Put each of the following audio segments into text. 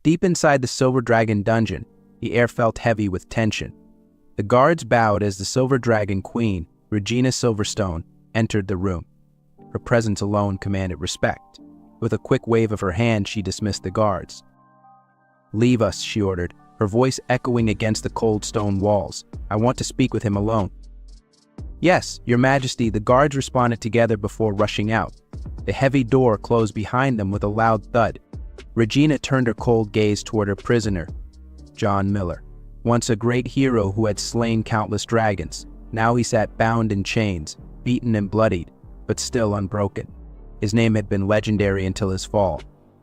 Deep inside the Silver Dragon dungeon, the air felt heavy with tension. The guards bowed as the Silver Dragon Queen, Regina Silverstone, entered the room. Her presence alone commanded respect. With a quick wave of her hand, she dismissed the guards. "Leave us," she ordered, her voice echoing against the cold stone walls. "I want to speak with him alone." "Yes, Your Majesty," the guards responded together before rushing out. The heavy door closed behind them with a loud thud. Regina turned her cold gaze toward her prisoner, John Miller. Once a great hero who had slain countless dragons, now he sat bound in chains, beaten and bloodied, but still unbroken. His name had been legendary until his fall.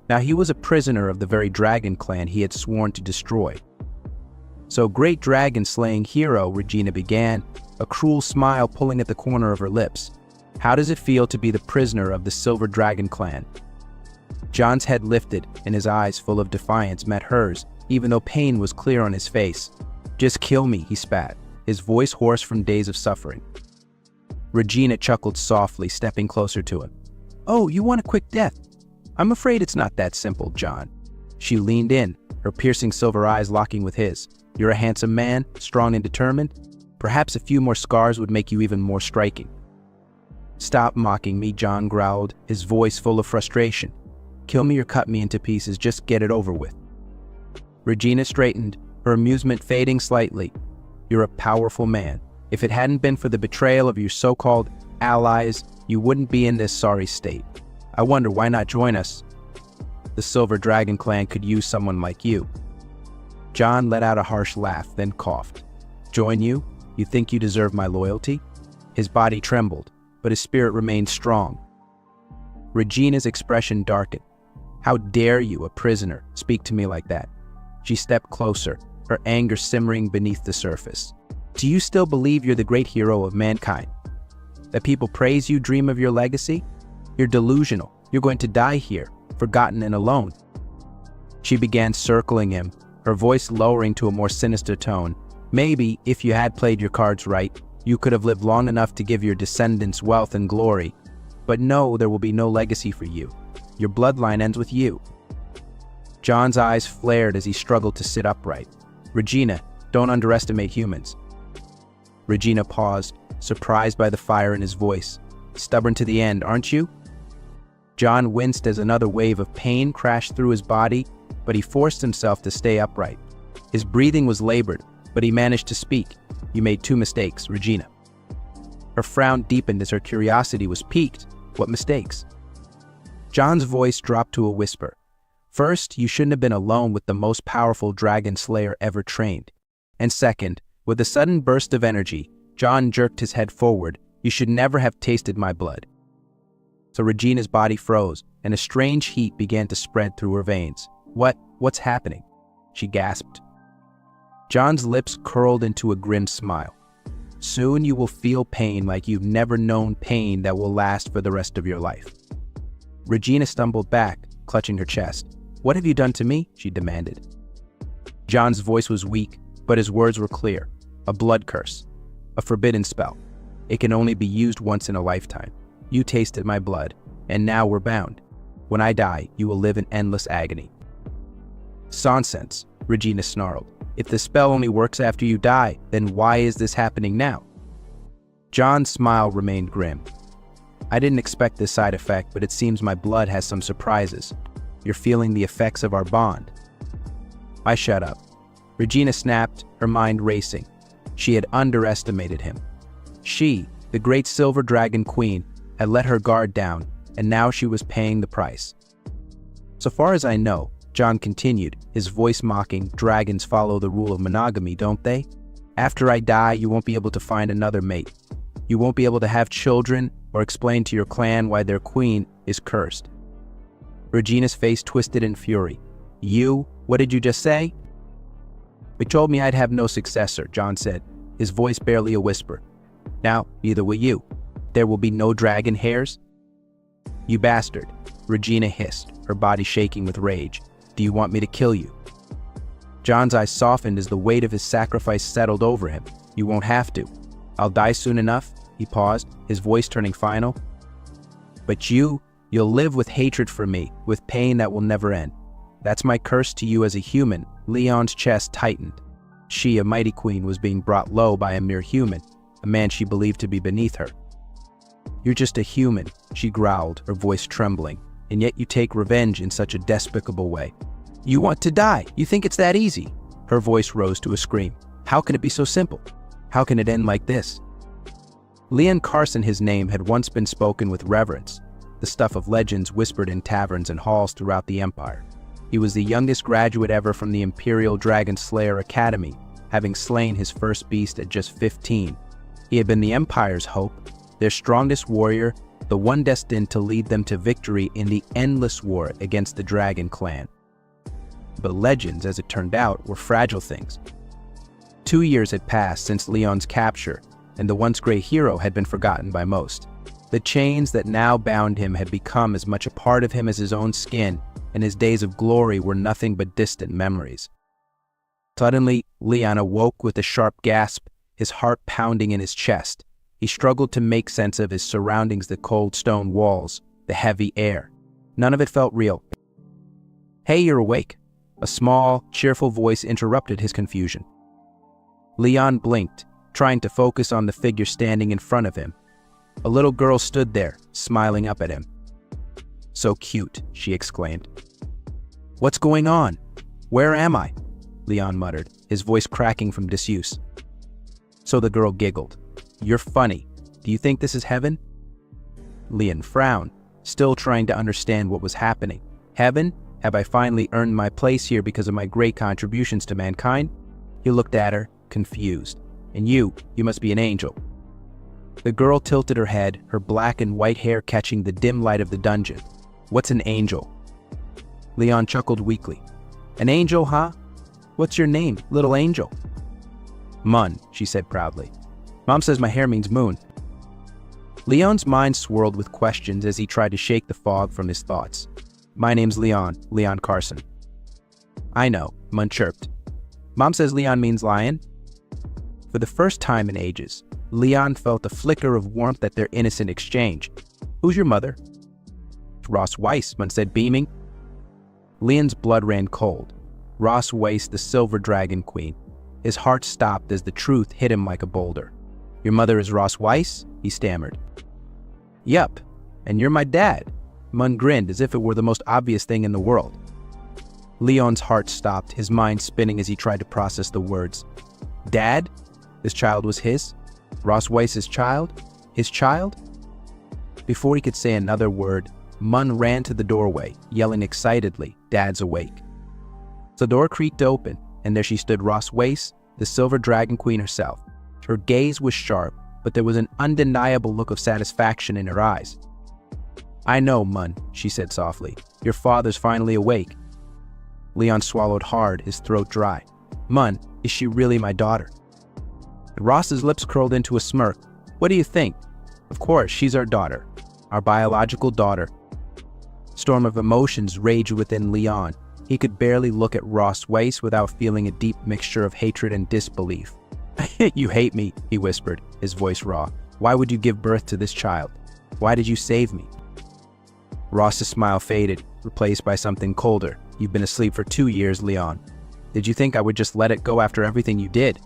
Now he was a prisoner of the very dragon clan he had sworn to destroy. "So, great dragon-slaying hero," Regina began, a cruel smile pulling at the corner of her lips. "How does it feel to be the prisoner of the Silver Dragon clan?" John's head lifted, and his eyes, full of defiance, met hers, even though pain was clear on his face. "Just kill me," he spat, his voice hoarse from days of suffering. Regina chuckled softly, stepping closer to him. "Oh, you want a quick death? I'm afraid it's not that simple, John." She leaned in, her piercing silver eyes locking with his. "You're a handsome man, strong and determined. Perhaps a few more scars would make you even more striking." "Stop mocking me," John growled, his voice full of frustration. "Kill me or cut me into pieces, just get it over with." Regina straightened, her amusement fading slightly. "You're a powerful man. If it hadn't been for the betrayal of your so-called allies, you wouldn't be in this sorry state. I wonder why not join us? The Silver Dragon clan could use someone like you." John let out a harsh laugh, then coughed. "Join you? You think you deserve my loyalty?" His body trembled, but his spirit remained strong. Regina's expression darkened. "How dare you, a prisoner, speak to me like that?" She stepped closer, her anger simmering beneath the surface. "Do you still believe you're the great hero of mankind? That people praise you, dream of your legacy? You're delusional. You're going to die here, forgotten and alone." She began circling him, her voice lowering to a more sinister tone. "Maybe, if you had played your cards right, you could have lived long enough to give your descendants wealth and glory. But no, there will be no legacy for you. Your bloodline ends with you." John's eyes flared as he struggled to sit upright. "Regina, don't underestimate humans." Regina paused, surprised by the fire in his voice. "Stubborn to the end, aren't you?" John winced as another wave of pain crashed through his body, but he forced himself to stay upright. His breathing was labored, but he managed to speak. "You made 2 mistakes, Regina." Her frown deepened as her curiosity was piqued. "What mistakes?" John's voice dropped to a whisper. "First, you shouldn't have been alone with the most powerful dragon slayer ever trained. And second, with a sudden burst of energy, John jerked his head forward, you should never have tasted my blood." So Regina's body froze, and a strange heat began to spread through her veins. What's happening?" she gasped. John's lips curled into a grim smile. "Soon you will feel pain like you've never known pain that will last for the rest of your life." Regina stumbled back, clutching her chest. "What have you done to me?" she demanded. John's voice was weak, but his words were clear. "A blood curse. A forbidden spell. It can only be used once in a lifetime. You tasted my blood, and now we're bound. When I die, you will live in endless agony." "Nonsense," Regina snarled. "If the spell only works after you die, then why is this happening now?" John's smile remained grim. "I didn't expect this side effect, but it seems my blood has some surprises. You're feeling the effects of our bond." I shut up. Regina snapped, her mind racing. She had underestimated him. She, the great Silver Dragon Queen, had let her guard down, and now she was paying the price. "So far as I know," John continued, his voice mocking, "dragons follow the rule of monogamy, don't they? After I die, you won't be able to find another mate. You won't be able to have children or explain to your clan why their queen is cursed." Regina's face twisted in fury. "You? What did you just say?" "They told me I'd have no successor," John said, his voice barely a whisper. "Now, neither will you. There will be no dragon hairs." "You bastard," Regina hissed, her body shaking with rage. "Do you want me to kill you?" John's eyes softened as the weight of his sacrifice settled over him. "You won't have to. I'll die soon enough." He paused, his voice turning final. "But you'll live with hatred for me, with pain that will never end. That's my curse to you as a human." Leon's chest tightened. She, a mighty queen, was being brought low by a mere human, a man she believed to be beneath her. "You're just a human," she growled, her voice trembling, "and yet you take revenge in such a despicable way. You want to die. You think it's that easy?" Her voice rose to a scream. "How can it be so simple? How can it end like this?" Leon Carson, his name, had once been spoken with reverence, the stuff of legends whispered in taverns and halls throughout the Empire. He was the youngest graduate ever from the Imperial Dragon Slayer Academy, having slain his first beast at just 15. He had been the Empire's hope, their strongest warrior, the one destined to lead them to victory in the endless war against the Dragon Clan. But legends, as it turned out, were fragile things. 2 years had passed since Leon's capture, and the once great hero had been forgotten by most. The chains that now bound him had become as much a part of him as his own skin, and his days of glory were nothing but distant memories. Suddenly, Leon awoke with a sharp gasp, his heart pounding in his chest. He struggled to make sense of his surroundings, the cold stone walls, the heavy air. None of it felt real. "Hey, you're awake." A small, cheerful voice interrupted his confusion. Leon blinked, trying to focus on the figure standing in front of him. A little girl stood there, smiling up at him. "So cute," she exclaimed. "What's going on? Where am I?" Leon muttered, his voice cracking from disuse. So the girl giggled. "You're funny. Do you think this is heaven?" Leon frowned, still trying to understand what was happening. "Heaven? Have I finally earned my place here because of my great contributions to mankind?" He looked at her, confused. "And you must be an angel." The girl tilted her head, her black and white hair catching the dim light of the dungeon. "What's an angel?" Leon chuckled weakly. "An angel, huh? What's your name, little angel?" "Mun," she said proudly. "Mom says my hair means moon." Leon's mind swirled with questions as he tried to shake the fog from his thoughts. "My name's Leon Carson." "I know," Mun chirped. "Mom says Leon means lion." For the first time in ages, Leon felt a flicker of warmth at their innocent exchange. "Who's your mother?" "Ross Weiss," Mun said, beaming. Leon's blood ran cold. Ross Weiss, the Silver Dragon Queen. His heart stopped as the truth hit him like a boulder. "Your mother is Ross Weiss?" he stammered. "Yup, and you're my dad." Mun grinned as if it were the most obvious thing in the world. Leon's heart stopped, his mind spinning as he tried to process the words. "Dad? This child was his? Ross Weiss's child? His child?" Before he could say another word, Mun ran to the doorway, yelling excitedly, "Dad's awake." The door creaked open, and there she stood, Ross Weiss, the Silver Dragon Queen herself. Her gaze was sharp, but there was an undeniable look of satisfaction in her eyes. "I know, Mun," she said softly. "Your father's finally awake." Leon swallowed hard, his throat dry. "Mun, is she really my daughter?" Ross's lips curled into a smirk. "What do you think? Of course, she's our daughter. Our biological daughter." Storm of emotions raged within Leon. He could barely look at Ross Weiss without feeling a deep mixture of hatred and disbelief. "You hate me," he whispered, his voice raw. "Why would you give birth to this child? Why did you save me?" Ross's smile faded, replaced by something colder. "You've been asleep for 2 years, Leon. Did you think I would just let it go after everything you did?"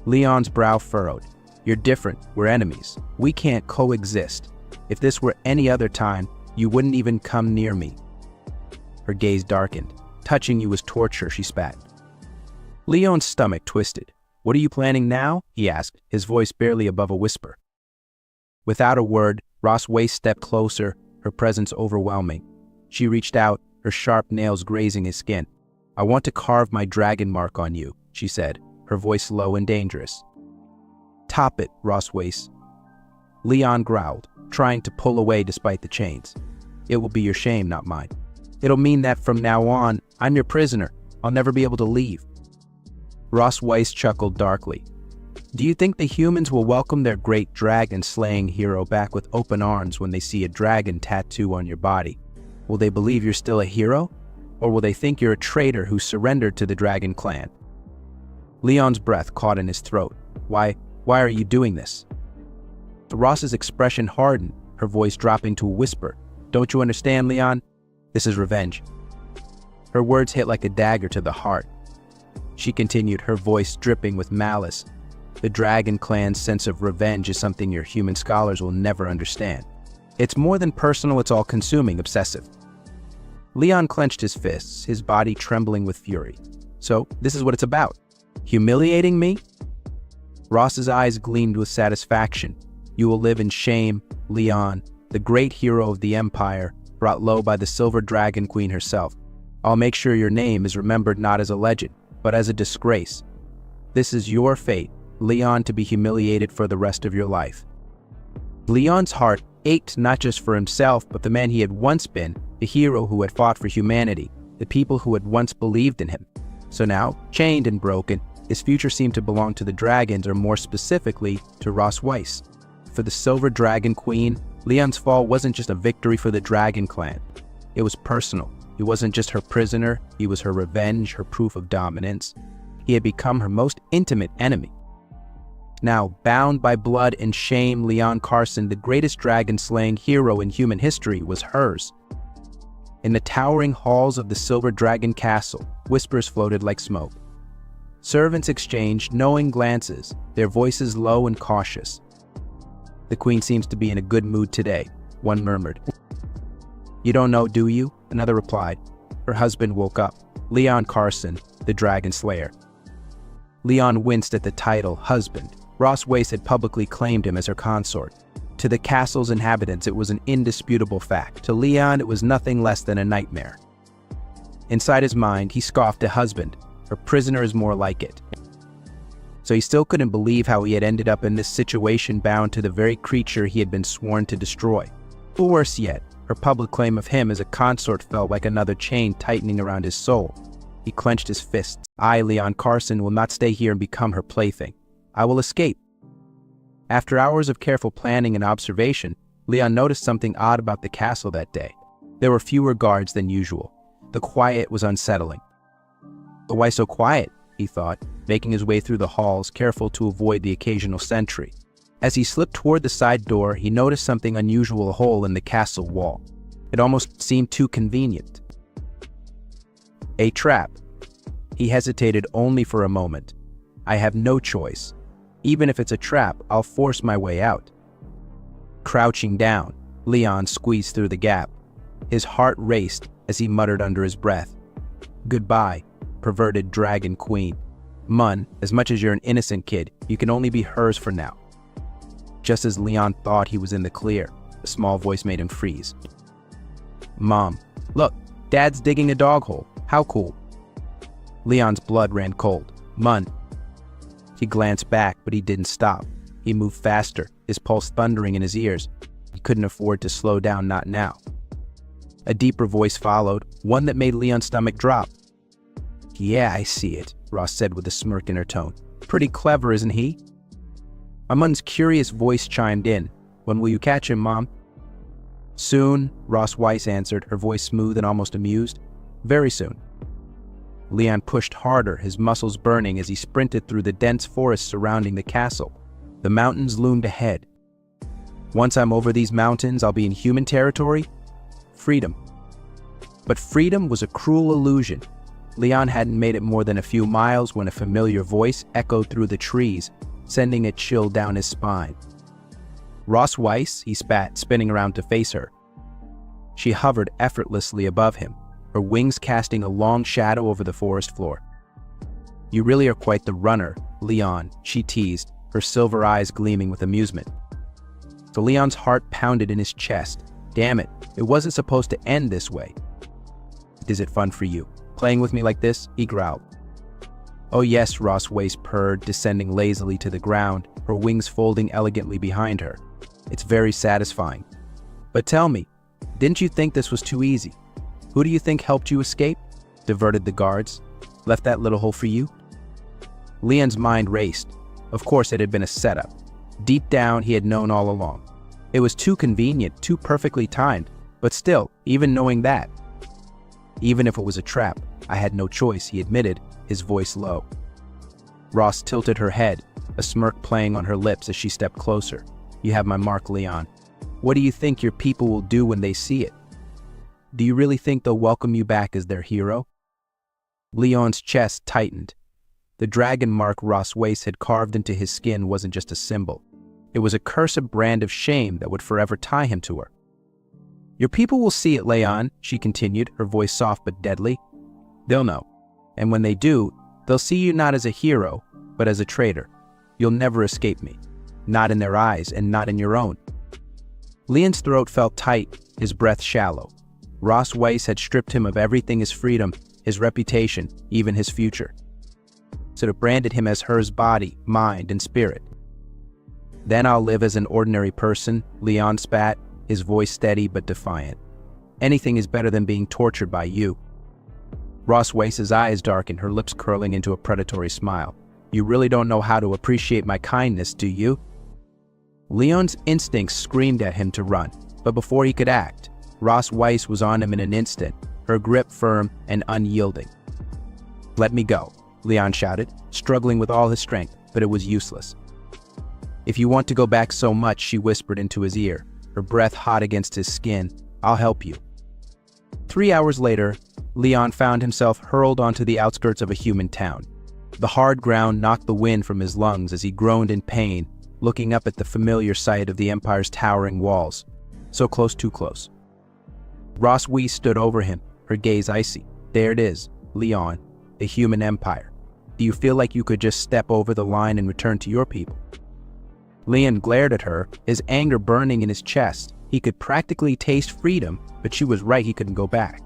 Leon's brow furrowed. "You're different. We're enemies. We can't coexist. If this were any other time, you wouldn't even come near me." Her gaze darkened. "Touching you was torture," she spat. Leon's stomach twisted. "What are you planning now?" he asked, his voice barely above a whisper. Without a word, Ross Weiss stepped closer, her presence overwhelming. She reached out, her sharp nails grazing his skin. "I want to carve my dragon mark on you," she said, her voice low and dangerous. "Top it, Ross Weiss." Leon growled, trying to pull away despite the chains. "It will be your shame, not mine. It'll mean that from now on, I'm your prisoner. I'll never be able to leave." Ross Weiss chuckled darkly. "Do you think the humans will welcome their great dragon-slaying hero back with open arms when they see a dragon tattoo on your body? Will they believe you're still a hero? Or will they think you're a traitor who surrendered to the Dragon Clan?" Leon's breath caught in his throat. Why are you doing this?" Ross's expression hardened, her voice dropping to a whisper. "Don't you understand, Leon? This is revenge." Her words hit like a dagger to the heart. She continued, her voice dripping with malice. The Dragon Clan's sense of revenge is something your human scholars will never understand. It's more than personal, it's all-consuming, obsessive. Leon clenched his fists, his body trembling with fury. So, this is what it's about. Humiliating me? Ross's eyes gleamed with satisfaction. You will live in shame, Leon, the great hero of the Empire, brought low by the Silver Dragon Queen herself. I'll make sure your name is remembered not as a legend, but as a disgrace. This is your fate, Leon, to be humiliated for the rest of your life. Leon's heart ached not just for himself, but the man he had once been, the hero who had fought for humanity, the people who had once believed in him. So now, chained and broken, his future seemed to belong to the dragons, or more specifically, to Ross Weiss. For the Silver Dragon Queen, Leon's fall wasn't just a victory for the Dragon Clan. It was personal. He wasn't just her prisoner, he was her revenge, her proof of dominance. He had become her most intimate enemy. Now, bound by blood and shame, Leon Carson, the greatest dragon-slaying hero in human history, was hers. In the towering halls of the Silver Dragon Castle, whispers floated like smoke. Servants exchanged knowing glances, their voices low and cautious. The Queen seems to be in a good mood today, one murmured. You don't know, do you? Another replied. Her husband woke up. Leon Carson, the Dragon Slayer. Leon winced at the title, husband. Ross Weiss had publicly claimed him as her consort. To the castle's inhabitants, it was an indisputable fact. To Leon, it was nothing less than a nightmare. Inside his mind, he scoffed at husband. Her prisoner is more like it. So he still couldn't believe how he had ended up in this situation, bound to the very creature he had been sworn to destroy. Or worse yet, her public claim of him as a consort felt like another chain tightening around his soul. He clenched his fists. I, Leon Carson, will not stay here and become her plaything. I will escape. After hours of careful planning and observation, Leon noticed something odd about the castle that day. There were fewer guards than usual. The quiet was unsettling. But why so quiet? He thought, making his way through the halls, careful to avoid the occasional sentry. As he slipped toward the side door, he noticed something unusual, a hole in the castle wall. It almost seemed too convenient. A trap. He hesitated only for a moment. I have no choice. Even if it's a trap, I'll force my way out. Crouching down, Leon squeezed through the gap. His heart raced as he muttered under his breath. Goodbye, perverted Dragon Queen. Mun, as much as you're an innocent kid, you can only be hers for now. Just as Leon thought he was in the clear, a small voice made him freeze. Mom, look, Dad's digging a dog hole. How cool. Leon's blood ran cold. Mun. He glanced back, but he didn't stop. He moved faster, his pulse thundering in his ears. He couldn't afford to slow down, not now. A deeper voice followed, one that made Leon's stomach drop. Yeah, I see it, Ross said with a smirk in her tone. Pretty clever, isn't he? Mun's curious voice chimed in. When will you catch him, Mom? Soon, Ross Weiss answered, her voice smooth and almost amused. Very soon. Leon pushed harder, his muscles burning as he sprinted through the dense forest surrounding the castle. The mountains loomed ahead. Once I'm over these mountains, I'll be in human territory? Freedom. But freedom was a cruel illusion. Leon hadn't made it more than a few miles when a familiar voice echoed through the trees, sending a chill down his spine. Ross Weiss, he spat, spinning around to face her. She hovered effortlessly above him, her wings casting a long shadow over the forest floor. You really are quite the runner, Leon, she teased, her silver eyes gleaming with amusement. So Leon's heart pounded in his chest. Damn it, it wasn't supposed to end this way. Is it fun for you? Playing with me like this? He growled. Oh yes, Ross Weiss purred, descending lazily to the ground, her wings folding elegantly behind her. It's very satisfying. But tell me, didn't you think this was too easy? Who do you think helped you escape? Diverted the guards? Left that little hole for you? Leon's mind raced. Of course it had been a setup. Deep down, he had known all along. It was too convenient, too perfectly timed, but still, even knowing that. Even if it was a trap, I had no choice, he admitted, his voice low. Ross tilted her head, a smirk playing on her lips as she stepped closer. You have my mark, Leon. What do you think your people will do when they see it? Do you really think they'll welcome you back as their hero? Leon's chest tightened. The dragon mark Ross Weiss had carved into his skin wasn't just a symbol. It was a cursed brand of shame that would forever tie him to her. "Your people will see it, Leon," she continued, her voice soft but deadly. "They'll know. And when they do, they'll see you not as a hero, but as a traitor. You'll never escape me. Not in their eyes, and not in your own." Leon's throat felt tight, his breath shallow. Ross Weiss had stripped him of everything: his freedom, his reputation, even his future. So it branded him as hers body, mind, and spirit. "Then I'll live as an ordinary person," Leon spat, his voice steady but defiant. "Anything is better than being tortured by you." Ross Weiss's eyes darkened, her lips curling into a predatory smile. "You really don't know how to appreciate my kindness, do you?" Leon's instincts screamed at him to run, but before he could act, Ross Weiss was on him in an instant, her grip firm and unyielding. "Let me go," Leon shouted, struggling with all his strength, but it was useless. "If you want to go back so much," she whispered into his ear, her breath hot against his skin, "I'll help you." 3 hours later, Leon found himself hurled onto the outskirts of a human town. The hard ground knocked the wind from his lungs as he groaned in pain, looking up at the familiar sight of the Empire's towering walls. So close, too close. Ross Weiss stood over him, her gaze icy. "There it is, Leon, the human empire. Do you feel like you could just step over the line and return to your people?" Leon glared at her, his anger burning in his chest. He could practically taste freedom, but she was right, he couldn't go back.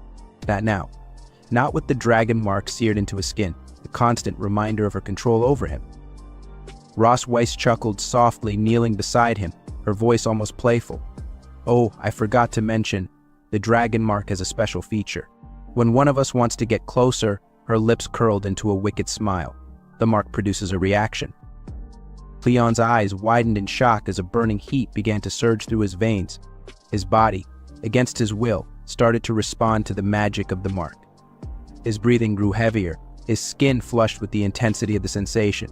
Not now. Not with the dragon mark seared into his skin, a constant reminder of her control over him. Ross Weiss chuckled softly, kneeling beside him, her voice almost playful. "Oh, I forgot to mention, the dragon mark has a special feature. When one of us wants to get closer," her lips curled into a wicked smile, "the mark produces a reaction." Leon's eyes widened in shock as a burning heat began to surge through his veins. His body, against his will, started to respond to the magic of the mark. His breathing grew heavier, his skin flushed with the intensity of the sensation.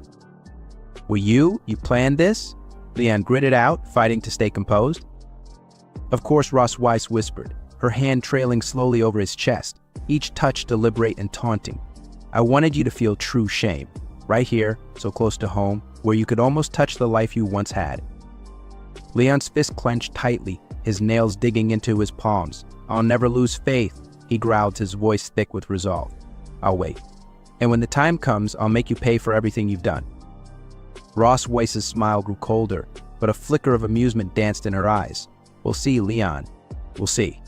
You planned this?" Leon gritted out, fighting to stay composed. "Of course," Ross Weiss whispered, her hand trailing slowly over his chest, each touch deliberate and taunting. "I wanted you to feel true shame, right here, so close to home, where you could almost touch the life you once had." Leon's fist clenched tightly, his nails digging into his palms. "I'll never lose faith," he growled, his voice thick with resolve. "I'll wait. And when the time comes, I'll make you pay for everything you've done." Ross Weiss's smile grew colder, but a flicker of amusement danced in her eyes. "We'll see, Leon. We'll see."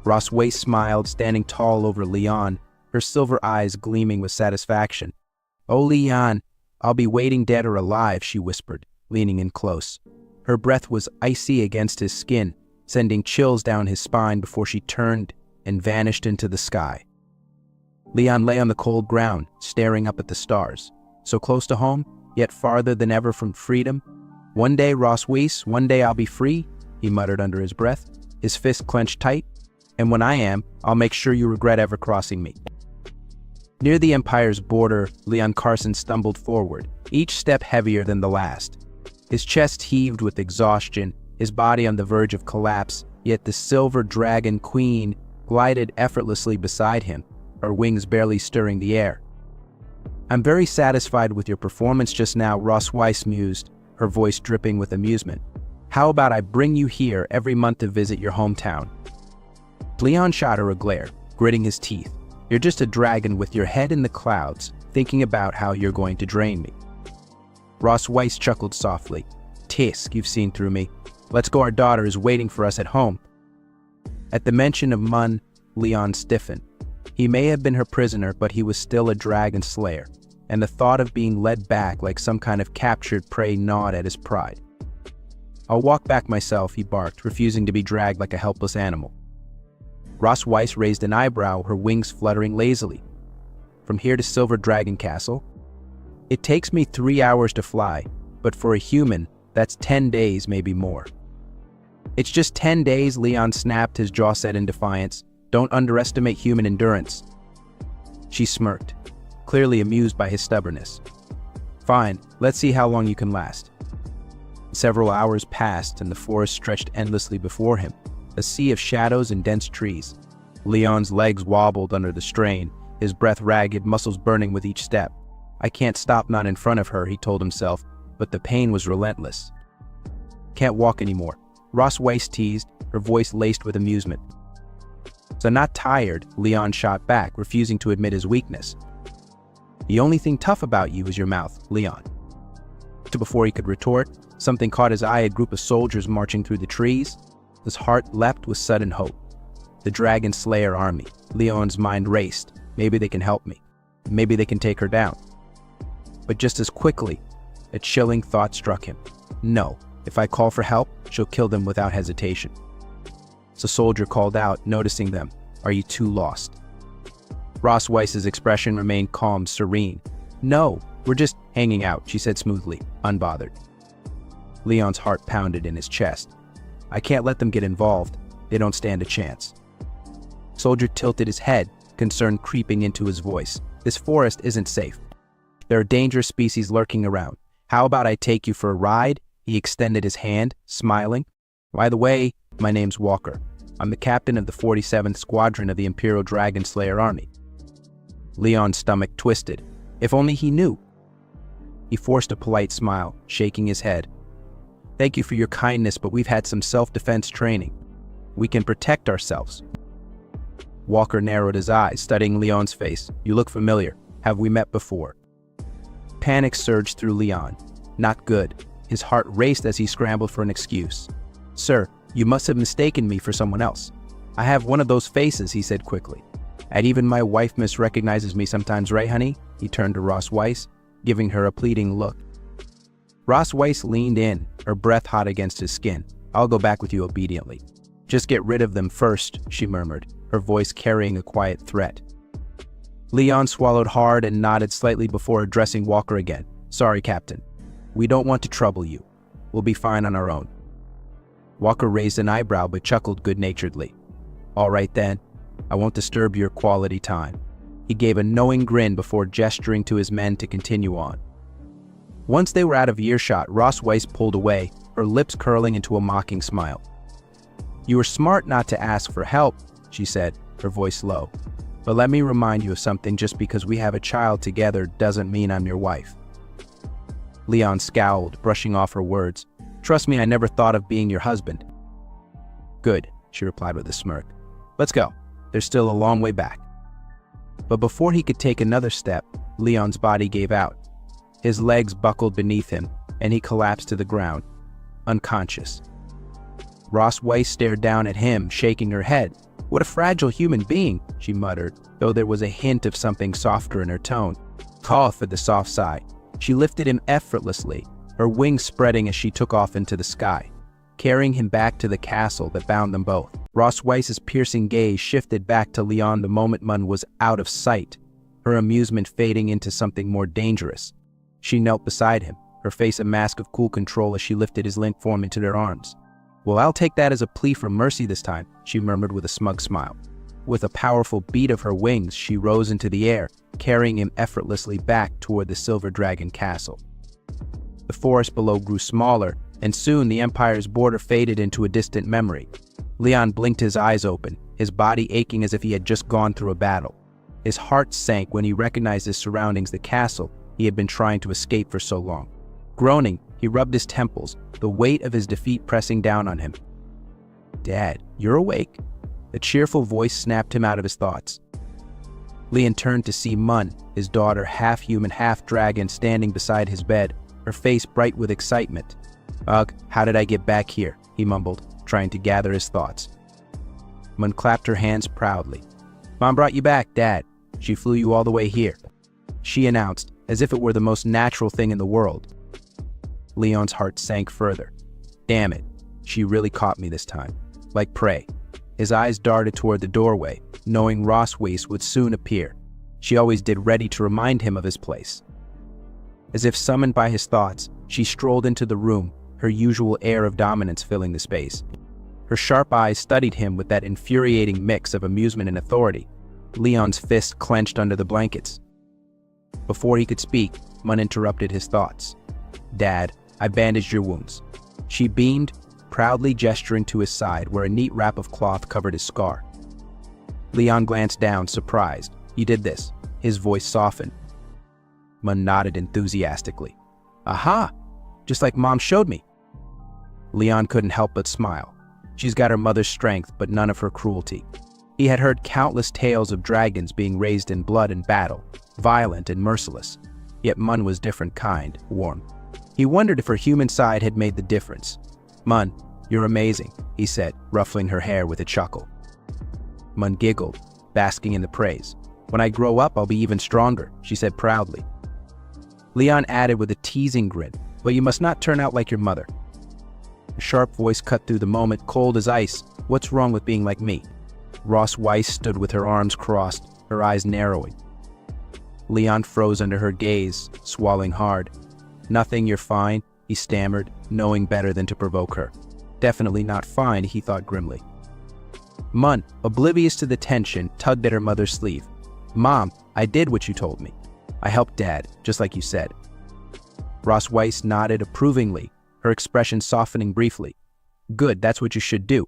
Ross Weiss smiled, standing tall over Leon, her silver eyes gleaming with satisfaction. "Oh, Leon, I'll be waiting dead or alive," she whispered, leaning in close. Her breath was icy against his skin, sending chills down his spine before she turned and vanished into the sky. Leon lay on the cold ground, staring up at the stars. So close to home, yet farther than ever from freedom. "One day, Ross Weiss, one day I'll be free," he muttered under his breath, his fist clenched tight. "And when I am, I'll make sure you regret ever crossing me." Near the Empire's border, Leon Carson stumbled forward, each step heavier than the last. His chest heaved with exhaustion, his body on the verge of collapse, yet the silver dragon queen glided effortlessly beside him, her wings barely stirring the air. "I'm very satisfied with your performance just now," Ross Weiss mused, her voice dripping with amusement. "How about I bring you here every month to visit your hometown?" Leon shot her a glare, gritting his teeth. "You're just a dragon with your head in the clouds, thinking about how you're going to drain me." Ross Weiss chuckled softly. "Tisk, you've seen through me. Let's go, our daughter is waiting for us at home." At the mention of Mun, Leon stiffened. He may have been her prisoner, but he was still a dragon slayer, and the thought of being led back like some kind of captured prey gnawed at his pride. "I'll walk back myself," he barked, refusing to be dragged like a helpless animal. Ross Weiss raised an eyebrow, her wings fluttering lazily. "From here to Silver Dragon Castle? It takes me 3 hours to fly, but for a human, that's 10 days, maybe more." "It's just 10 days, Leon snapped, his jaw set in defiance. "Don't underestimate human endurance." She smirked, clearly amused by his stubbornness. "Fine, let's see how long you can last." Several hours passed and the forest stretched endlessly before him, a sea of shadows and dense trees. Leon's legs wobbled under the strain, his breath ragged, muscles burning with each step. I can't stop not in front of her, he told himself, but the pain was relentless. Can't walk anymore, Ross Weiss teased, her voice laced with amusement. So not tired, Leon shot back, refusing to admit his weakness. The only thing tough about you is your mouth, Leon. Before he could retort, something caught his eye, a group of soldiers marching through the trees. His heart leapt with sudden hope. The Dragon Slayer army. Leon's mind raced. Maybe they can help me. Maybe they can take her down. But just as quickly, a chilling thought struck him. No, if I call for help, she'll kill them without hesitation. So a soldier called out, noticing them. Are you too lost? Ross Weiss's expression remained calm, serene. No, we're just hanging out, she said smoothly, unbothered. Leon's heart pounded in his chest. I can't let them get involved. They don't stand a chance. Soldier tilted his head, concern creeping into his voice. This forest isn't safe. There are dangerous species lurking around. How about I take you for a ride? He extended his hand, smiling. By the way, my name's Walker. I'm the captain of the 47th Squadron of the Imperial Dragon Slayer Army. Leon's stomach twisted. If only he knew. He forced a polite smile, shaking his head. Thank you for your kindness, but we've had some self-defense training. We can protect ourselves. Walker narrowed his eyes, studying Leon's face. You look familiar. Have we met before? Panic surged through Leon. Not good. His heart raced as he scrambled for an excuse. Sir, you must have mistaken me for someone else. I have one of those faces, he said quickly. And even my wife misrecognizes me sometimes, right, honey? He turned to Ross Weiss, giving her a pleading look. Ross Weiss leaned in, her breath hot against his skin. I'll go back with you obediently. Just get rid of them first, she murmured, her voice carrying a quiet threat. Leon swallowed hard and nodded slightly before addressing Walker again. Sorry, Captain. We don't want to trouble you. We'll be fine on our own. Walker raised an eyebrow but chuckled good-naturedly. All right then, I won't disturb your quality time. He gave a knowing grin before gesturing to his men to continue on. Once they were out of earshot, Ross Weiss pulled away, her lips curling into a mocking smile. You were smart not to ask for help, she said, her voice low. But let me remind you of something, just because we have a child together doesn't mean I'm your wife. Leon scowled, brushing off her words. Trust me, I never thought of being your husband. Good, she replied with a smirk. Let's go. There's still a long way back. But before he could take another step, Leon's body gave out. His legs buckled beneath him, and he collapsed to the ground, unconscious. Ross Weiss stared down at him, shaking her head. What a fragile human being, she muttered, though there was a hint of something softer in her tone. Call for the soft sigh. She lifted him effortlessly, her wings spreading as she took off into the sky, carrying him back to the castle that bound them both. Ross Weiss's piercing gaze shifted back to Leon the moment Mun was out of sight, her amusement fading into something more dangerous. She knelt beside him, her face a mask of cool control as she lifted his limp form into their arms. Well, I'll take that as a plea for mercy this time, she murmured with a smug smile. With a powerful beat of her wings, she rose into the air, carrying him effortlessly back toward the Silver Dragon Castle. The forest below grew smaller, and soon the Empire's border faded into a distant memory. Leon blinked his eyes open, his body aching as if he had just gone through a battle. His heart sank when he recognized his surroundings, the castle he had been trying to escape for so long. Groaning, he rubbed his temples, the weight of his defeat pressing down on him. Dad, you're awake? The cheerful voice snapped him out of his thoughts. Leon turned to see Mun, his daughter, half human, half dragon, standing beside his bed, her face bright with excitement. Ugh, how did I get back here? He mumbled, trying to gather his thoughts. Mun clapped her hands proudly. Mom brought you back, Dad. She flew you all the way here, she announced, as if it were the most natural thing in the world. Leon's heart sank further. Damn it, she really caught me this time. Like prey. His eyes darted toward the doorway, knowing Ross Weiss would soon appear. She always did, ready to remind him of his place. As if summoned by his thoughts, she strolled into the room, her usual air of dominance filling the space. Her sharp eyes studied him with that infuriating mix of amusement and authority. Leon's fists clenched under the blankets. Before he could speak, Mun interrupted his thoughts. Dad, I bandaged your wounds. She beamed, proudly gesturing to his side where a neat wrap of cloth covered his scar. Leon glanced down, surprised. You did this. His voice softened. Mun nodded enthusiastically. Aha! Just like Mom showed me. Leon couldn't help but smile. She's got her mother's strength, but none of her cruelty. He had heard countless tales of dragons being raised in blood and battle, violent and merciless. Yet Mun was different kind, warm. He wondered if her human side had made the difference. Mun, you're amazing, he said, ruffling her hair with a chuckle. Mun giggled, basking in the praise. When I grow up, I'll be even stronger, she said proudly. Leon added with a teasing grin, but you must not turn out like your mother. A sharp voice cut through the moment, cold as ice. What's wrong with being like me? Ross Weiss stood with her arms crossed, her eyes narrowing. Leon froze under her gaze, swallowing hard. Nothing, you're fine, he stammered, knowing better than to provoke her. Definitely not fine, he thought grimly. Mun, oblivious to the tension, tugged at her mother's sleeve. Mom, I did what you told me. I helped Dad, just like you said. Ross Weiss nodded approvingly, her expression softening briefly. Good, that's what you should do.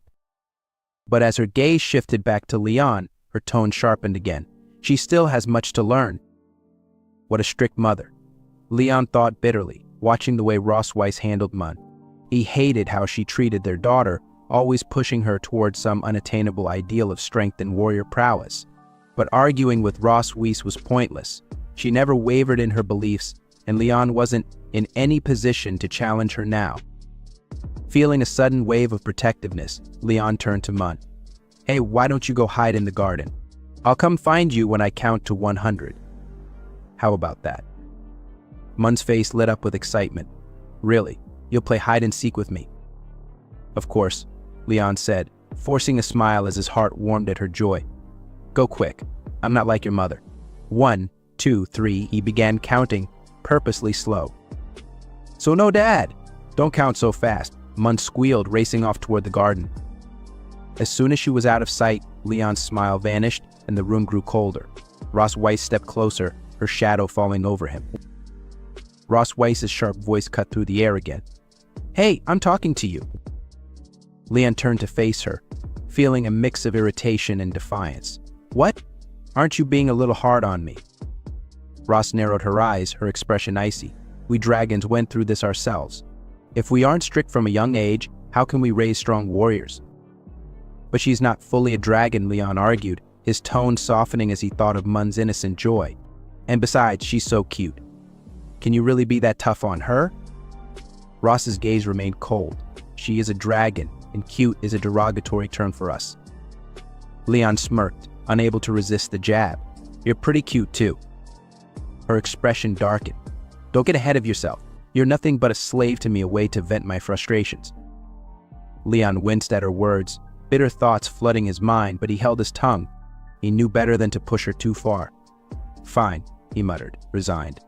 But as her gaze shifted back to Leon, her tone sharpened again. She still has much to learn. What a strict mother. Leon thought bitterly, watching the way Ross Weiss handled Mun. He hated how she treated their daughter, always pushing her towards some unattainable ideal of strength and warrior prowess. But arguing with Ross Weiss was pointless. She never wavered in her beliefs, and Leon wasn't in any position to challenge her now. Feeling a sudden wave of protectiveness, Leon turned to Mun. Hey, why don't you go hide in the garden? I'll come find you when I count to 100. How about that? Mun's face lit up with excitement. Really? You'll play hide and seek with me? Of course, Leon said, forcing a smile as his heart warmed at her joy. Go quick. I'm not like your mother. 1, 2, 3, he began counting, purposely slow. So no, Dad. Don't count so fast, Mun squealed, racing off toward the garden. As soon as she was out of sight, Leon's smile vanished and the room grew colder. Ross Weiss stepped closer, her shadow falling over him. Ross Weiss's sharp voice cut through the air again. Hey, I'm talking to you. Leon turned to face her, feeling a mix of irritation and defiance. What? Aren't you being a little hard on me? Ross narrowed her eyes, her expression icy. We dragons went through this ourselves. If we aren't strict from a young age, how can we raise strong warriors? But she's not fully a dragon, Leon argued, his tone softening as he thought of Mun's innocent joy. And besides, she's so cute. Can you really be that tough on her? Ross's gaze remained cold. She is a dragon, and cute is a derogatory term for us. Leon smirked, unable to resist the jab. You're pretty cute too. Her expression darkened. Don't get ahead of yourself. You're nothing but a slave to me, a way to vent my frustrations. Leon winced at her words, bitter thoughts flooding his mind, but he held his tongue. He knew better than to push her too far. Fine, he muttered, resigned.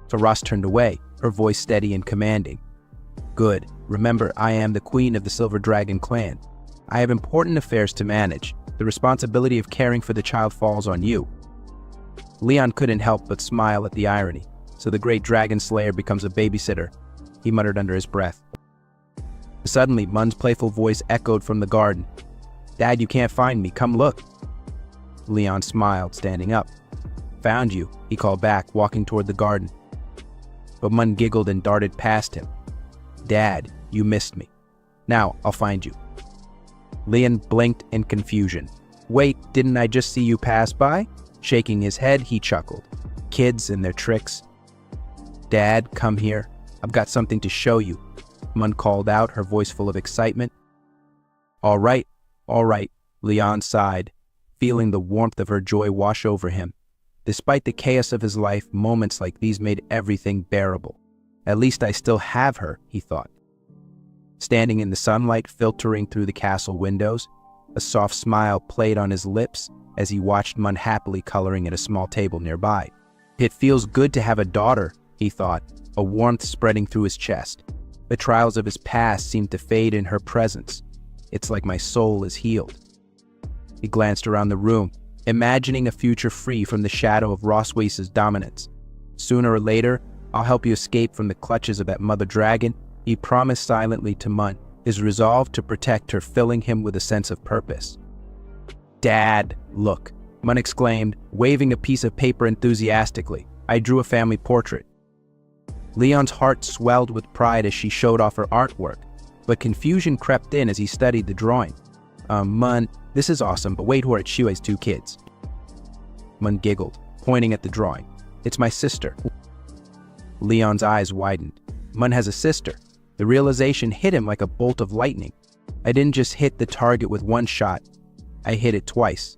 So Ross turned away, her voice steady and commanding. Good. Remember, I am the queen of the Silver Dragon clan. I have important affairs to manage. The responsibility of caring for the child falls on you. Leon couldn't help but smile at the irony. So the great dragon slayer becomes a babysitter, he muttered under his breath. Suddenly, Mun's playful voice echoed from the garden. Dad, you can't find me. Come look. Leon smiled, standing up. Found you, he called back, walking toward the garden. But Mun giggled and darted past him. Dad, you missed me. Now, I'll find you. Leon blinked in confusion. Wait, didn't I just see you pass by? Shaking his head, he chuckled. Kids and their tricks. Dad, come here. I've got something to show you, Mun called out, her voice full of excitement. All right, Leon sighed, feeling the warmth of her joy wash over him. Despite the chaos of his life, moments like these made everything bearable. At least I still have her, he thought. Standing in the sunlight filtering through the castle windows, a soft smile played on his lips as he watched Mun happily coloring at a small table nearby. It feels good to have a daughter, he thought, a warmth spreading through his chest. The trials of his past seemed to fade in her presence. It's like my soul is healed. He glanced around the room, imagining a future free from the shadow of Ross Weiss's dominance. Sooner or later, I'll help you escape from the clutches of that mother dragon, he promised silently to Mun, his resolve to protect her filling him with a sense of purpose. Dad, look, Mun exclaimed, waving a piece of paper enthusiastically. I drew a family portrait. Leon's heart swelled with pride as she showed off her artwork, but confusion crept in as he studied the drawing. Mun, this is awesome, but wait for it, she has 2 kids. Mun giggled, pointing at the drawing. It's my sister. Leon's eyes widened. Mun has a sister. The realization hit him like a bolt of lightning. I didn't just hit the target with 1 shot. I hit it twice.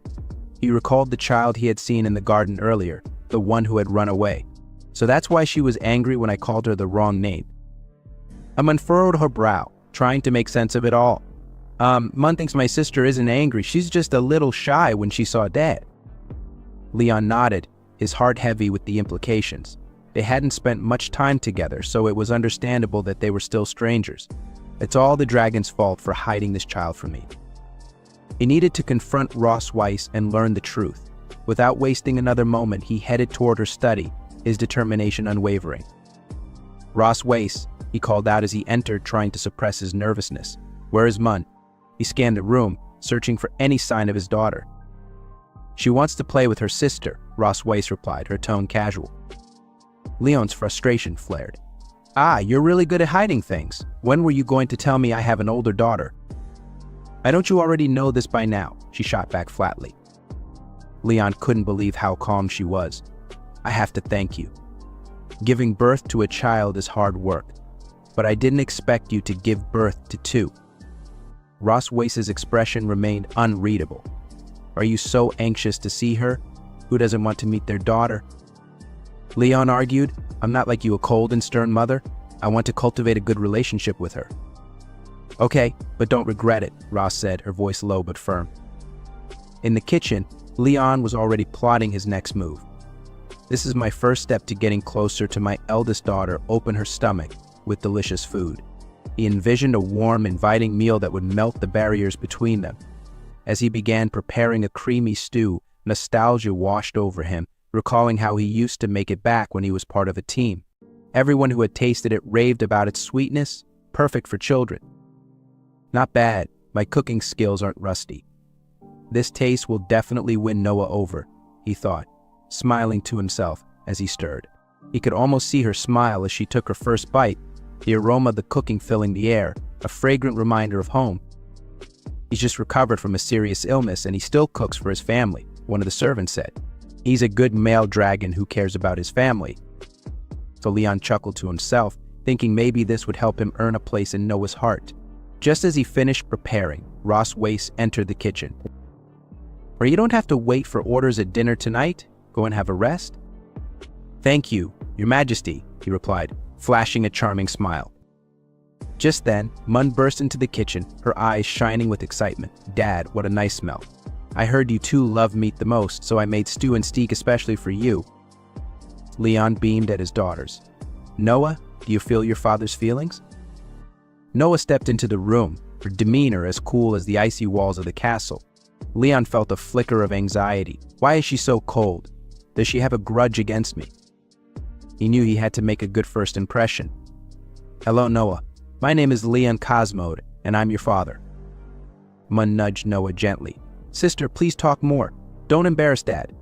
He recalled the child he had seen in the garden earlier, the one who had run away. So that's why she was angry when I called her the wrong name. Mun furrowed her brow, trying to make sense of it all. Mun thinks my sister isn't angry. She's just a little shy when she saw Dad. Leon nodded, his heart heavy with the implications. They hadn't spent much time together, so it was understandable that they were still strangers. It's all the dragon's fault for hiding this child from me. He needed to confront Ross Weiss and learn the truth. Without wasting another moment, he headed toward her study, his determination unwavering. Ross Weiss, he called out as he entered, trying to suppress his nervousness. Where is Mun? He scanned the room, searching for any sign of his daughter. She wants to play with her sister, Ross Weiss replied, her tone casual. Leon's frustration flared. You're really good at hiding things. When were you going to tell me I have an older daughter? Don't you already know this by now? She shot back flatly. Leon couldn't believe how calm she was. I have to thank you. Giving birth to a child is hard work, but I didn't expect you to give birth to 2. Ross Weiss's expression remained unreadable. Are you so anxious to see her? Who doesn't want to meet their daughter? Leon argued, I'm not like you, a cold and stern mother. I want to cultivate a good relationship with her. Okay, but don't regret it, Ross said, her voice low but firm. In the kitchen, Leon was already plotting his next move. This is my first step to getting closer to my eldest daughter open her stomach with delicious food. He envisioned a warm, inviting meal that would melt the barriers between them. As he began preparing a creamy stew, nostalgia washed over him, recalling how he used to make it back when he was part of a team. Everyone who had tasted it raved about its sweetness, perfect for children. Not bad, my cooking skills aren't rusty. This taste will definitely win Noah over, he thought, smiling to himself as he stirred. He could almost see her smile as she took her first bite, the aroma of the cooking filling the air, a fragrant reminder of home. He's just recovered from a serious illness and he still cooks for his family, one of the servants said. He's a good male dragon who cares about his family. So Leon chuckled to himself, thinking maybe this would help him earn a place in Noah's heart. Just as he finished preparing, Ross Weiss entered the kitchen. Or you don't have to wait for orders at dinner tonight. Go and have a rest. Thank you, Your Majesty, he replied, flashing a charming smile. Just then, Mun burst into the kitchen, her eyes shining with excitement. Dad, what a nice smell. I heard you 2 love meat the most, so I made stew and steak especially for you. Leon beamed at his daughters. Noah, do you feel your father's feelings? Noah stepped into the room, her demeanor as cool as the icy walls of the castle. Leon felt a flicker of anxiety. Why is she so cold? Does she have a grudge against me? He knew he had to make a good first impression. Hello, Noah. My name is Leon Cosmode, and I'm your father. Mun nudged Noah gently. Sister, please talk more. Don't embarrass Dad.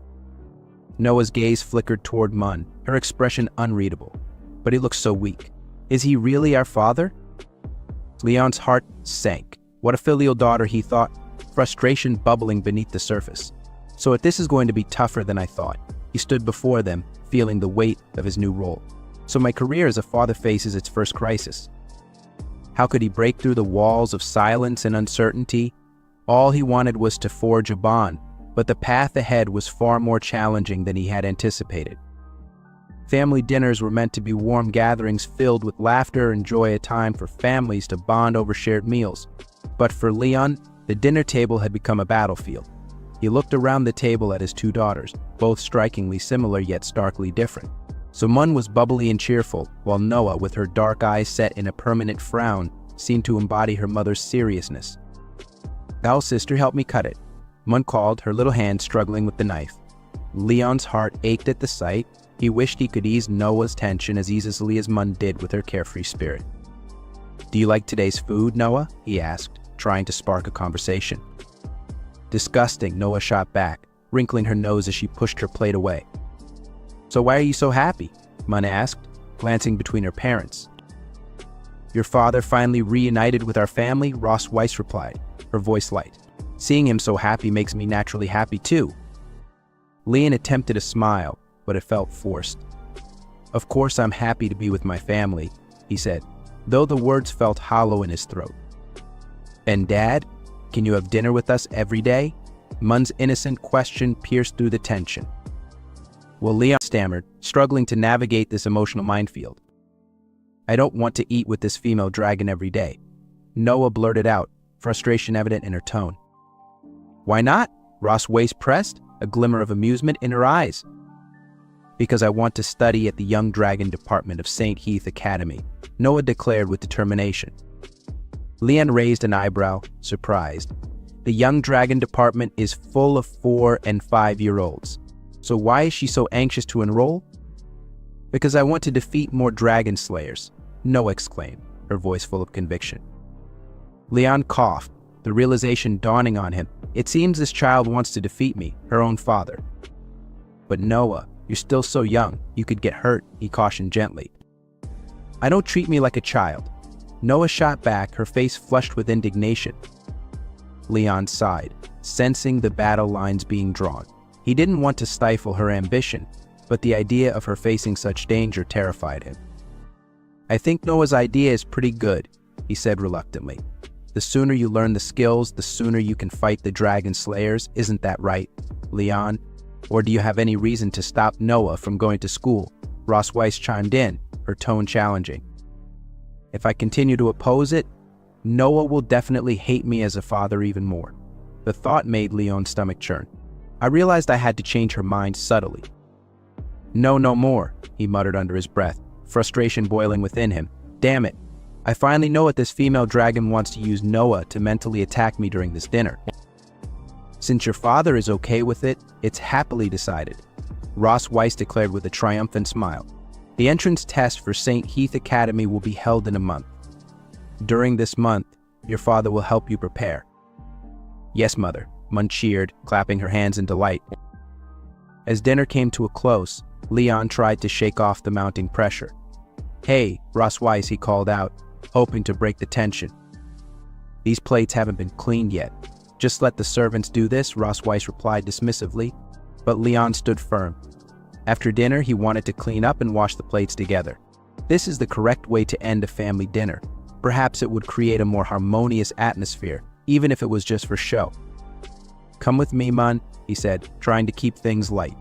Noah's gaze flickered toward Mun, her expression unreadable. But he looked so weak. Is he really our father? Leon's heart sank. What a filial daughter, he thought, frustration bubbling beneath the surface. So this is going to be tougher than I thought. He stood before them, feeling the weight of his new role. So my career as a father faces its first crisis. How could he break through the walls of silence and uncertainty? All he wanted was to forge a bond, but the path ahead was far more challenging than he had anticipated. Family dinners were meant to be warm gatherings filled with laughter and joy, a time for families to bond over shared meals. But for Leon, the dinner table had become a battlefield. He looked around the table at his 2 daughters, both strikingly similar yet starkly different. So Mun was bubbly and cheerful, while Noah, with her dark eyes set in a permanent frown, seemed to embody her mother's seriousness. "Now, sister, help me cut it," Mun called, her little hand struggling with the knife. Leon's heart ached at the sight. He wished he could ease Noah's tension as easily as Mun did with her carefree spirit. "Do you like today's food, Noah?" he asked, trying to spark a conversation. "Disgusting," Noah shot back, wrinkling her nose as she pushed her plate away. "So why are you so happy?" Mun asked, glancing between her parents. "Your father finally reunited with our family," Ross Weiss replied, her voice light. "Seeing him so happy makes me naturally happy too." Leon attempted a smile, but it felt forced. "Of course I'm happy to be with my family," he said, though the words felt hollow in his throat. "And Dad, can you have dinner with us every day?" Mun's innocent question pierced through the tension. Well, Leon stammered, struggling to navigate this emotional minefield. "I don't want to eat with this female dragon every day," Noah blurted out, frustration evident in her tone. "Why not?" Ross Weiss pressed, a glimmer of amusement in her eyes. "Because I want to study at the Young Dragon Department of St. Heath Academy," Noah declared with determination. Leon raised an eyebrow, surprised. The Young Dragon Department is full of 4- and 5-year-olds. So why is she so anxious to enroll? "Because I want to defeat more dragon slayers," Noah exclaimed, her voice full of conviction. Leon coughed, the realization dawning on him. It seems this child wants to defeat me, her own father. "But Noah, you're still so young, you could get hurt," he cautioned gently. "I don't treat me like a child." Noah shot back, her face flushed with indignation. Leon sighed, sensing the battle lines being drawn. He didn't want to stifle her ambition, but the idea of her facing such danger terrified him. "I think Noah's idea is pretty good," he said reluctantly. "The sooner you learn the skills, the sooner you can fight the dragon slayers. Isn't that right, Leon? Or do you have any reason to stop Noah from going to school?" Ross Weiss chimed in, her tone challenging. "If I continue to oppose it, Noah will definitely hate me as a father even more." The thought made Leon's stomach churn. I realized I had to change her mind subtly. "No more," he muttered under his breath, frustration boiling within him. "Damn it. I finally know what this female dragon wants to use Noah to mentally attack me during this dinner. Since your father is okay with it, it's happily decided," Ross Weiss declared with a triumphant smile. "The entrance test for St. Heath Academy will be held in a month. During this month, your father will help you prepare." "Yes, Mother," Mun cheered, clapping her hands in delight. As dinner came to a close, Leon tried to shake off the mounting pressure. "Hey, Ross Weiss," he called out, hoping to break the tension. "These plates haven't been cleaned yet. Just let the servants do this," Ross Weiss replied dismissively, but Leon stood firm. After dinner, he wanted to clean up and wash the plates together. This is the correct way to end a family dinner. Perhaps it would create a more harmonious atmosphere, even if it was just for show. "Come with me, Mun," he said, trying to keep things light.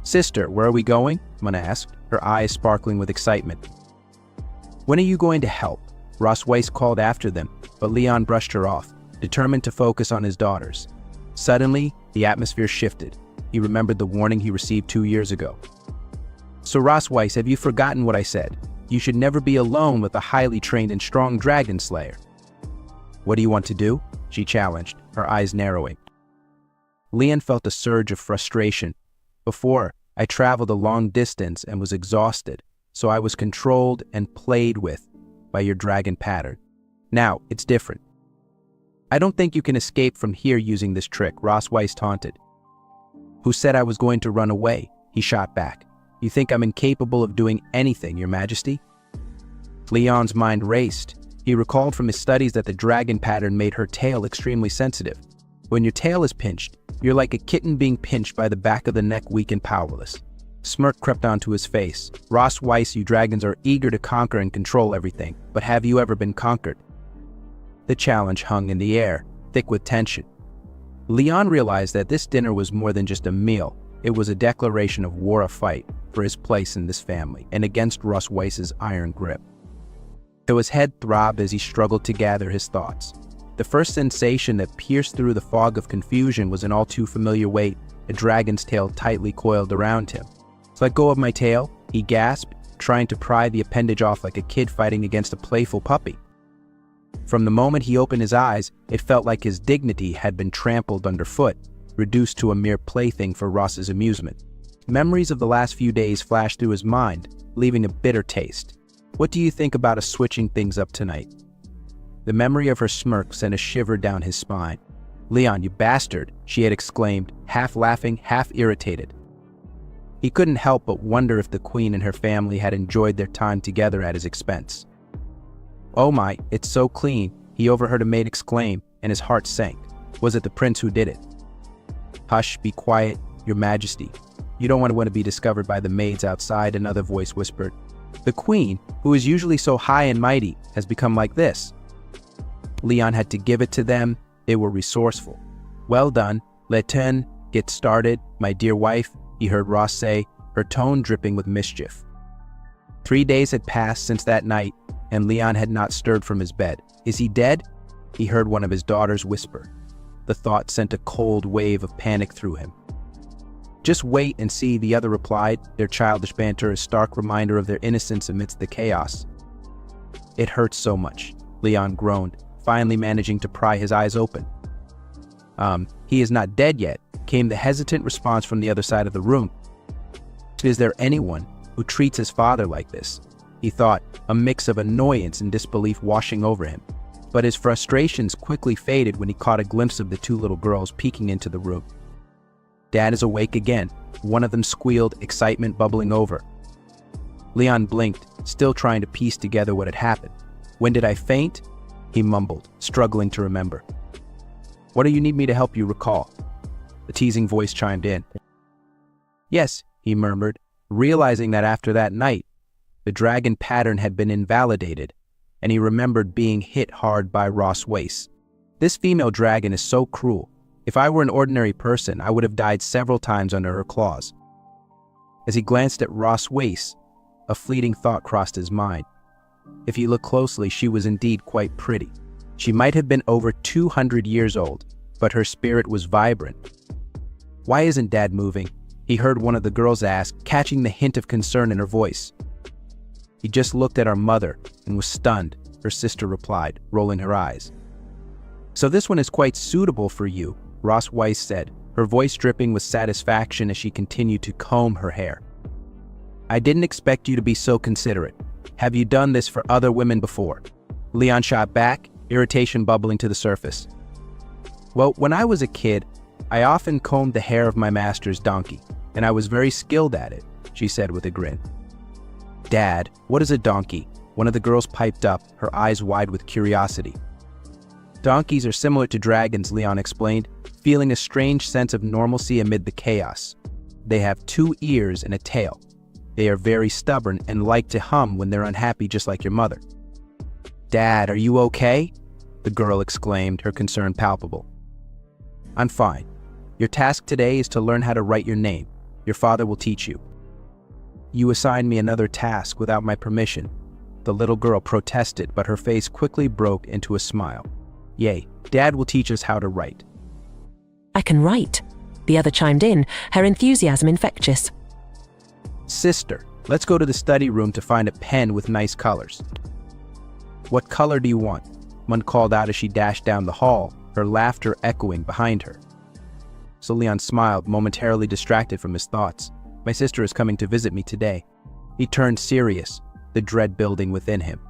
"Sister, where are we going?" Mun asked, her eyes sparkling with excitement. "When are you going to help?" Ross Weiss called after them, but Leon brushed her off, determined to focus on his daughters. Suddenly, the atmosphere shifted. He remembered the warning he received 2 years ago. "So Ross Weiss, have you forgotten what I said? You should never be alone with a highly trained and strong dragon slayer." "What do you want to do?" she challenged, her eyes narrowing. Leon felt a surge of frustration. "Before, I traveled a long distance and was exhausted, so I was controlled and played with by your dragon pattern. Now, it's different." "I don't think you can escape from here using this trick," Ross Weiss taunted. "Who said I was going to run away?" he shot back. "You think I'm incapable of doing anything, Your Majesty?" Leon's mind raced. He recalled from his studies that the dragon pattern made her tail extremely sensitive. When your tail is pinched, you're like a kitten being pinched by the back of the neck, weak and powerless. Smirk crept onto his face. "Ross Weiss, you dragons are eager to conquer and control everything, but have you ever been conquered?" The challenge hung in the air, thick with tension. Leon realized that this dinner was more than just a meal. It was a declaration of war, a fight for his place in this family and against Ross Weiss's iron grip. So his head throbbed as he struggled to gather his thoughts. The first sensation that pierced through the fog of confusion was an all-too-familiar weight, a dragon's tail tightly coiled around him. "Let go of my tail," he gasped, trying to pry the appendage off like a kid fighting against a playful puppy. From the moment he opened his eyes, it felt like his dignity had been trampled underfoot, reduced to a mere plaything for Ross's amusement. Memories of the last few days flashed through his mind, leaving a bitter taste. "What do you think about us switching things up tonight?" The memory of her smirk sent a shiver down his spine. "Leon, you bastard," she had exclaimed, half laughing, half irritated. He couldn't help but wonder if the queen and her family had enjoyed their time together at his expense. "Oh my, it's so clean," he overheard a maid exclaim, and his heart sank. Was it the prince who did it? "Hush, be quiet, your majesty. You don't want to be discovered by the maids outside," another voice whispered. "The queen, who is usually so high and mighty, has become like this." Leon had to give it to them. They were resourceful. "Well done. Let's get started, my dear wife," he heard Ross say, her tone dripping with mischief. 3 days had passed since that night, and Leon had not stirred from his bed. "Is he dead?" he heard one of his daughters whisper. The thought sent a cold wave of panic through him. "Just wait and see," the other replied, their childish banter a stark reminder of their innocence amidst the chaos. "It hurts so much," Leon groaned, finally managing to pry his eyes open. He is not dead yet," came the hesitant response from the other side of the room. "Is there anyone who treats his father like this?" he thought, a mix of annoyance and disbelief washing over him. But his frustrations quickly faded when he caught a glimpse of the two little girls peeking into the room. "Dad is awake again," one of them squealed, excitement bubbling over. Leon blinked, still trying to piece together what had happened. "When did I faint?" he mumbled, struggling to remember. "What do you need me to help you recall?" The teasing voice chimed in. "Yes," he murmured, realizing that after that night, the dragon pattern had been invalidated, and he remembered being hit hard by Ross Wace. "This female dragon is so cruel. If I were an ordinary person, I would have died several times under her claws." As he glanced at Ross Wace, a fleeting thought crossed his mind. If he looked closely, she was indeed quite pretty. She might have been over 200 years old, but her spirit was vibrant. "Why isn't Dad moving?" he heard one of the girls ask, catching the hint of concern in her voice. "He just looked at our mother and was stunned," her sister replied, rolling her eyes. "So this one is quite suitable for you," Ross Weiss said, her voice dripping with satisfaction as she continued to comb her hair. "I didn't expect you to be so considerate. Have you done this for other women before?" Leon shot back, irritation bubbling to the surface. "Well, when I was a kid, I often combed the hair of my master's donkey, and I was very skilled at it," she said with a grin. "Dad, what is a donkey?" one of the girls piped up, her eyes wide with curiosity. "Donkeys are similar to dragons," Leon explained, feeling a strange sense of normalcy amid the chaos. "They have 2 ears and a tail. They are very stubborn and like to hum when they're unhappy, just like your mother." "Dad, are you okay?" the girl exclaimed, her concern palpable. "I'm fine. Your task today is to learn how to write your name. Your father will teach you." "You assigned me another task without my permission," the little girl protested, but her face quickly broke into a smile. "Yay, Dad will teach us how to write." "I can write," the other chimed in, her enthusiasm infectious. "Sister, let's go to the study room to find a pen with nice colors." "What color do you want?" Mun called out as she dashed down the hall, her laughter echoing behind her. So Leon smiled, momentarily distracted from his thoughts. "My sister is coming to visit me today." He turned serious, the dread building within him.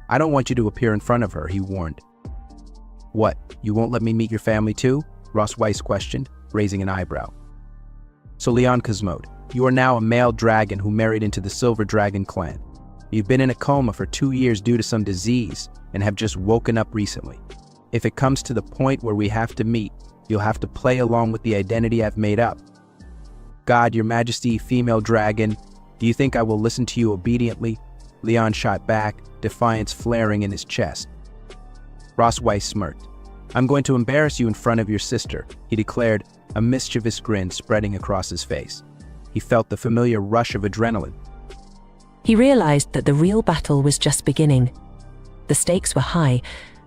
"I don't want you to appear in front of her," he warned. "What, you won't let me meet your family too?" Ross Weiss questioned, raising an eyebrow. "So Leon Cosmode, you are now a male dragon who married into the Silver Dragon clan. You've been in a coma for 2 years due to some disease and have just woken up recently. If it comes to the point where we have to meet, you'll have to play along with the identity I've made up." "God, your majesty, female dragon, do you think I will listen to you obediently?" Leon shot back, defiance flaring in his chest. Ross Weiss smirked. "I'm going to embarrass you in front of your sister," he declared, a mischievous grin spreading across his face. He felt the familiar rush of adrenaline. He realized that the real battle was just beginning. The stakes were high,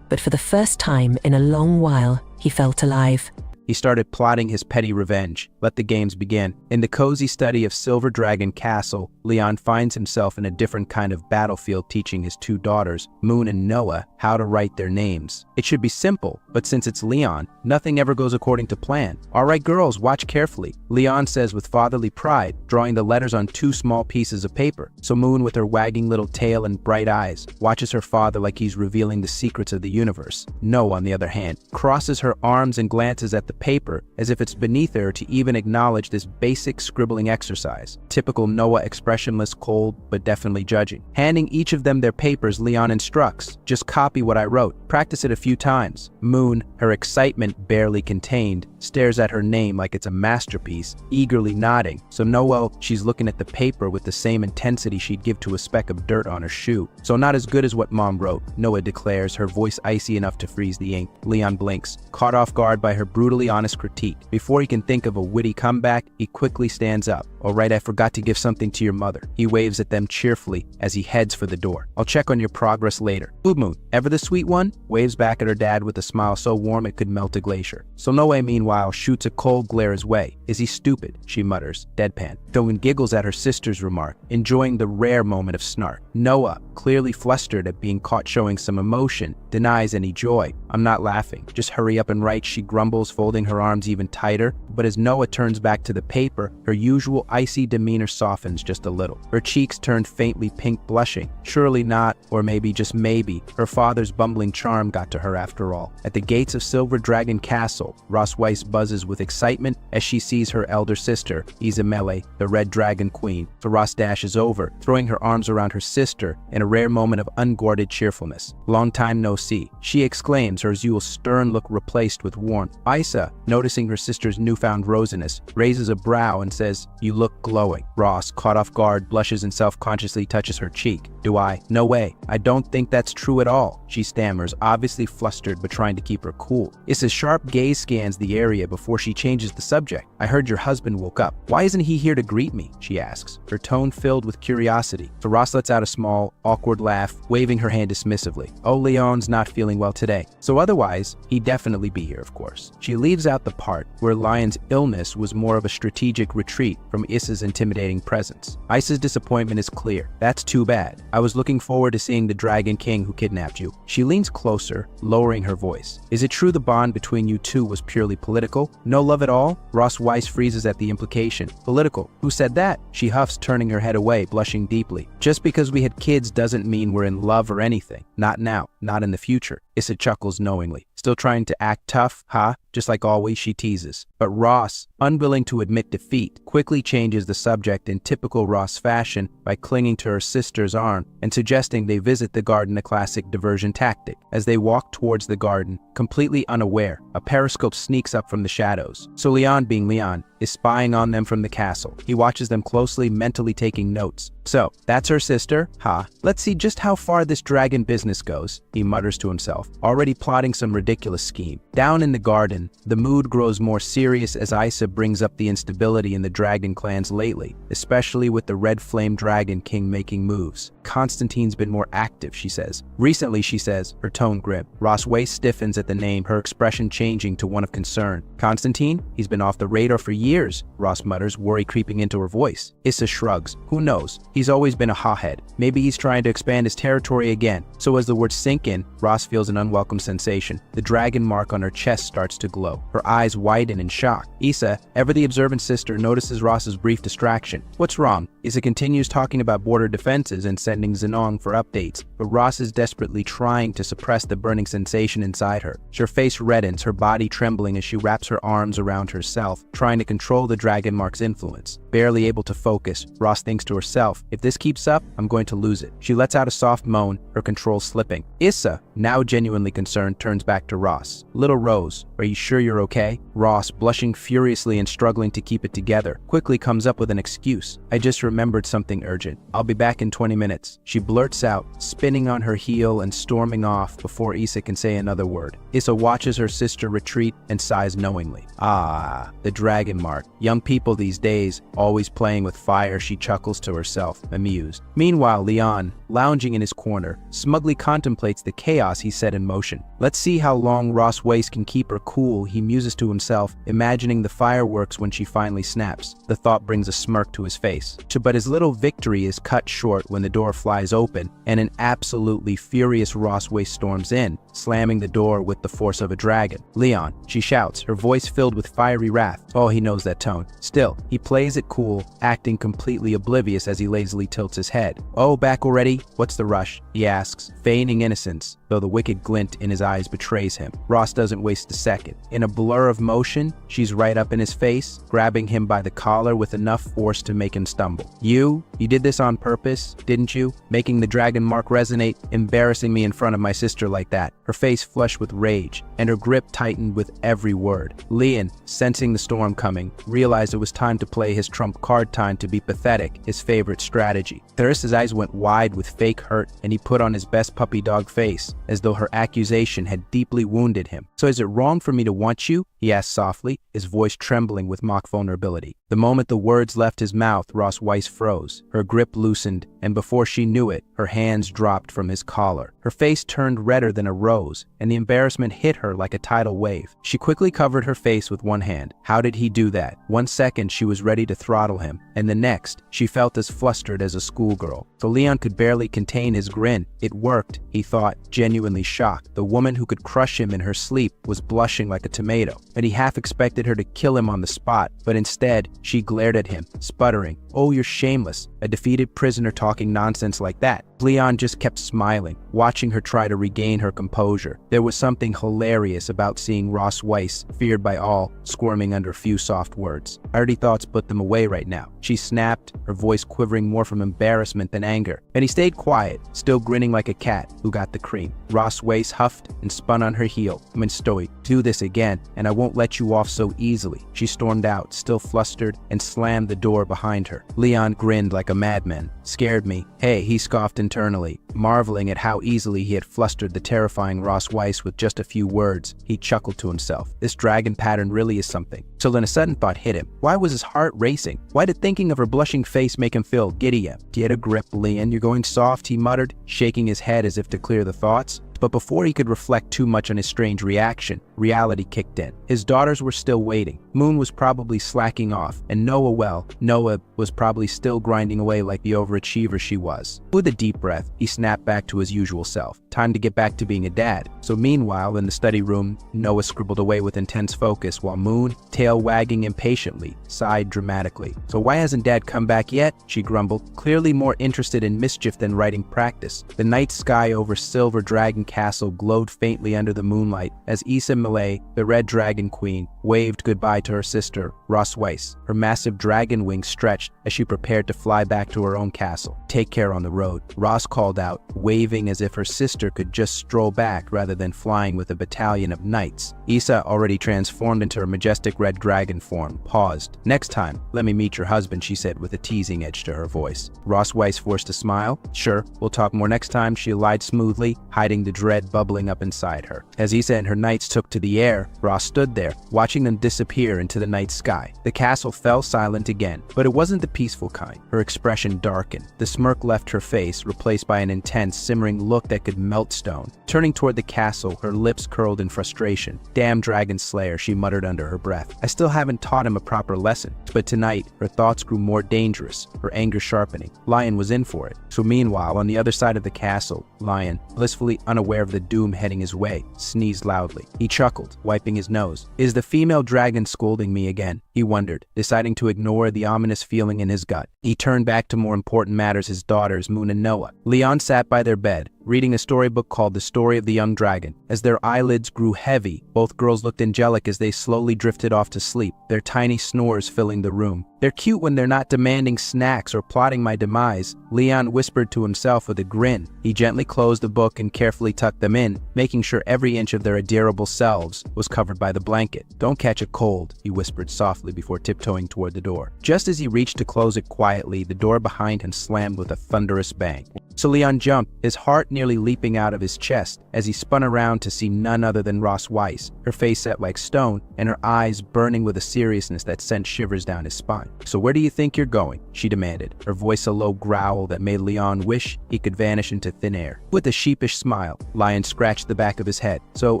but for the first time in a long while, he felt alive. He started plotting his petty revenge. Let the games begin. In the cozy study of Silver Dragon Castle, Leon finds himself in a different kind of battlefield, teaching his two daughters, Moon and Noah, how to write their names. It should be simple, but since it's Leon, nothing ever goes according to plan. All right, girls, watch carefully, Leon says with fatherly pride, drawing the letters on two small pieces of paper. So Moon, with her wagging little tail and bright eyes, watches her father like he's revealing the secrets of the universe. Noah, on the other hand, crosses her arms and glances at the paper as if it's beneath her to even acknowledge this basic scribbling exercise. Typical Noah, expressionless, cold, but definitely judging. Handing each of them their papers, Leon instructs, just copy what I wrote. Practice it a few times. Moon, her excitement barely contained, stares at her name like it's a masterpiece, eagerly nodding. So Noah, she's looking at the paper with the same intensity she'd give to a speck of dirt on her shoe. So not as good as what Mom wrote, Noah declares, her voice icy enough to freeze the ink. Leon blinks, caught off guard by her brutally honest critique. Before he can think of a witty comeback, he quickly stands up. All right, I forgot to give something to your mother. He waves at them cheerfully as he heads for the door. I'll check on your progress later. Moon, ever the sweet one? Waves back at her dad with a smile so warm it could melt a glacier. So Noah, meanwhile, shoots a cold glare his way. Is he stupid? She mutters, deadpan, though giggles at her sister's remark, enjoying the rare moment of snark. Noah, clearly flustered at being caught showing some emotion, denies any joy. I'm not laughing. Just hurry up and write, she grumbles, folding her arms even tighter. But as Noah turns back to the paper, her usual icy demeanor softens just a little. Her cheeks turn faintly pink, blushing. Surely not, or maybe, just maybe, her father's bumbling charm got to her after all. At the gates of Silver Dragon Castle, Ross Weiss buzzes with excitement as she sees her elder sister, Izamele, the Red Dragon Queen. So Ross dashes over, throwing her arms around her sister in a rare moment of unguarded cheerfulness. Long time no see, she exclaims, her usual stern look replaced with warmth. Isa, noticing her sister's newfound rosiness, raises a brow and says, you look glowing. Ross, caught off guard, blushes and self-consciously touches her cheek. Do I? No way. I don't think that's true at all, she stammers, obviously flustered but trying to keep her cool. Isa's sharp gaze scans the area before she changes the subject. I heard your husband woke up. Why isn't he here to greet me? She asks, her tone filled with curiosity. So Ross lets out a small, awkward laugh, waving her hand dismissively. Oh, Leon's not feeling well today. So otherwise, he'd definitely be here, of course. She leaves out the part where Lion's illness was more of a strategic retreat from Isa's intimidating presence. Isa's disappointment is clear. That's too bad. I was looking forward to seeing the Dragon King who kidnapped you. She leans closer, lowering her voice. Is it true the bond between you two was purely political? No love at all? Ross Weiss freezes at the implication. Political? Who said that? She huffs, turning her head away, blushing deeply. Just because we had kids doesn't mean we're in love or anything. Not now. Not in the future. Issa chuckles knowingly. Still trying to act tough, huh? Just like always, she teases. But Ross, unwilling to admit defeat, quickly changes the subject in typical Ross fashion by clinging to her sister's arm and suggesting they visit the garden, a classic diversion tactic. As they walk towards the garden, completely unaware, a periscope sneaks up from the shadows. So Leon, being Leon, is spying on them from the castle. He watches them closely, mentally taking notes. So, that's her sister? Huh? Let's see just how far this dragon business goes, he mutters to himself, already plotting some ridiculous scheme. Down in the garden, the mood grows more serious as Isa brings up the instability in the dragon clans lately, especially with the Red Flame Dragon King making moves. Constantine's been more active, she says. Recently, she says, her tone grim. Ross Weiss stiffens at the name, her expression changing to one of concern. Constantine? He's been off the radar for years, Ross mutters, worry creeping into her voice. Issa shrugs. Who knows? He's always been a hothead. Maybe he's trying to expand his territory again. So as the words sink in, Ross feels an unwelcome sensation. The dragon mark on her chest starts to glow. Her eyes widen in shock. Issa, ever the observant sister, notices Ross's brief distraction. What's wrong? Issa continues talking about border defenses and sending Zenong for updates, but Ross is desperately trying to suppress the burning sensation inside her. Her face reddens, her body trembling as she wraps her arms around herself, trying to control the dragon mark's influence. Barely able to focus, Ross thinks to herself, if this keeps up, I'm going to lose it. She lets out a soft moan, her control slipping. Issa, now genuinely concerned, turns back to Ross. Little Rose, are you sure you're okay? Ross, blushing furiously and struggling to keep it together, quickly comes up with an excuse. I just remembered something urgent. I'll be back in 20 minutes. She blurts out, spinning on her heel and storming off before Issa can say another word. Issa watches her sister retreat and sighs knowingly. Ah, the dragon mark. Young people these days, always playing with fire, she chuckles to herself, amused. Meanwhile, Leon, lounging in his corner, smugly contemplates the chaos he set in motion. Let's see how long Ross Weiss can keep her cool, he muses to himself, imagining the fireworks when she finally snaps. The thought brings a smirk to his face. But his little victory is cut short when the door flies open and an absolutely furious Ross Weiss storms in, slamming the door with the force of a dragon. "Leon," she shouts, her voice filled with fiery wrath. Oh, he knows that tone. Still, he plays it cool, acting completely oblivious as he lazily tilts his head. "Oh, back already? What's the rush?" he asks, feigning innocence, though the wicked glint in his eyes betrays him. Ross doesn't waste a second. In a blur of motion, she's right up in his face, grabbing him by the collar with enough force to make him stumble. You did this on purpose, didn't you? Making the dragon mark resonate, embarrassing me in front of my sister like that." Her face flushed with rage, and her grip tightened with every word. Leon, sensing the storm coming, realized it was time to play his trump card, time to be pathetic, his favorite strategy. Theris's eyes went wide with fake hurt, and he put on his best puppy dog face, as though her accusation had deeply wounded him. "So is it wrong for me to want you?" he asked softly, his voice trembling with mock vulnerability. The moment the words left his mouth, Ross Weiss froze. Her grip loosened, and before she knew it, her hands dropped from his collar. Her face turned redder than a rose, and the embarrassment hit her like a tidal wave. She quickly covered her face with one hand. How did he do that? One second she was ready to throttle him, and the next she felt as flustered as a schoolgirl. So Leon could barely contain his grin. It worked, he thought, genuinely shocked. The woman who could crush him in her sleep was blushing like a tomato, and he half expected her to kill him on the spot, but instead, she glared at him, sputtering, "Oh, you're shameless, a defeated prisoner talking nonsense like that." Leon just kept smiling, watching her try to regain her composure. There was something hilarious about seeing Ross Weiss, feared by all, squirming under a few soft words. "I already thought to put them away right now," she snapped, her voice quivering more from embarrassment than anger. And he stayed quiet, still grinning like a cat who got the cream. Ross Weiss huffed and spun on her heel. "Stoic, do this again, and I won't let you off so easily." She stormed out, still flustered, and slammed the door behind her. Leon grinned like a madman. "Scared me." "Hey," he scoffed internally, marveling at how easily he had flustered the terrifying Ross Weiss with just a few words. He chuckled to himself. This dragon pattern really is something. Till then a sudden thought hit him. Why was his heart racing? Why did thinking of her blushing face make him feel giddy? "Get a grip, Leon, you're going soft," he muttered, shaking his head as if to clear the thoughts. But before he could reflect too much on his strange reaction, reality kicked in. His daughters were still waiting. Moon was probably slacking off, and Noah was probably still grinding away like the overachiever she was. With a deep breath, he snapped back to his usual self. Time to get back to being a dad. So meanwhile, in the study room, Noah scribbled away with intense focus, while Moon, tail wagging impatiently, sighed dramatically. "So why hasn't Dad come back yet?" she grumbled, clearly more interested in mischief than writing practice. The night sky over Silver Dragon Castle glowed faintly under the moonlight as Issa Malay, the Red Dragon Queen, waved goodbye to her sister, Ross Weiss. Her massive dragon wings stretched as she prepared to fly back to her own castle. "Take care on the road," Ross called out, waving as if her sister could just stroll back rather than flying with a battalion of knights. Issa, already transformed into her majestic red dragon form, paused. "Next time, let me meet your husband," she said with a teasing edge to her voice. Ross Weiss forced a smile. "Sure, we'll talk more next time," she lied smoothly, hiding the dread bubbling up inside her. As Issa and her knights took to the air, Ross stood there, watching them disappear into the night sky. The castle fell silent again, but it wasn't the peaceful kind. Her expression darkened. The smirk left her face, replaced by an intense, simmering look that could melt stone. Turning toward the castle, her lips curled in frustration. "Damn Dragon Slayer," she muttered under her breath. "I still haven't taught him a proper lesson." But tonight, her thoughts grew more dangerous, her anger sharpening. Lion was in for it. So meanwhile, on the other side of the castle, Lion, blissfully unaware of the doom heading his way, sneezed loudly. He chuckled, wiping his nose. "Is the female dragon scolding me again?" he wondered, deciding to ignore the ominous feeling in his gut. He turned back to more important matters, his daughters, Moon and Noah. Leon sat by their bed, reading a storybook called The Story of the Young Dragon. As their eyelids grew heavy, both girls looked angelic as they slowly drifted off to sleep, their tiny snores filling the room. "They're cute when they're not demanding snacks or plotting my demise," Leon whispered to himself with a grin. He gently closed the book and carefully tucked them in, making sure every inch of their adorable selves was covered by the blanket. "Don't catch a cold," he whispered softly before tiptoeing toward the door. Just as he reached to close it quietly, the door behind him slammed with a thunderous bang. So Leon jumped, his heart nearly leaping out of his chest as he spun around to see none other than Ross Weiss, her face set like stone and her eyes burning with a seriousness that sent shivers down his spine. "So where do you think you're going?" she demanded, her voice a low growl that made Leon wish he could vanish into thin air. With a sheepish smile, Lion scratched the back of his head. "So,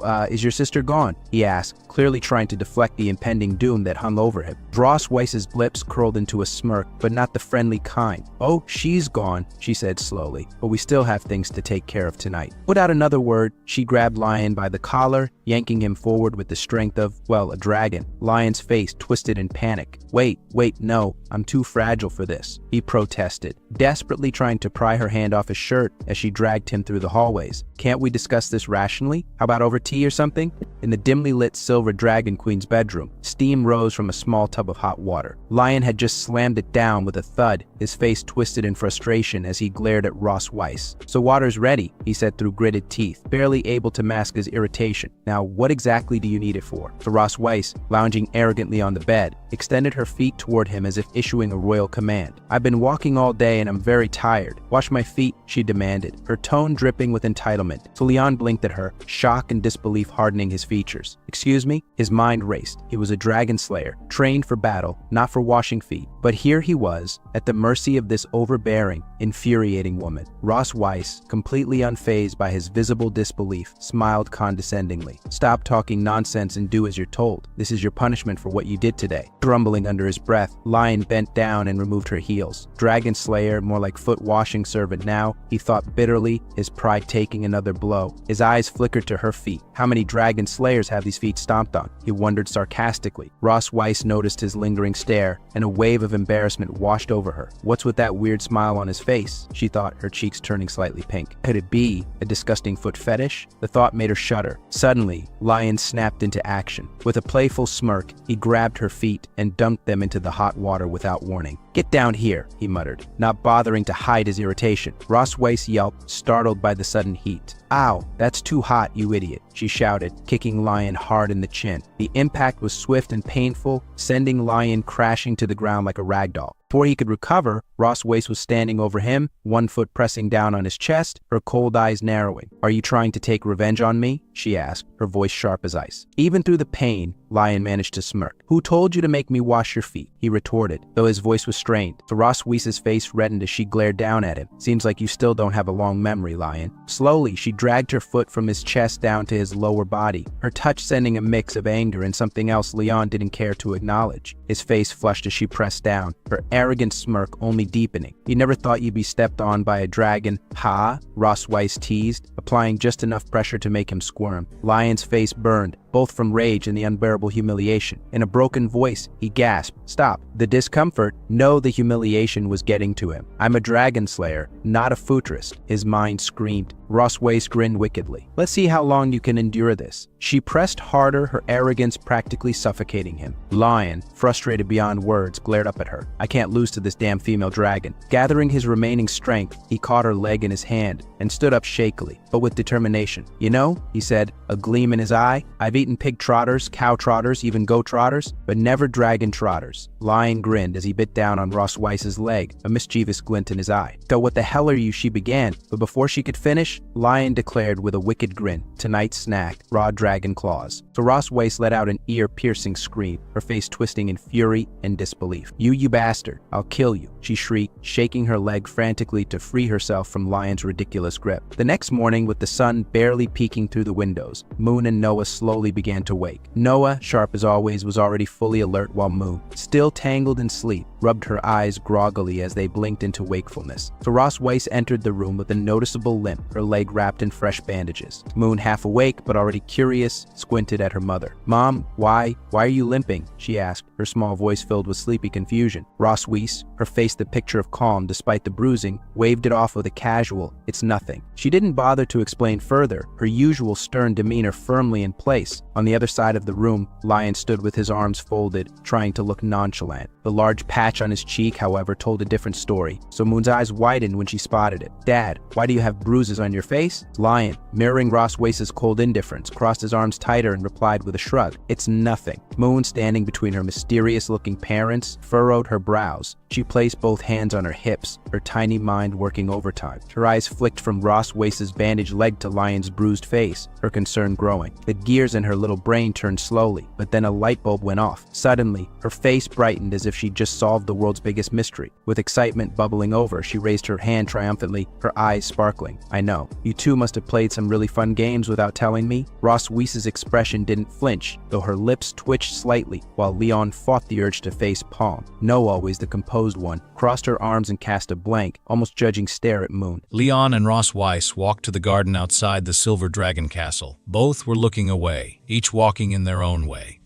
is your sister gone?" he asked, clearly trying to deflect the impending doom that hung over him. Ross Weiss's lips curled into a smirk, but not the friendly kind. "Oh, she's gone," she said slowly, "but we still have things to take care of tonight." Without another word, she grabbed Lion by the collar, yanking him forward with the strength of, well, a dragon. Lion's face twisted in panic. Wait, no, I'm too fragile for this," he protested, desperately trying to pry her hand off his shirt as she dragged him through the hallways. "Can't we discuss this rationally? How about over tea or something?" In the dimly lit Silver Dragon Queen's bedroom, steam rose from a small tub of hot water. Lion had just slammed it down with a thud, his face twisted in frustration as he glared at Ross Weiss. "So water's ready," he said through gritted teeth, barely able to mask his irritation. "Now, what exactly do you need it for?" So Ross Weiss, lounging arrogantly on the bed, extended her feet toward him as if issuing a royal command. "I've been walking all day and I'm very tired. Wash my feet," she demanded, her tone dripping with entitlement. So Leon blinked at her, shock and disbelief hardening his features. "Excuse me?" His mind raced. He was a dragon slayer, trained for battle, not for washing feet. But here he was, at the mercy of this overbearing, infuriating woman. Ross Weiss, completely unfazed by his visible disbelief, smiled condescendingly. "Stop talking nonsense and do as you're told. This is your punishment for what you did today." Grumbling under his breath, Lion bent down and removed her heels. Dragon slayer, more like foot washing servant now, he thought bitterly, his pride taking another blow. His eyes flickered to her feet. How many dragon slayers have these feet stomped on? He wondered sarcastically. Ross Weiss noticed his lingering stare, and a wave of embarrassment washed over her. What's with that weird smile on his face? She thought, her cheeks turning slightly pink. Could it be a disgusting foot fetish? The thought made her shudder. Suddenly, Lion snapped into action. With a playful smirk, he grabbed her feet and dumped them into the hot water without warning. "Get down here," he muttered, not bothering to hide his irritation. Ross Weiss yelped, startled by the sudden heat. "Ow, that's too hot, you idiot," she shouted, kicking Lion hard in the chin. The impact was swift and painful, sending Lion crashing to the ground like a ragdoll. Before he could recover, Ross Weiss was standing over him, one foot pressing down on his chest, her cold eyes narrowing. "Are you trying to take revenge on me?" she asked, her voice sharp as ice. Even through the pain, Lion managed to smirk. "Who told you to make me wash your feet?" he retorted, though his voice was strained. So Ross Weiss's face reddened as she glared down at him. "Seems like you still don't have a long memory, Lion." Slowly, she dragged her foot from his chest down to his lower body, her touch sending a mix of anger and something else Leon didn't care to acknowledge. His face flushed as she pressed down, her arrogant smirk only deepening. "You never thought you'd be stepped on by a dragon, ha?" Ross Weiss teased, applying just enough pressure to make him squirm. Lion's face burned, both from rage and the unbearable humiliation. In a broken voice, he gasped, "Stop." The discomfort, no, the humiliation was getting to him. "I'm a dragon slayer, not a futurist," his mind screamed. Ross Weiss grinned wickedly. "Let's see how long you can endure this." She pressed harder, her arrogance practically suffocating him. Lion, frustrated beyond words, glared up at her. "I can't lose to this damn female dragon." Gathering his remaining strength, he caught her leg in his hand and stood up shakily, but with determination. "You know," he said, a gleam in his eye, "I've eaten pig trotters, cow trotters, even goat trotters, but never dragon trotters." Lion grinned as he bit down on Ross Weiss's leg, a mischievous glint in his eye. "So what the hell are you?" she began, but before she could finish, Lion declared with a wicked grin, "Tonight's snack, raw dragon claws." So Ross Weiss let out an ear-piercing scream, her face twisting in fury and disbelief. You bastard, I'll kill you," she shrieked, shaking her leg frantically to free herself from Lion's ridiculous grip. The next morning, with the sun barely peeking through the windows, Moon and Noah slowly began to wake. Noah, sharp as always, was already fully alert, while Moon, still tangled in sleep, rubbed her eyes groggily as they blinked into wakefulness. So Ross Weiss entered the room with a noticeable limp, her leg wrapped in fresh bandages. Moon, half awake but already curious, squinted at her mother. "Mom, why are you limping?" she asked, her small voice filled with sleepy confusion. Ross Weiss, her face the picture of calm despite the bruising, waved it off with a casual, "It's nothing." She didn't bother to explain further, her usual stern demeanor firmly in place. On the other side of the room, Lion stood with his arms folded, trying to look nonchalant. The large patch patch on his cheek, however, told a different story, so Moon's eyes widened when she spotted it. "Dad, why do you have bruises on your face?" Lion, mirroring Ross Weiss's cold indifference, crossed his arms tighter and replied with a shrug, "It's nothing." Moon, standing between her mysterious-looking parents, furrowed her brows. She placed both hands on her hips, her tiny mind working overtime. Her eyes flicked from Ross Weiss's bandaged leg to Lion's bruised face, her concern growing. The gears in her little brain turned slowly, but then a light bulb went off. Suddenly, her face brightened as if she'd just solved the world's biggest mystery. With excitement bubbling over, she raised her hand triumphantly, her eyes sparkling. "I know. You two must have played some really fun games without telling me." Ross Weiss's expression didn't flinch, though her lips twitched slightly, while Leon fought the urge to face palm. Noah, always the composed one, crossed her arms and cast a blank, almost judging stare at Moon. Leon and Ross Weiss walked to the garden outside the Silver Dragon Castle. Both were looking away, each walking in their own way.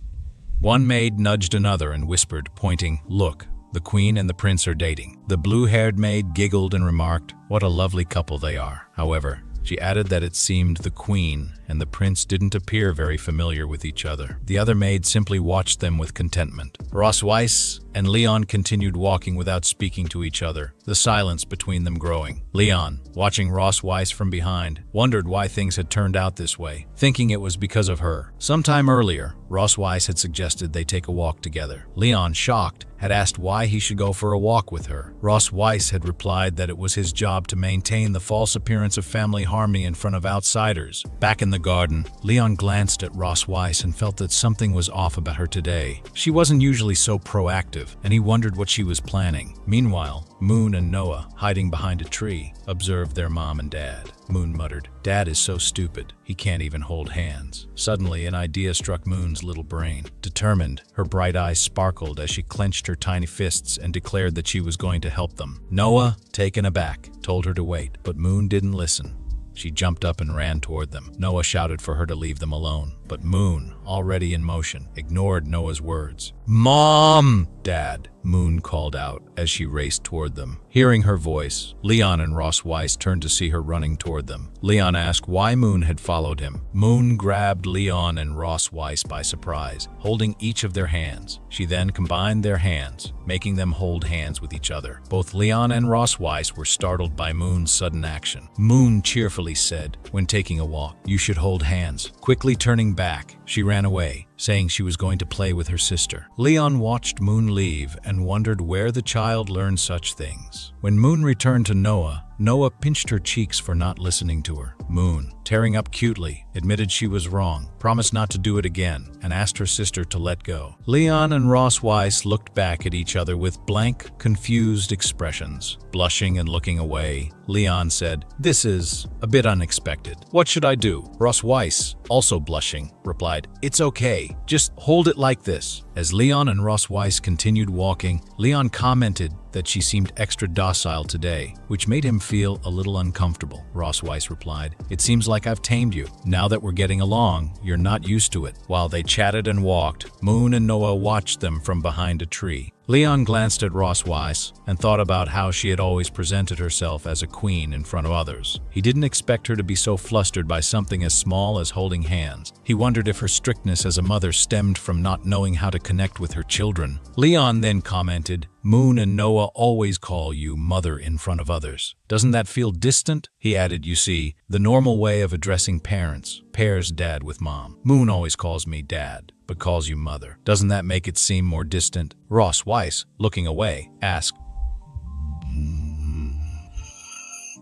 One maid nudged another and whispered, pointing, "Look, the queen and the prince are dating." The blue-haired maid giggled and remarked, "What a lovely couple they are." However, she added that it seemed the queen and the prince didn't appear very familiar with each other. The other maid simply watched them with contentment. Ross Weiss and Leon continued walking without speaking to each other, the silence between them growing. Leon, watching Ross Weiss from behind, wondered why things had turned out this way, thinking it was because of her. Sometime earlier, Ross Weiss had suggested they take a walk together. Leon, shocked, had asked why he should go for a walk with her. Ross Weiss had replied that it was his job to maintain the false appearance of family harmony in front of outsiders. Back in the garden, Leon glanced at Ross Weiss and felt that something was off about her today. She wasn't usually so proactive, and he wondered what she was planning. Meanwhile, Moon and Noah, hiding behind a tree, observed their mom and dad. Moon muttered, "Dad is so stupid, he can't even hold hands." Suddenly, an idea struck Moon's little brain. Determined, her bright eyes sparkled as she clenched her tiny fists and declared that she was going to help them. Noah, taken aback, told her to wait, but Moon didn't listen. She jumped up and ran toward them. Noah shouted for her to leave them alone, but Moon, already in motion, ignored Noah's words. "Mom!" "Dad!" Moon called out as she raced toward them. Hearing her voice, Leon and Ross Weiss turned to see her running toward them. Leon asked why Moon had followed him. Moon grabbed Leon and Ross Weiss by surprise, holding each of their hands. She then combined their hands, making them hold hands with each other. Both Leon and Ross Weiss were startled by Moon's sudden action. Moon cheerfully said, when taking a walk, "You should hold hands." Quickly turning back, she ran away, saying she was going to play with her sister. Leon watched Moon leave and wondered where the child learned such things. When Moon returned to Noah, Noah pinched her cheeks for not listening to her. Moon, tearing up cutely, admitted she was wrong, promised not to do it again, and asked her sister to let go. Leon and Ross Weiss looked back at each other with blank, confused expressions. Blushing and looking away, Leon said, "This is a bit unexpected. What should I do?" Ross Weiss, also blushing, replied, "It's okay. Just hold it like this." As Leon and Ross Weiss continued walking, Leon commented that she seemed extra docile today, which made him feel a little uncomfortable. Ross Weiss replied, "It seems like I've tamed you. Now that we're getting along, you're not used to it." While they chatted and walked, Moon and Noah watched them from behind a tree. Leon glanced at Ross Weiss and thought about how she had always presented herself as a queen in front of others. He didn't expect her to be so flustered by something as small as holding hands. He wondered if her strictness as a mother stemmed from not knowing how to connect with her children. Leon then commented, "Moon and Noah always call you mother in front of others. Doesn't that feel distant?" He added, "You see, the normal way of addressing parents pairs dad with mom. Moon always calls me dad, but calls you mother. Doesn't that make it seem more distant?" Ross Weiss, looking away, asked,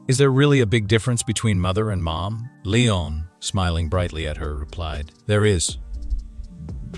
"Is there really a big difference between mother and mom?" Leon, smiling brightly at her, replied, "There is.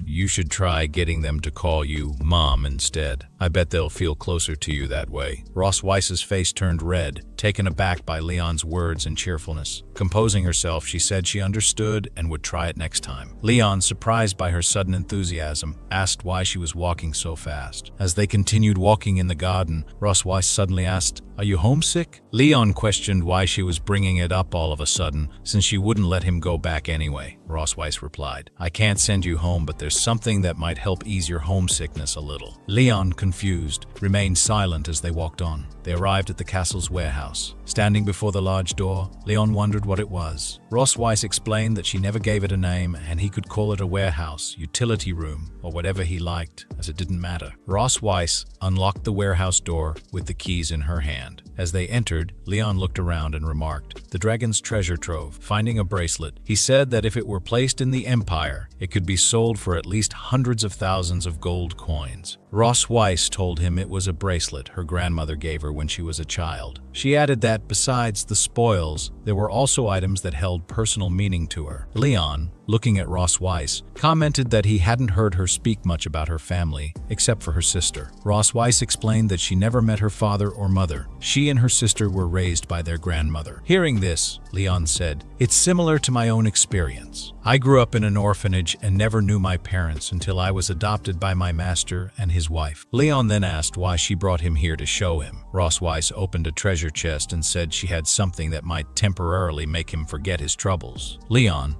You should try getting them to call you Mom instead. I bet they'll feel closer to you that way." Ross Weiss's face turned red, taken aback by Leon's words and cheerfulness. Composing herself, she said she understood and would try it next time. Leon, surprised by her sudden enthusiasm, asked why she was walking so fast. As they continued walking in the garden, Ross Weiss suddenly asked, "Are you homesick?" Leon questioned why she was bringing it up all of a sudden, since she wouldn't let him go back anyway. Ross Weiss replied, "I can't send you home, but there's something that might help ease your homesickness a little. Leon, confused, remained silent as they walked on. They arrived at the castle's warehouse. Standing before the large door, Leon wondered what it was. Ross Weiss explained that she never gave it a name and he could call it a warehouse, utility room, or whatever he liked, as it didn't matter. Ross Weiss unlocked the warehouse door with the keys in her hand. As they entered, Leon looked around and remarked, "The dragon's treasure trove." Finding a bracelet, he said that if it were placed in the Empire, it could be sold for at least hundreds of thousands of gold coins. Ross Weiss told him it was a bracelet her grandmother gave her when she was a child. She added that, besides the spoils, there were also items that held personal meaning to her. Leon, looking at Ross Weiss, commented that he hadn't heard her speak much about her family, except for her sister. Ross Weiss explained that she never met her father or mother. She and her sister were raised by their grandmother. Hearing this, Leon said, "It's similar to my own experience. I grew up in an orphanage and never knew my parents until I was adopted by my master and his wife." Leon then asked why she brought him here to show him. Ross Weiss opened a treasure chest and said she had something that might temporarily make him forget his troubles. Leon,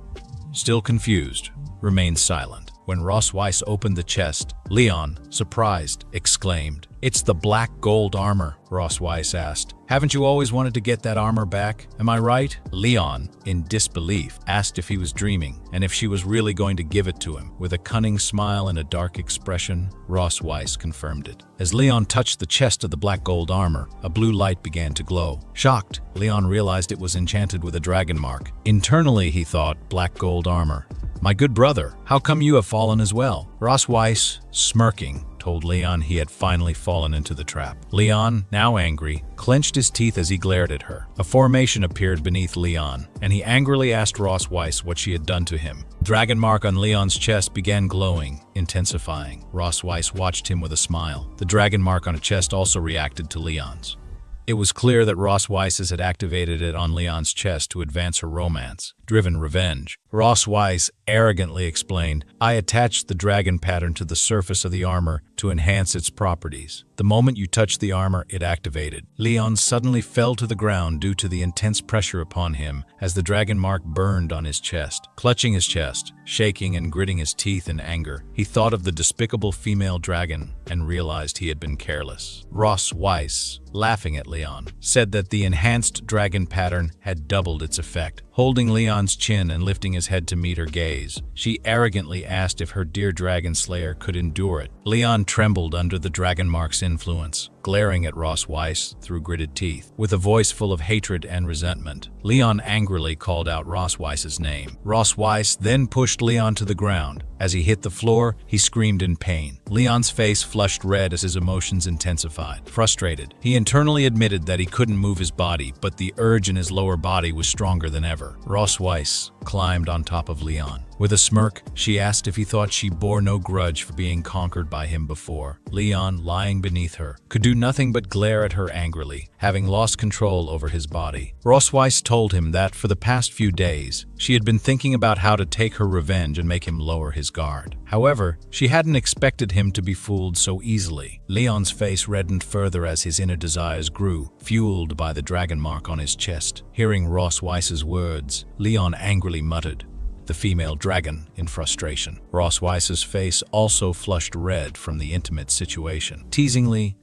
still confused, remained silent. When Ross Weiss opened the chest, Leon, surprised, exclaimed, "It's the black gold armor." Ross Weiss asked, "Haven't you always wanted to get that armor back? Am I right?" Leon, in disbelief, asked if he was dreaming and if she was really going to give it to him. With a cunning smile and a dark expression, Ross Weiss confirmed it. As Leon touched the chest of the black gold armor, a blue light began to glow. Shocked, Leon realized it was enchanted with a dragon mark. Internally, he thought, "Black gold armor. My good brother, how come you have fallen as well?" Ross Weiss, smirking, told Leon he had finally fallen into the trap. Leon, now angry, clenched his teeth as he glared at her. A formation appeared beneath Leon, and he angrily asked Ross Weiss what she had done to him. The dragon mark on Leon's chest began glowing, intensifying. Ross Weiss watched him with a smile. The dragon mark on a chest also reacted to Leon's. It was clear that Ross Weiss had activated it on Leon's chest to advance her romance-driven revenge. Ross Weiss arrogantly explained, "I attached the dragon pattern to the surface of the armor to enhance its properties. The moment you touched the armor, it activated." Leon suddenly fell to the ground due to the intense pressure upon him as the dragon mark burned on his chest. Clutching his chest, shaking and gritting his teeth in anger, he thought of the despicable female dragon and realized he had been careless. Ross Weiss, laughing at Leon, said that the enhanced dragon pattern had doubled its effect. Holding Leon's chin and lifting his head to meet her gaze, she arrogantly asked if her dear dragon slayer could endure it. Leon trembled under the dragon mark's influence, glaring at Ross Weiss through gritted teeth. With a voice full of hatred and resentment, Leon angrily called out Ross Weiss's name. Ross Weiss then pushed Leon to the ground. As he hit the floor, he screamed in pain. Leon's face flushed red as his emotions intensified. Frustrated, he internally admitted that he couldn't move his body, but the urge in his lower body was stronger than ever. Ross Weiss climbed on top of Leon. With a smirk, she asked if he thought she bore no grudge for being conquered by him before. Leon, lying beneath her, could do nothing but glare at her angrily, having lost control over his body. Ross Weiss told him that for the past few days, she had been thinking about how to take her revenge and make him lower his guard. However, she hadn't expected him to be fooled so easily. Leon's face reddened further as his inner desires grew, fueled by the dragon mark on his chest. Hearing Ross Weiss's words, Leon angrily muttered, "The female dragon," in frustration. Ross Weiss's face also flushed red from the intimate situation. Teasingly,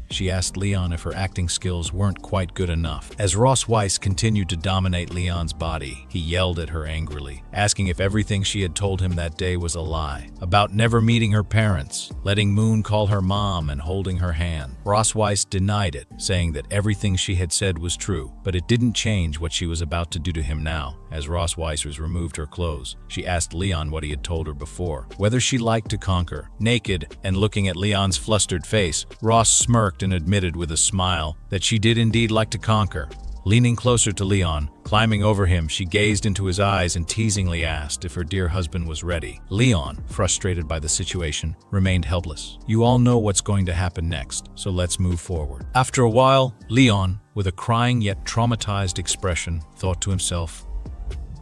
she asked Leon if her acting skills weren't quite good enough. As Ross Weiss continued to dominate Leon's body, he yelled at her angrily, asking if everything she had told him that day was a lie. About never meeting her parents, letting Moon call her mom, and holding her hand. Ross Weiss denied it, saying that everything she had said was true, but it didn't change what she was about to do to him now. As Ross Weiss removed her clothes, she asked Leon what he had told her before, whether she liked to conquer. Naked and looking at Leon's flustered face, Ross smirked and admitted with a smile that she did indeed like to conquer. Leaning closer to Leon, climbing over him, she gazed into his eyes and teasingly asked if her dear husband was ready. Leon, frustrated by the situation, remained helpless. "You all know what's going to happen next, so let's move forward." After a while, Leon, with a crying yet traumatized expression, thought to himself,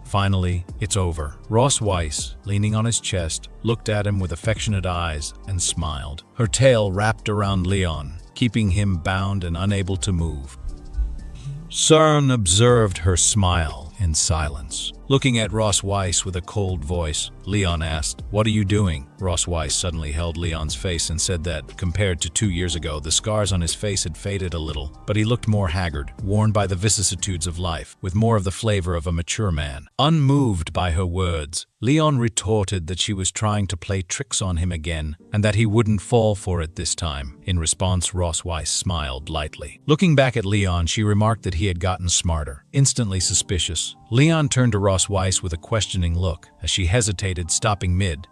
"Finally, it's over." Ross Weiss, leaning on his chest, looked at him with affectionate eyes and smiled. Her tail wrapped around Leon, keeping him bound and unable to move. Cern observed her smile in silence. Looking at Ross Weiss with a cold voice, Leon asked, "What are you doing?" Ross Weiss suddenly held Leon's face and said that, compared to 2 years ago, the scars on his face had faded a little, but he looked more haggard, worn by the vicissitudes of life, with more of the flavor of a mature man. Unmoved by her words, Leon retorted that she was trying to play tricks on him again, and that he wouldn't fall for it this time. In response, Ross Weiss smiled lightly. Looking back at Leon, she remarked that he had gotten smarter. Instantly suspicious, Leon turned to Ross Weiss with a questioning look, as she hesitated, stopping mid,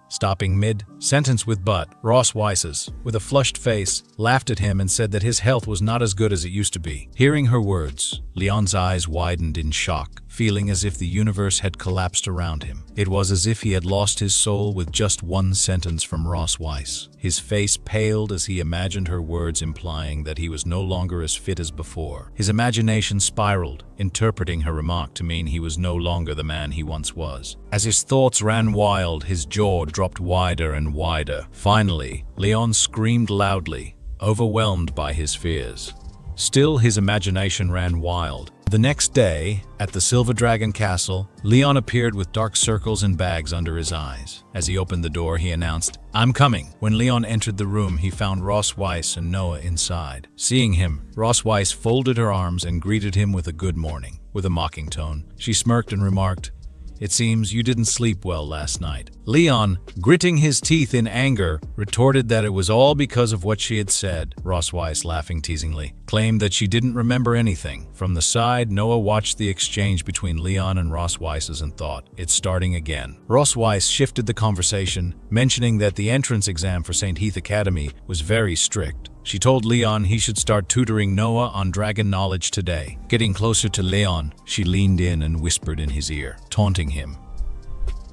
sentence with but. Ross Weiss's, with a flushed face, laughed at him and said that his health was not as good as it used to be. Hearing her words, Leon's eyes widened in shock, feeling as if the universe had collapsed around him. It was as if he had lost his soul with just one sentence from Ross Weiss. His face paled as he imagined her words implying that he was no longer as fit as before. His imagination spiraled, interpreting her remark to mean he was no longer the man he once was. As his thoughts ran wild, his jaw dropped wider and wider. Finally, Leon screamed loudly, overwhelmed by his fears. Still, his imagination ran wild. The next day, at the Silver Dragon Castle, Leon appeared with dark circles and bags under his eyes. As he opened the door, he announced, "I'm coming." When Leon entered the room, he found Ross Weiss and Noah inside. Seeing him, Ross Weiss folded her arms and greeted him with a good morning. With a mocking tone, she smirked and remarked, "It seems you didn't sleep well last night." Leon, gritting his teeth in anger, retorted that it was all because of what she had said. Ross Weiss, laughing teasingly, claimed that she didn't remember anything. From the side, Noah watched the exchange between Leon and Ross Weiss's and thought, "It's starting again." Ross Weiss shifted the conversation, mentioning that the entrance exam for St. Heath Academy was very strict. She told Leon he should start tutoring Noah on dragon knowledge today. Getting closer to Leon, she leaned in and whispered in his ear, taunting him.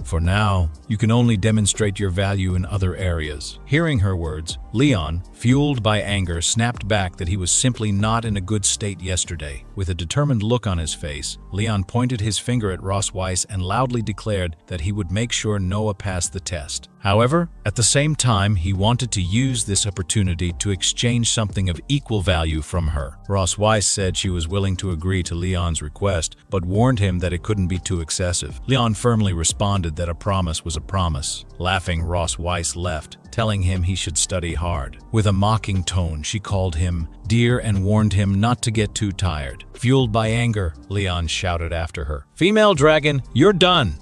"For now, you can only demonstrate your value in other areas." Hearing her words, Leon, fueled by anger, snapped back that he was simply not in a good state yesterday. With a determined look on his face, Leon pointed his finger at Ross Weiss and loudly declared that he would make sure Noah passed the test. However, at the same time, he wanted to use this opportunity to exchange something of equal value from her. Ross Weiss said she was willing to agree to Leon's request, but warned him that it couldn't be too excessive. Leon firmly responded that a promise was a promise. Laughing, Ross Weiss left, telling him he should study hard. With a mocking tone, she called him dear and warned him not to get too tired. Fueled by anger, Leon shouted after her, "Female dragon, you're done!"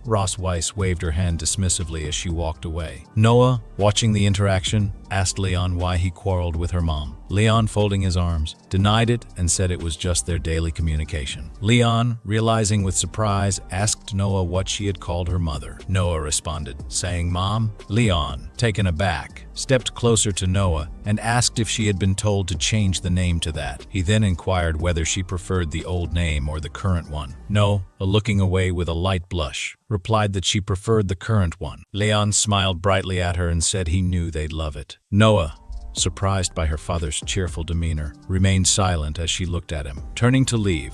Ross Weiss waved her hand dismissively as she walked away. Noah, watching the interaction, asked Leon why he quarreled with her mom. Leon, folding his arms, denied it and said it was just their daily communication. Leon, realizing with surprise, asked Noah what she had called her mother. Noah responded, saying, "Mom." Leon, taken aback, stepped closer to Noah and asked if she had been told to change the name to that. He then inquired whether she preferred the old name or the current one. Noah, looking away with a light blush, replied that she preferred the current one. Leon smiled brightly at her and said he knew they'd love it. Noah, surprised by her father's cheerful demeanor, remained silent as she looked at him. Turning to leave,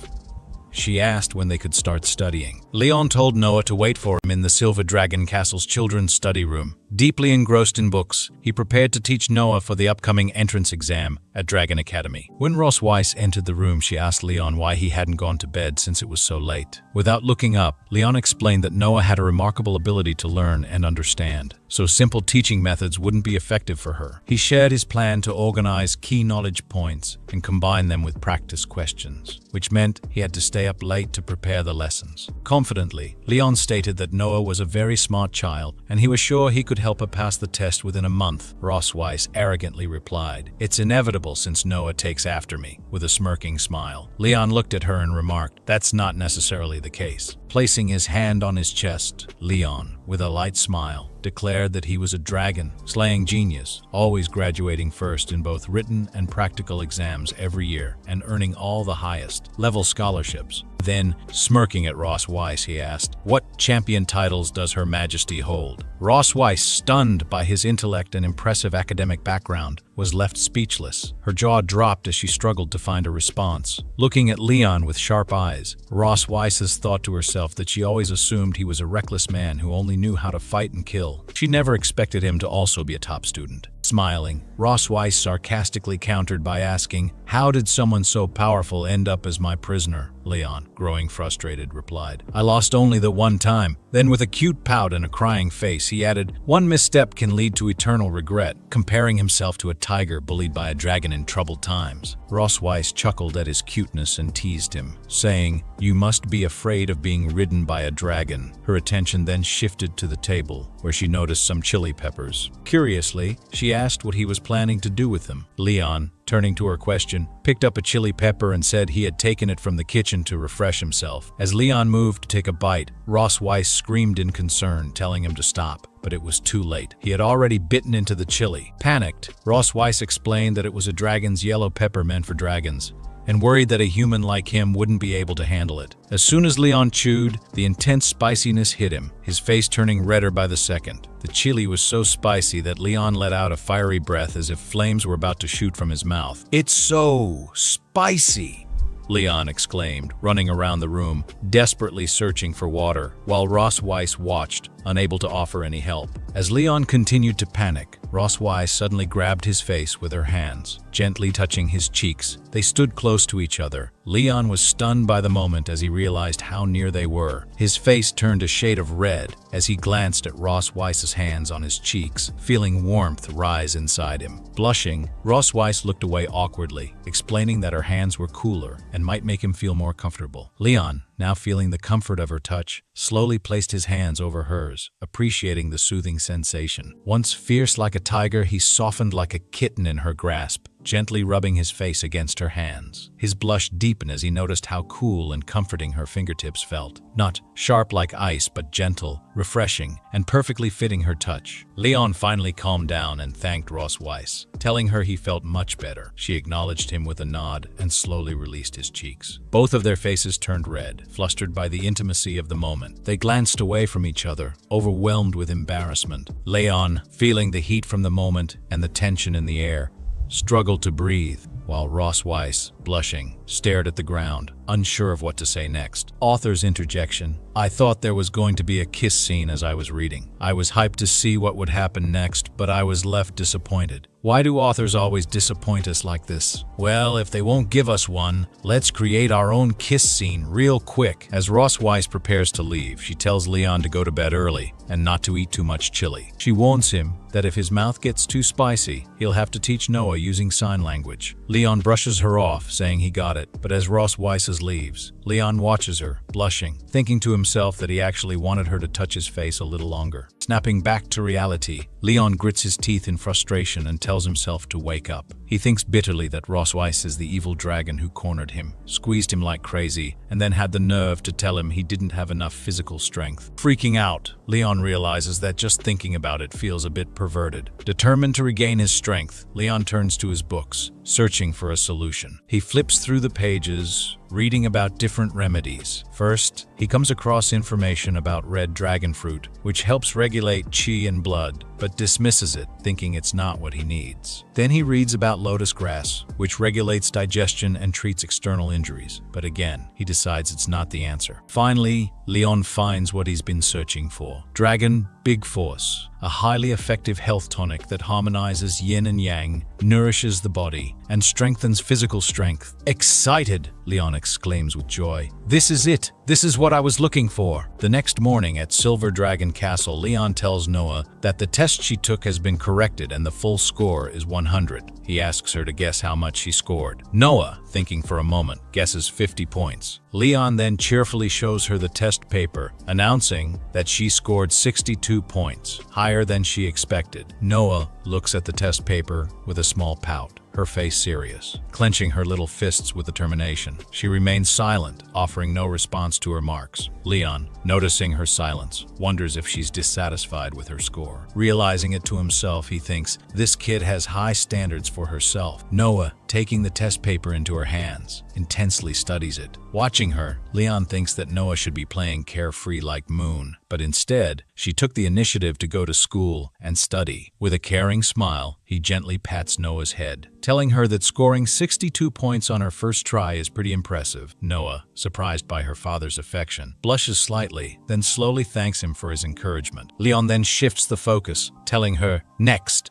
she asked when they could start studying. Leon told Noah to wait for him in the Silver Dragon Castle's children's study room. Deeply engrossed in books, he prepared to teach Noah for the upcoming entrance exam at Dragon Academy. When Ross Weiss entered the room, she asked Leon why he hadn't gone to bed since it was so late. Without looking up, Leon explained that Noah had a remarkable ability to learn and understand, so simple teaching methods wouldn't be effective for her. He shared his plan to organize key knowledge points and combine them with practice questions, which meant he had to stay up late to prepare the lessons. Confidently, Leon stated that Noah was a very smart child and he was sure he could help her pass the test within a month. Ross Weiss arrogantly replied, "It's inevitable since Noah takes after me," with a smirking smile. Leon looked at her and remarked, "That's not necessarily the case." Placing his hand on his chest, Leon, with a light smile, declared that he was a dragon-slaying genius, always graduating first in both written and practical exams every year and earning all the highest-level scholarships. Then, smirking at Ross Weiss, he asked, "What champion titles does Her Majesty hold?" Ross Weiss, stunned by his intellect and impressive academic background, was left speechless. Her jaw dropped as she struggled to find a response. Looking at Leon with sharp eyes, Ross Weiss thought to herself that she always assumed he was a reckless man who only knew how to fight and kill. She never expected him to also be a top student. Smiling, Ross Weiss sarcastically countered by asking, "How did someone so powerful end up as my prisoner?" Leon, growing frustrated, replied. I lost only the one time. Then with a cute pout and a crying face, he added, one misstep can lead to eternal regret, comparing himself to a tiger bullied by a dragon in troubled times. Ross Weiss chuckled at his cuteness and teased him, saying, you must be afraid of being ridden by a dragon. Her attention then shifted to the table, where she noticed some chili peppers. Curiously, she asked what he was planning to do with them. Leon, turning to her question, picked up a chili pepper and said he had taken it from the kitchen to refresh himself. As Leon moved to take a bite, Ross Weiss screamed in concern, telling him to stop. But it was too late. He had already bitten into the chili. Panicked, Ross Weiss explained that it was a dragon's yellow pepper meant for dragons, and worried that a human like him wouldn't be able to handle it. As soon as Leon chewed, the intense spiciness hit him, his face turning redder by the second. The chili was so spicy that Leon let out a fiery breath as if flames were about to shoot from his mouth. It's so spicy, Leon exclaimed, running around the room, desperately searching for water, while Ross Weiss watched, unable to offer any help. As Leon continued to panic, Ross Weiss suddenly grabbed his face with her hands, gently touching his cheeks. They stood close to each other. Leon was stunned by the moment as he realized how near they were. His face turned a shade of red as he glanced at Ross Weiss's hands on his cheeks, feeling warmth rise inside him. Blushing, Ross Weiss looked away awkwardly, explaining that her hands were cooler and might make him feel more comfortable. Leon, now feeling the comfort of her touch, slowly placed his hands over hers, appreciating the soothing sensation. Once fierce like a tiger, he softened like a kitten in her grasp, gently rubbing his face against her hands. His blush deepened as he noticed how cool and comforting her fingertips felt. Not sharp like ice, but gentle, refreshing, and perfectly fitting her touch. Leon finally calmed down and thanked Ross Weiss, telling her he felt much better. She acknowledged him with a nod and slowly released his cheeks. Both of their faces turned red, flustered by the intimacy of the moment. They glanced away from each other, overwhelmed with embarrassment. Leon, feeling the heat from the moment and the tension in the air, struggled to breathe, while Ross Weiss, blushing, stared at the ground, unsure of what to say next. Author's interjection. I thought there was going to be a kiss scene as I was reading. I was hyped to see what would happen next, but I was left disappointed. Why do authors always disappoint us like this? Well, if they won't give us one, let's create our own kiss scene real quick. As Ross Weiss prepares to leave, she tells Leon to go to bed early and not to eat too much chili. She warns him that if his mouth gets too spicy, he'll have to teach Noah using sign language. Leon brushes her off, saying he got it, but as Ross Weiss leaves, Leon watches her, blushing, thinking to himself that he actually wanted her to touch his face a little longer. Snapping back to reality, Leon grits his teeth in frustration and tells himself to wake up. He thinks bitterly that Ross Weiss is the evil dragon who cornered him, squeezed him like crazy, and then had the nerve to tell him he didn't have enough physical strength. Freaking out, Leon realizes that just thinking about it feels a bit perverted. Determined to regain his strength, Leon turns to his books, searching for a solution. He flips through the pages, reading about different remedies. First, he comes across information about red dragon fruit, which helps regulate chi and blood, but dismisses it, thinking it's not what he needs. Then he reads about lotus grass, which regulates digestion and treats external injuries, but again, he decides it's not the answer. Finally, Leon finds what he's been searching for. Dragon Big Force, a highly effective health tonic that harmonizes yin and yang, nourishes the body, and strengthens physical strength. Excited, Leon exclaims with joy. This is it! This is what I was looking for! The next morning at Silver Dragon Castle, Leon tells Noah that the test she took has been corrected and the full score is 100. He asks her to guess how much she scored. Noah, thinking for a moment, guesses 50 points. Leon then cheerfully shows her the test paper, announcing that she scored 62 points, higher than she expected. Noah looks at the test paper with a small pout, her face serious, clenching her little fists with determination. She remains silent, offering no response to her marks. Leon, noticing her silence, wonders if she's dissatisfied with her score. Realizing it to himself, he thinks this kid has high standards for herself. Noah, taking the test paper into her hands, intensely studies it. Watching her, Leon thinks that Noah should be playing carefree like Moon, but instead, she took the initiative to go to school and study. With a caring smile, he gently pats Noah's head, telling her that scoring 62 points on her first try is pretty impressive. Noah, surprised by her father's affection, blushes slightly, then slowly thanks him for his encouragement. Leon then shifts the focus, telling her, "Next,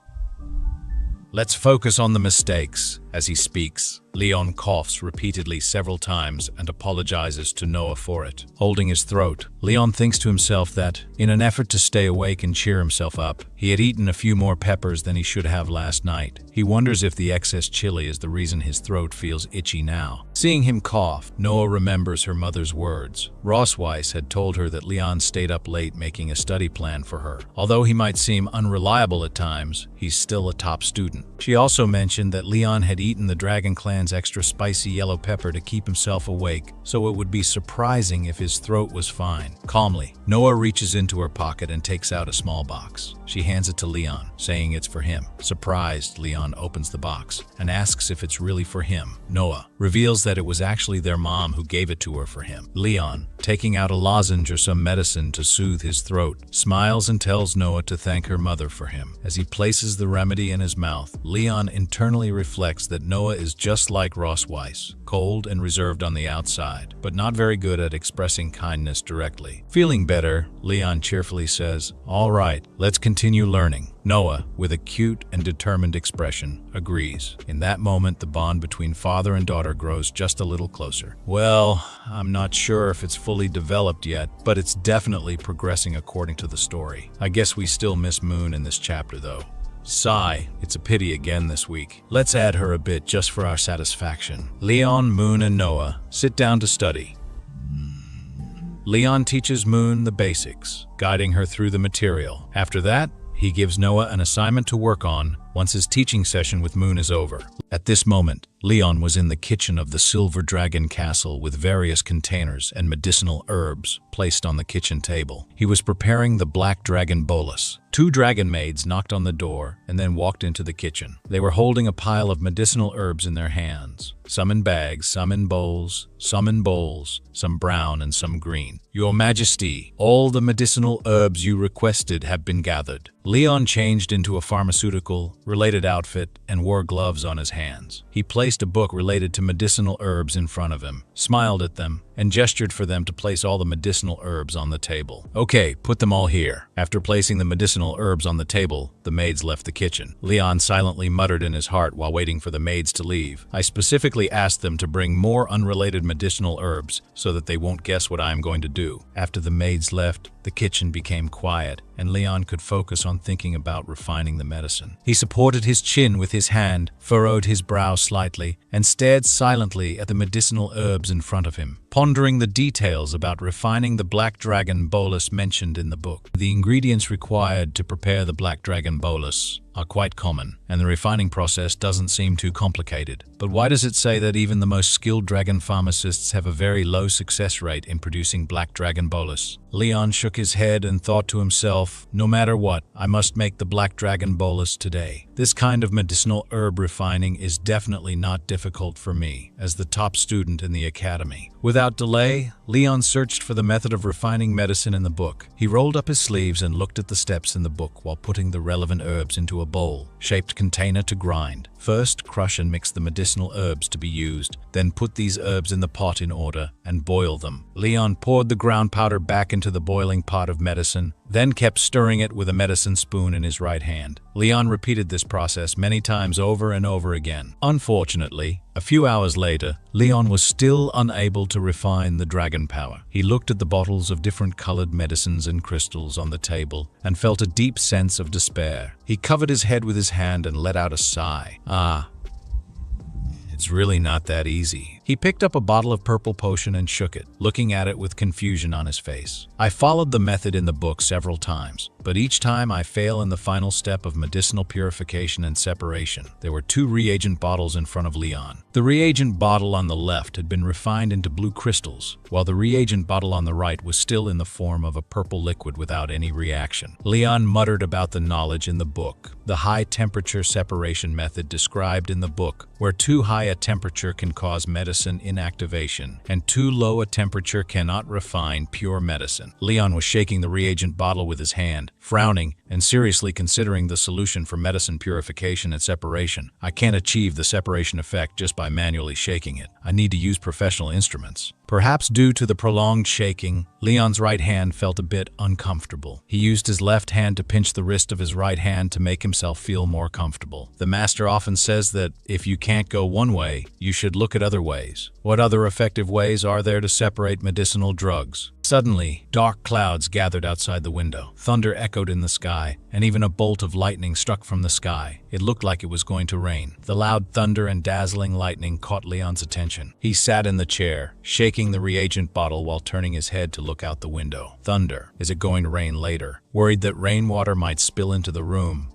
let's focus on the mistakes. As he speaks, Leon coughs repeatedly several times and apologizes to Noah for it. Holding his throat, Leon thinks to himself that, in an effort to stay awake and cheer himself up, he had eaten a few more peppers than he should have last night. He wonders if the excess chili is the reason his throat feels itchy now. Seeing him cough, Noah remembers her mother's words. Ross Weiss had told her that Leon stayed up late making a study plan for her. Although he might seem unreliable at times, he's still a top student. She also mentioned that Leon had eaten the Dragon Clan's extra spicy yellow pepper to keep himself awake, so it would be surprising if his throat was fine. Calmly, Noah reaches into her pocket and takes out a small box. She hands it to Leon, saying it's for him. Surprised, Leon opens the box and asks if it's really for him. Noah reveals that it was actually their mom who gave it to her for him. Leon, taking out a lozenge or some medicine to soothe his throat, smiles and tells Noah to thank her mother for him. As he places the remedy in his mouth, Leon internally reflects that Noah is just like Ross Weiss, cold and reserved on the outside, but not very good at expressing kindness directly. Feeling better, Leon cheerfully says, "All right, let's continue learning." Noah, with a cute and determined expression, agrees. In that moment, the bond between father and daughter grows just a little closer. Well, I'm not sure if it's fully developed yet, but it's definitely progressing according to the story. I guess we still miss Moon in this chapter, though. Sigh, it's a pity again this week. Let's add her a bit just for our satisfaction. Leon, Moon, and Noah sit down to study. Leon teaches Moon the basics, guiding her through the material. After that, he gives Noah an assignment to work on once his teaching session with Moon is over. At this moment, Leon was in the kitchen of the Silver Dragon Castle with various containers and medicinal herbs placed on the kitchen table. He was preparing the Black Dragon Bolus. Two dragon maids knocked on the door and then walked into the kitchen. They were holding a pile of medicinal herbs in their hands, some in bags, some in bowls, some brown and some green. "Your Majesty, all the medicinal herbs you requested have been gathered." Leon changed into a pharmaceutical-related outfit and wore gloves on his hands. He placed a book related to medicinal herbs in front of him, smiled at them, and gestured for them to place all the medicinal herbs on the table. "Okay, put them all here." After placing the medicinal herbs on the table, the maids left the kitchen. Leon silently muttered in his heart while waiting for the maids to leave, "I specifically asked them to bring more unrelated medicinal herbs so that they won't guess what I am going to do." After the maids left, the kitchen became quiet, and Leon could focus on thinking about refining the medicine. He supported his chin with his hand, furrowed his brow slightly, and stared silently at the medicinal herbs in front of him, pondering the details about refining the Black Dragon Bolus mentioned in the book. The ingredients required to prepare the Black Dragon Bolus are quite common, and the refining process doesn't seem too complicated. But why does it say that even the most skilled dragon pharmacists have a very low success rate in producing Black Dragon Bolus? Leon shook his head and thought to himself, "No matter what, I must make the Black Dragon Bolus today. This kind of medicinal herb refining is definitely not difficult for me, as the top student in the academy." Without delay, Leon searched for the method of refining medicine in the book. He rolled up his sleeves and looked at the steps in the book while putting the relevant herbs into a bowl-shaped container to grind. First, crush and mix the medicinal herbs to be used, then put these herbs in the pot in order and boil them. Leon poured the ground powder back into the boiling pot of medicine, then kept stirring it with a medicine spoon in his right hand. Leon repeated this process many times over and over again. Unfortunately, a few hours later, Leon was still unable to refine the dragon power. He looked at the bottles of different colored medicines and crystals on the table and felt a deep sense of despair. He covered his head with his hand and let out a sigh. It's really not that easy. He picked up a bottle of purple potion and shook it, looking at it with confusion on his face. "I followed the method in the book several times, but each time I fail in the final step of medicinal purification and separation." There were two reagent bottles in front of Leon. The reagent bottle on the left had been refined into blue crystals, while the reagent bottle on the right was still in the form of a purple liquid without any reaction. Leon muttered about the knowledge in the book, the high-temperature separation method described in the book, where too high a temperature can cause medicine inactivation, and too low a temperature cannot refine pure medicine. Leon was shaking the reagent bottle with his hand, frowning, and seriously considering the solution for medicine purification and separation. I can't achieve the separation effect just by manually shaking it. I need to use professional instruments. Perhaps due to the prolonged shaking, Leon's right hand felt a bit uncomfortable. He used his left hand to pinch the wrist of his right hand to make himself feel more comfortable. The master often says that if you can't go one way, you should look at other ways. What other effective ways are there to separate medicinal drugs? Suddenly, dark clouds gathered outside the window. Thunder echoed in the sky, and even a bolt of lightning struck from the sky. It looked like it was going to rain. The loud thunder and dazzling lightning caught Leon's attention. He sat in the chair, shaking the reagent bottle while turning his head to look out the window. Thunder. Is it going to rain later? Worried that rainwater might spill into the room,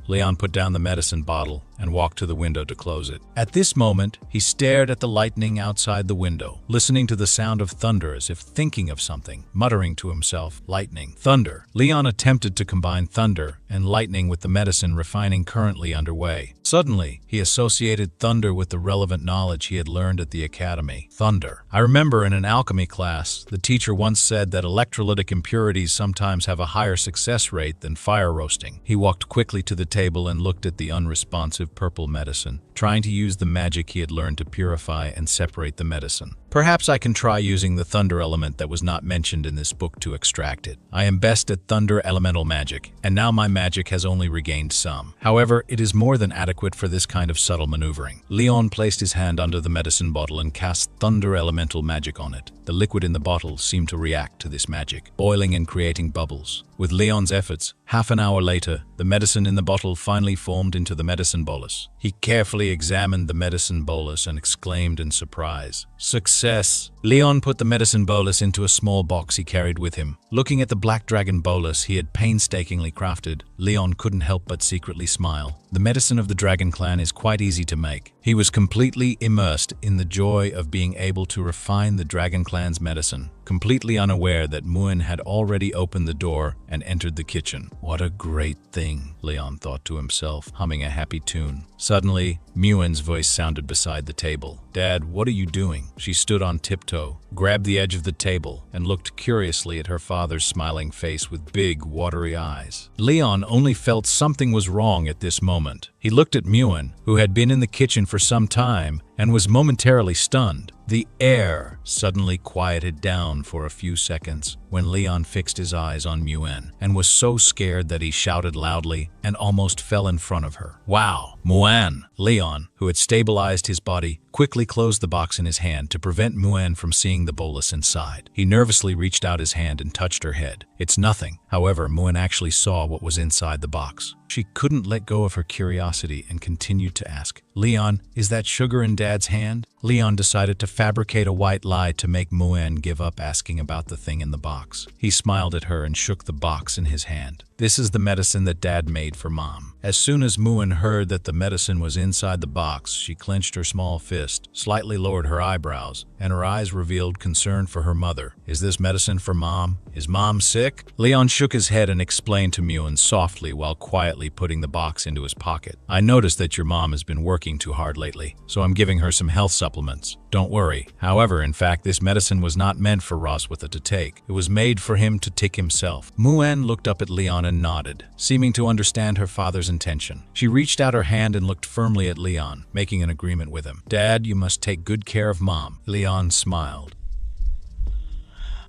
Leon put down the medicine bottle and walked to the window to close it. At this moment, he stared at the lightning outside the window, listening to the sound of thunder as if thinking of something, muttering to himself, "Lightning, thunder." Leon attempted to combine thunder and lightning with the medicine refining currently underway. Suddenly, he associated thunder with the relevant knowledge he had learned at the academy. Thunder. I remember in an alchemy class, the teacher once said that electrolytic impurities sometimes have a higher success rate than fire roasting. He walked quickly to the table and looked at the unresponsive purple medicine, trying to use the magic he had learned to purify and separate the medicine. Perhaps I can try using the thunder element that was not mentioned in this book to extract it. I am best at thunder elemental magic, and now my magic has only regained some. However, it is more than adequate for this kind of subtle maneuvering. Leon placed his hand under the medicine bottle and cast thunder elemental magic on it. The liquid in the bottle seemed to react to this magic, boiling and creating bubbles. With Leon's efforts, half an hour later, the medicine in the bottle finally formed into the medicine bolus. He carefully examined the medicine bolus and exclaimed in surprise, "Success!" Leon put the medicine bolus into a small box he carried with him. Looking at the black dragon bolus he had painstakingly crafted, Leon couldn't help but secretly smile. The medicine of the Dragon Clan is quite easy to make. He was completely immersed in the joy of being able to refine the Dragon Clan's medicine, completely unaware that Muen had already opened the door and entered the kitchen. What a great thing, Leon thought to himself, humming a happy tune. Suddenly, Muen's voice sounded beside the table. "Dad, what are you doing?" She stood on tiptoe, grabbed the edge of the table, and looked curiously at her father's smiling face with big, watery eyes. Leon only felt something was wrong at this moment. He looked at Muen, who had been in the kitchen for some time, and was momentarily stunned. The air suddenly quieted down for a few seconds when Leon fixed his eyes on Muen and was so scared that he shouted loudly and almost fell in front of her. "Wow, Muen!" Leon, who had stabilized his body, quickly closed the box in his hand to prevent Muen from seeing the bolus inside. He nervously reached out his hand and touched her head. "It's nothing." However, Muen actually saw what was inside the box. She couldn't let go of her curiosity and continued to ask, "Leon, is that sugar in Dad's hand?" Leon decided to fabricate a white lie to make Muen give up asking about the thing in the box. He smiled at her and shook the box in his hand. "This is the medicine that Dad made for Mom." As soon as Muen heard that the medicine was inside the box, she clenched her small fist, slightly lowered her eyebrows, and her eyes revealed concern for her mother. "Is this medicine for Mom? Is Mom sick?" Leon shook his head and explained to Muen softly while quietly putting the box into his pocket. "I noticed that your mom has been working too hard lately, so I'm giving her some health supplements. Don't worry." However, in fact, this medicine was not meant for Roswitha to take. It was made for him to take himself. Muen looked up at Leon and nodded, seeming to understand her father's intention. She reached out her hand and looked firmly at Leon, making an agreement with him. "Dad, you must take good care of Mom." Leon smiled,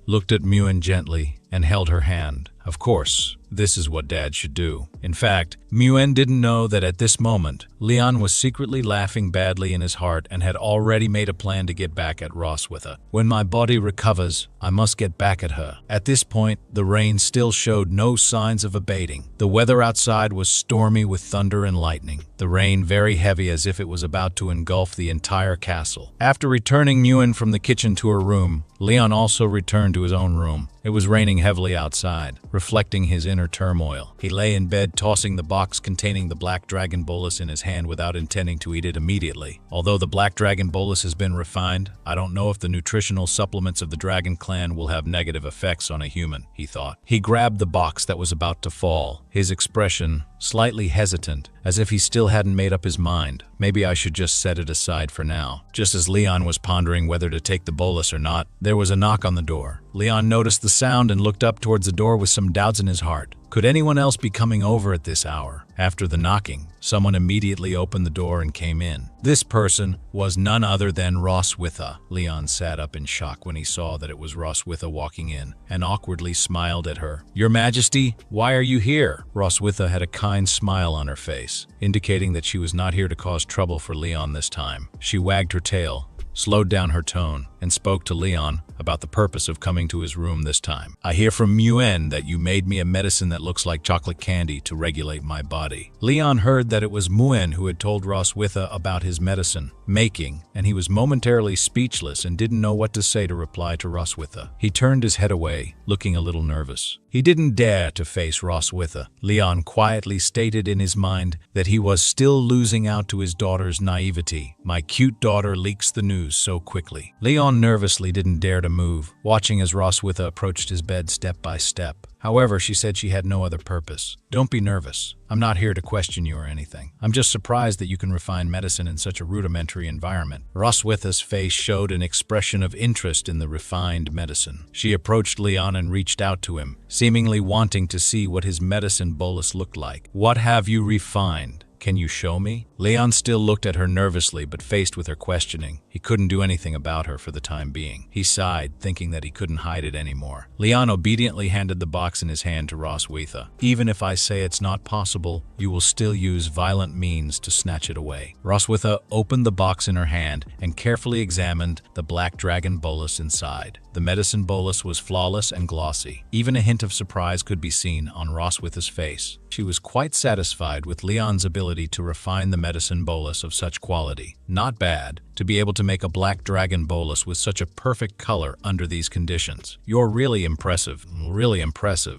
looked at Muen gently, and held her hand. Of course, this is what Dad should do. In fact, Muen didn't know that at this moment, Leon was secretly laughing badly in his heart and had already made a plan to get back at Roswitha. "When my body recovers, I must get back at her." At this point, the rain still showed no signs of abating. The weather outside was stormy with thunder and lightning, the rain very heavy as if it was about to engulf the entire castle. After returning Muen from the kitchen to her room, Leon also returned to his own room. It was raining heavily outside. reflecting his inner turmoil. He lay in bed, tossing the box containing the black dragon bolus in his hand without intending to eat it immediately. Although the black dragon bolus has been refined, I don't know if the nutritional supplements of the Dragon Clan will have negative effects on a human, he thought. He grabbed the box that was about to fall, his expression slightly hesitant, as if he still hadn't made up his mind. Maybe I should just set it aside for now. Just as Leon was pondering whether to take the bolus or not, there was a knock on the door. Leon noticed the sound and looked up towards the door with some doubts in his heart. Could anyone else be coming over at this hour? After the knocking, someone immediately opened the door and came in. This person was none other than Roswitha. Leon sat up in shock when he saw that it was Roswitha walking in, and awkwardly smiled at her. "Your Majesty, why are you here?" Roswitha had a kind smile on her face, indicating that she was not here to cause trouble for Leon this time. She wagged her tail, slowed down her tone, and spoke to Leon about the purpose of coming to his room this time. "I hear from Muen that you made me a medicine that looks like chocolate candy to regulate my body." Leon heard that it was Muen who had told Roswitha about his medicine making, and he was momentarily speechless and didn't know what to say to reply to Roswitha. He turned his head away, looking a little nervous. He didn't dare to face Roswitha. Leon quietly stated in his mind that he was still losing out to his daughter's naivety. "My cute daughter leaks the news so quickly." Leon nervously didn't dare to move, watching as Roswitha approached his bed step by step. However, she said she had no other purpose. "Don't be nervous. I'm not here to question you or anything. I'm just surprised that you can refine medicine in such a rudimentary environment." Roswitha's face showed an expression of interest in the refined medicine. She approached Leon and reached out to him, seemingly wanting to see what his medicine bolus looked like. "What have you refined? Can you show me?" Leon still looked at her nervously, but faced with her questioning, he couldn't do anything about her for the time being. He sighed, thinking that he couldn't hide it anymore. Leon obediently handed the box in his hand to Roswitha. "Even if I say it's not possible, you will still use violent means to snatch it away." Roswitha opened the box in her hand and carefully examined the black dragon bolus inside. The medicine bolus was flawless and glossy. Even a hint of surprise could be seen on Roswitha's face. She was quite satisfied with Leon's ability to refine the medicine bolus of such quality. Not bad to be able to make a black dragon bolus with such a perfect color under these conditions. "You're really impressive,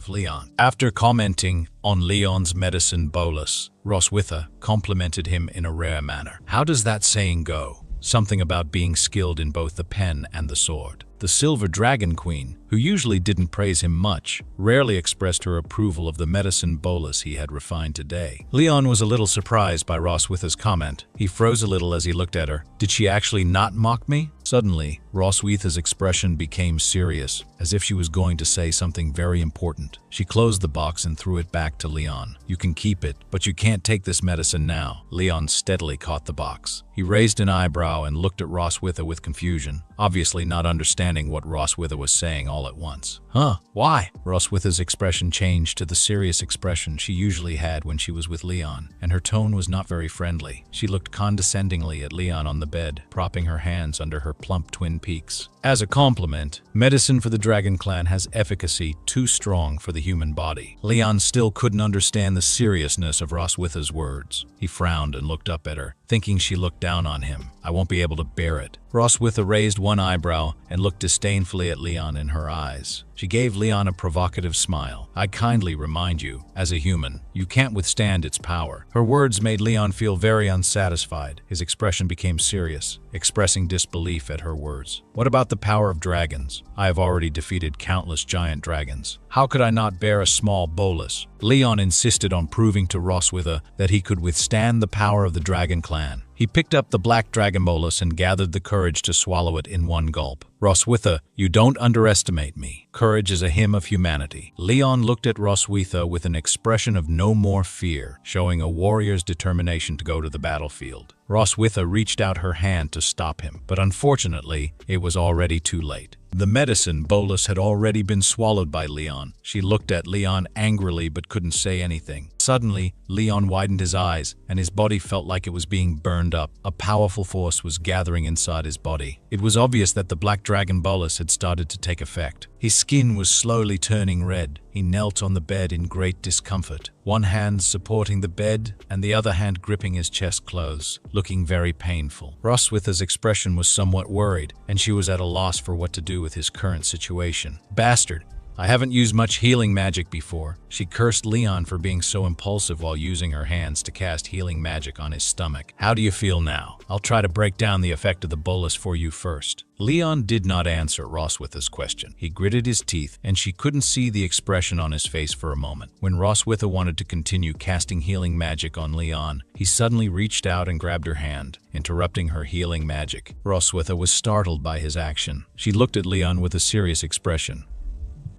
Leon." After commenting on Leon's medicine bolus, Roswitha complimented him in a rare manner. "How does that saying go? Something about being skilled in both the pen and the sword." The Silver Dragon Queen, who usually didn't praise him much, rarely expressed her approval of the medicine bolus he had refined today. Leon was a little surprised by Roswitha's comment. He froze a little as he looked at her. Did she actually not mock me? Suddenly, Roswitha's expression became serious, as if she was going to say something very important. She closed the box and threw it back to Leon. "You can keep it, but you can't take this medicine now." Leon steadily caught the box. He raised an eyebrow and looked at Roswitha with confusion, obviously not understanding what Roswitha was saying all at once. "Huh? Why?" Roswitha's expression changed to the serious expression she usually had when she was with Leon, and her tone was not very friendly. She looked condescendingly at Leon on the bed, propping her hands under her plump twin peaks. "As a compliment, medicine for the Dragon Clan has efficacy too strong for the human body." Leon still couldn't understand the seriousness of Roswitha's words. He frowned and looked up at her, thinking she looked down on him. "I won't be able to bear it." Roswitha raised one eyebrow and looked disdainfully at Leon in her eyes. She gave Leon a provocative smile. "I kindly remind you, as a human, you can't withstand its power." Her words made Leon feel very unsatisfied. His expression became serious, expressing disbelief at her words. "What about the power of dragons? I have already defeated countless giant dragons. How could I not bear a small bolus?" Leon insisted on proving to Roswitha that he could withstand the power of the Dragon Clan. He picked up the black dragon bolus and gathered the courage to swallow it in one gulp. "Roswitha, you don't underestimate me. Courage is a hymn of humanity." Leon looked at Roswitha with an expression of no more fear, showing a warrior's determination to go to the battlefield. Roswitha reached out her hand to stop him, but unfortunately, it was already too late. The medicine bolus had already been swallowed by Leon. She looked at Leon angrily but couldn't say anything. Suddenly, Leon widened his eyes, and his body felt like it was being burned up. A powerful force was gathering inside his body. It was obvious that the black dragon bolus had started to take effect. His skin was slowly turning red. He knelt on the bed in great discomfort, one hand supporting the bed and the other hand gripping his chest close, looking very painful. Roswitha's expression was somewhat worried, and she was at a loss for what to do with his current situation. "Bastard, I haven't used much healing magic before. She cursed Leon for being so impulsive while using her hands to cast healing magic on his stomach. How do you feel now? I'll try to break down the effect of the bolus for you first. Leon did not answer Roswitha's question. He gritted his teeth, and she couldn't see the expression on his face for a moment. When Roswitha wanted to continue casting healing magic on Leon, he suddenly reached out and grabbed her hand, interrupting her healing magic. Roswitha was startled by his action. She looked at Leon with a serious expression.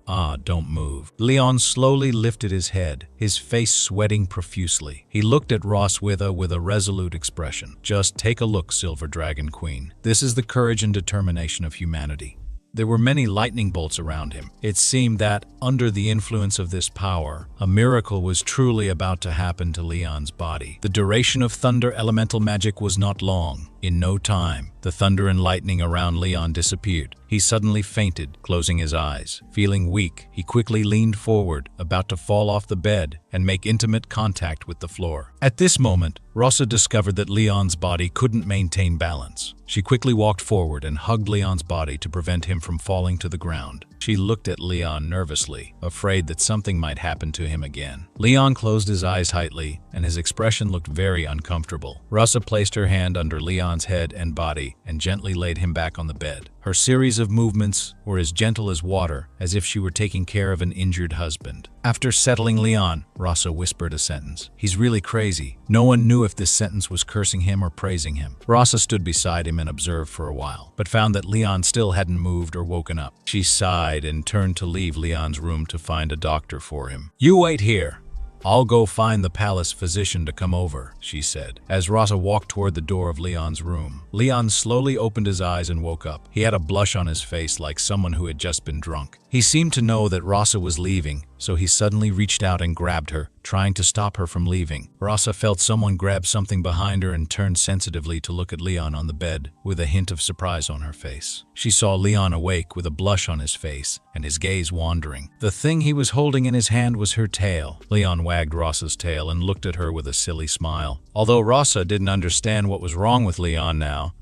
Ah, don't move. Leon slowly lifted his head, his face sweating profusely. He looked at Roswitha with a resolute expression. Just take a look, Silver Dragon Queen. This is the courage and determination of humanity. There were many lightning bolts around him. It seemed that, under the influence of this power, a miracle was truly about to happen to Leon's body. The duration of thunder elemental magic was not long. In no time, the thunder and lightning around Leon disappeared. He suddenly fainted, closing his eyes. Feeling weak, he quickly leaned forward, about to fall off the bed and make intimate contact with the floor. At this moment, Rossa discovered that Leon's body couldn't maintain balance. She quickly walked forward and hugged Leon's body to prevent him from falling to the ground. She looked at Leon nervously, afraid that something might happen to him again. Leon closed his eyes tightly, and his expression looked very uncomfortable. Rossa placed her hand under Leon's head and body and gently laid him back on the bed. Her series of movements were as gentle as water, as if she were taking care of an injured husband. After settling Leon, Rossa whispered a sentence. He's really crazy. No one knew if this sentence was cursing him or praising him. Rossa stood beside him and observed for a while, but found that Leon still hadn't moved or woken up. She sighed and turned to leave Leon's room to find a doctor for him. You wait here. I'll go find the palace physician to come over, she said, as Rossa walked toward the door of Leon's room. Leon slowly opened his eyes and woke up. He had a blush on his face like someone who had just been drunk. He seemed to know that Rossa was leaving, so he suddenly reached out and grabbed her, trying to stop her from leaving. Rossa felt someone grab something behind her and turned sensitively to look at Leon on the bed, with a hint of surprise on her face. She saw Leon awake with a blush on his face and his gaze wandering. The thing he was holding in his hand was her tail. Leon wagged Rossa's tail and looked at her with a silly smile. Although Rossa didn't understand what was wrong with Leon now,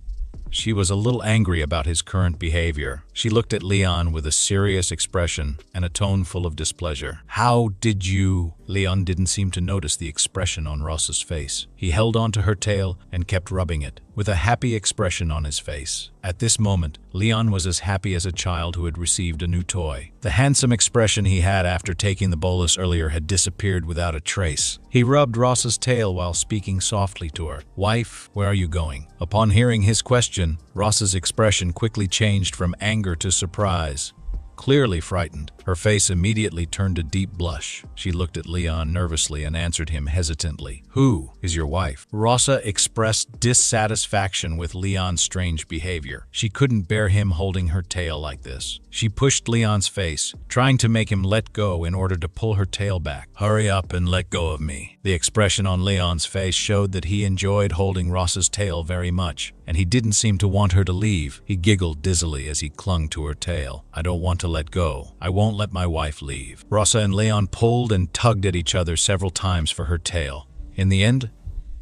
she was a little angry about his current behavior. She looked at Leon with a serious expression and a tone full of displeasure. How did you? Leon didn't seem to notice the expression on Rossa's face. He held onto her tail and kept rubbing it, with a happy expression on his face. At this moment, Leon was as happy as a child who had received a new toy. The handsome expression he had after taking the bolus earlier had disappeared without a trace. He rubbed Rossa's tail while speaking softly to her. Wife, where are you going? Upon hearing his question, Rossa's expression quickly changed from anger to surprise. Clearly frightened, her face immediately turned a deep blush. She looked at Leon nervously and answered him hesitantly. Who is your wife? Rossa expressed dissatisfaction with Leon's strange behavior. She couldn't bear him holding her tail like this. She pushed Leon's face, trying to make him let go in order to pull her tail back. Hurry up and let go of me. The expression on Leon's face showed that he enjoyed holding Rossa's tail very much, and he didn't seem to want her to leave. He giggled dizzily as he clung to her tail. I don't want to let go. I won't let my wife leave. Rossa and Leon pulled and tugged at each other several times for her tail. In the end,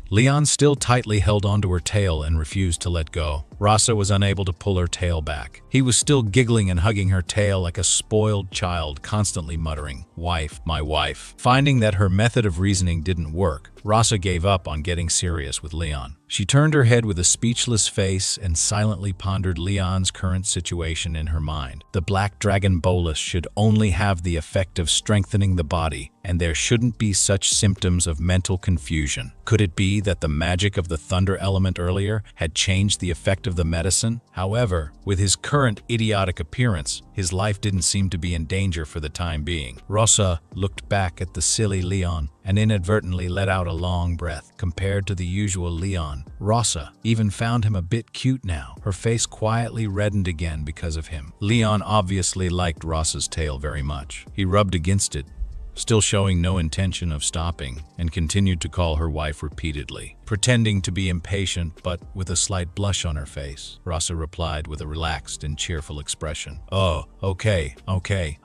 Leon still tightly held onto her tail and refused to let go. Rossa was unable to pull her tail back. He was still giggling and hugging her tail like a spoiled child, constantly muttering, "Wife, my wife." Finding that her method of reasoning didn't work, Rossa gave up on getting serious with Leon. She turned her head with a speechless face and silently pondered Leon's current situation in her mind. The Black Dragon bolus should only have the effect of strengthening the body, and there shouldn't be such symptoms of mental confusion. Could it be that the magic of the thunder element earlier had changed the effect of the medicine? However, with his current idiotic appearance, his life didn't seem to be in danger for the time being. Rossa looked back at the silly Leon and inadvertently let out a long breath. Compared to the usual Leon, Rossa even found him a bit cute now. Her face quietly reddened again because of him. Leon obviously liked Rossa's tail very much. He rubbed against it, still showing no intention of stopping, and continued to call her wife repeatedly. pretending to be impatient but with a slight blush on her face. Rasa replied with a relaxed and cheerful expression. "Oh, okay.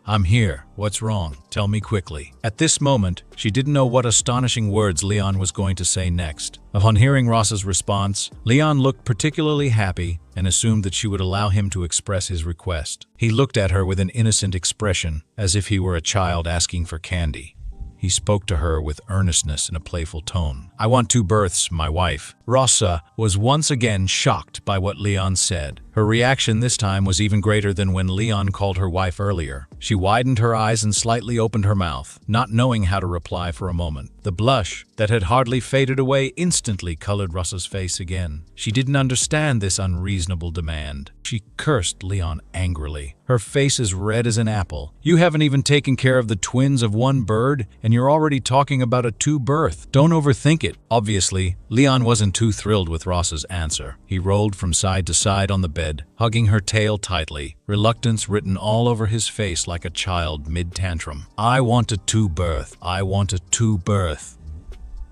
I'm here. What's wrong? Tell me quickly." At this moment, she didn't know what astonishing words Leon was going to say next. Upon hearing Rasa's response, Leon looked particularly happy and assumed that she would allow him to express his request. He looked at her with an innocent expression, as if he were a child asking for candy. He spoke to her with earnestness in a playful tone. "I want 2 births, my wife." Rasa was once again shocked by what Leon said. Her reaction this time was even greater than when Leon called her wife earlier. She widened her eyes and slightly opened her mouth, not knowing how to reply for a moment. The blush that had hardly faded away instantly colored Rasa's face again. She didn't understand this unreasonable demand. She cursed Leon angrily, her face as red as an apple. "You haven't even taken care of the twins of 1 bird, and you're already talking about a 2 birth. Don't overthink it." Obviously, Leon wasn't too thrilled with Rasa's answer. He rolled from side to side on the bed, hugging her tail tightly, reluctance written all over his face like a child mid-tantrum. "I want a 2 birth. I want a 2 birth.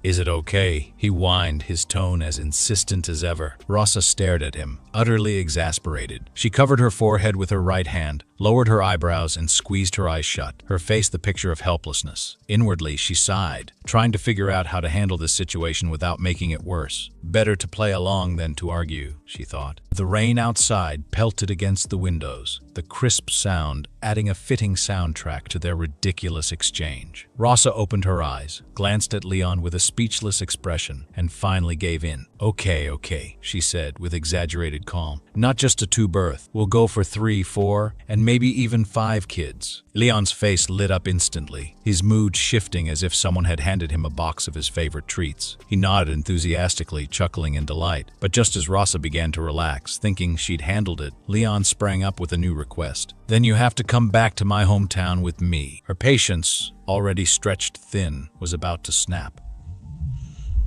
Is it okay?" he whined, his tone as insistent as ever. Rasa stared at him, utterly exasperated. She covered her forehead with her right hand, lowered her eyebrows, and squeezed her eyes shut, her face the picture of helplessness. Inwardly, she sighed, trying to figure out how to handle this situation without making it worse. Better to play along than to argue, she thought. The rain outside pelted against the windows, the crisp sound adding a fitting soundtrack to their ridiculous exchange. Rasa opened her eyes, glanced at Leon with a speechless expression, and finally gave in. Okay, she said with exaggerated calm. "Not just a 2 birth. We'll go for 3, 4, and maybe even 5 kids." Leon's face lit up instantly, his mood shifting as if someone had handed him a box of his favorite treats. He nodded enthusiastically, chuckling in delight. But just as Rasa began to relax, thinking she'd handled it, Leon sprang up with a new request. "Then you have to come back to my hometown with me." Her patience, already stretched thin, was about to snap.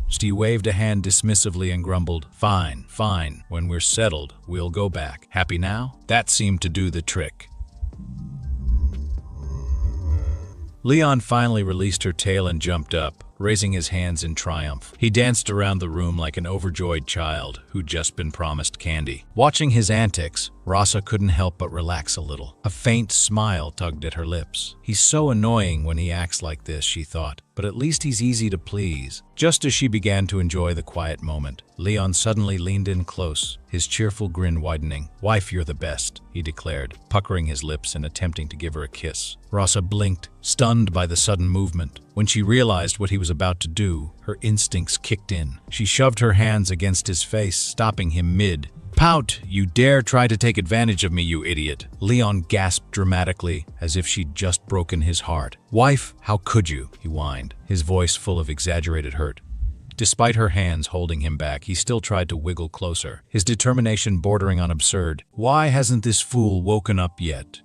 She waved a hand dismissively and grumbled, Fine. When we're settled, we'll go back. Happy now?" That seemed to do the trick. Leon finally released her tail and jumped up, raising his hands in triumph. He danced around the room like an overjoyed child who'd just been promised candy. Watching his antics, Rasa couldn't help but relax a little. A faint smile tugged at her lips. He's so annoying when he acts like this, she thought, but at least he's easy to please. Just as she began to enjoy the quiet moment, Leon suddenly leaned in close, his cheerful grin widening. "Wife, you're the best," he declared, puckering his lips and attempting to give her a kiss. Rasa blinked, stunned by the sudden movement. When she realized what he was about to do, her instincts kicked in. She shoved her hands against his face, stopping him mid. "Pout! You dare try to take advantage of me, you idiot!" Leon gasped dramatically, as if she'd just broken his heart. "Wife, how could you?" he whined, his voice full of exaggerated hurt. Despite her hands holding him back, he still tried to wiggle closer, his determination bordering on absurd. "Why hasn't this fool woken up yet?"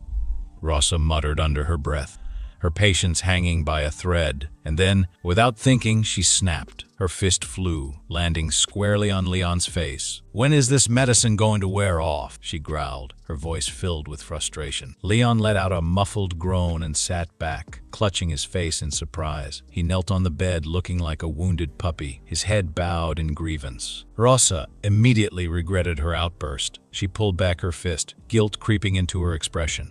Rasa muttered under her breath, her patience hanging by a thread, and then, without thinking, she snapped. Her fist flew, landing squarely on Leon's face. "When is this medicine going to wear off?" she growled, her voice filled with frustration. Leon let out a muffled groan and sat back, clutching his face in surprise. He knelt on the bed looking like a wounded puppy, his head bowed in grievance. Rasa immediately regretted her outburst. She pulled back her fist, guilt creeping into her expression.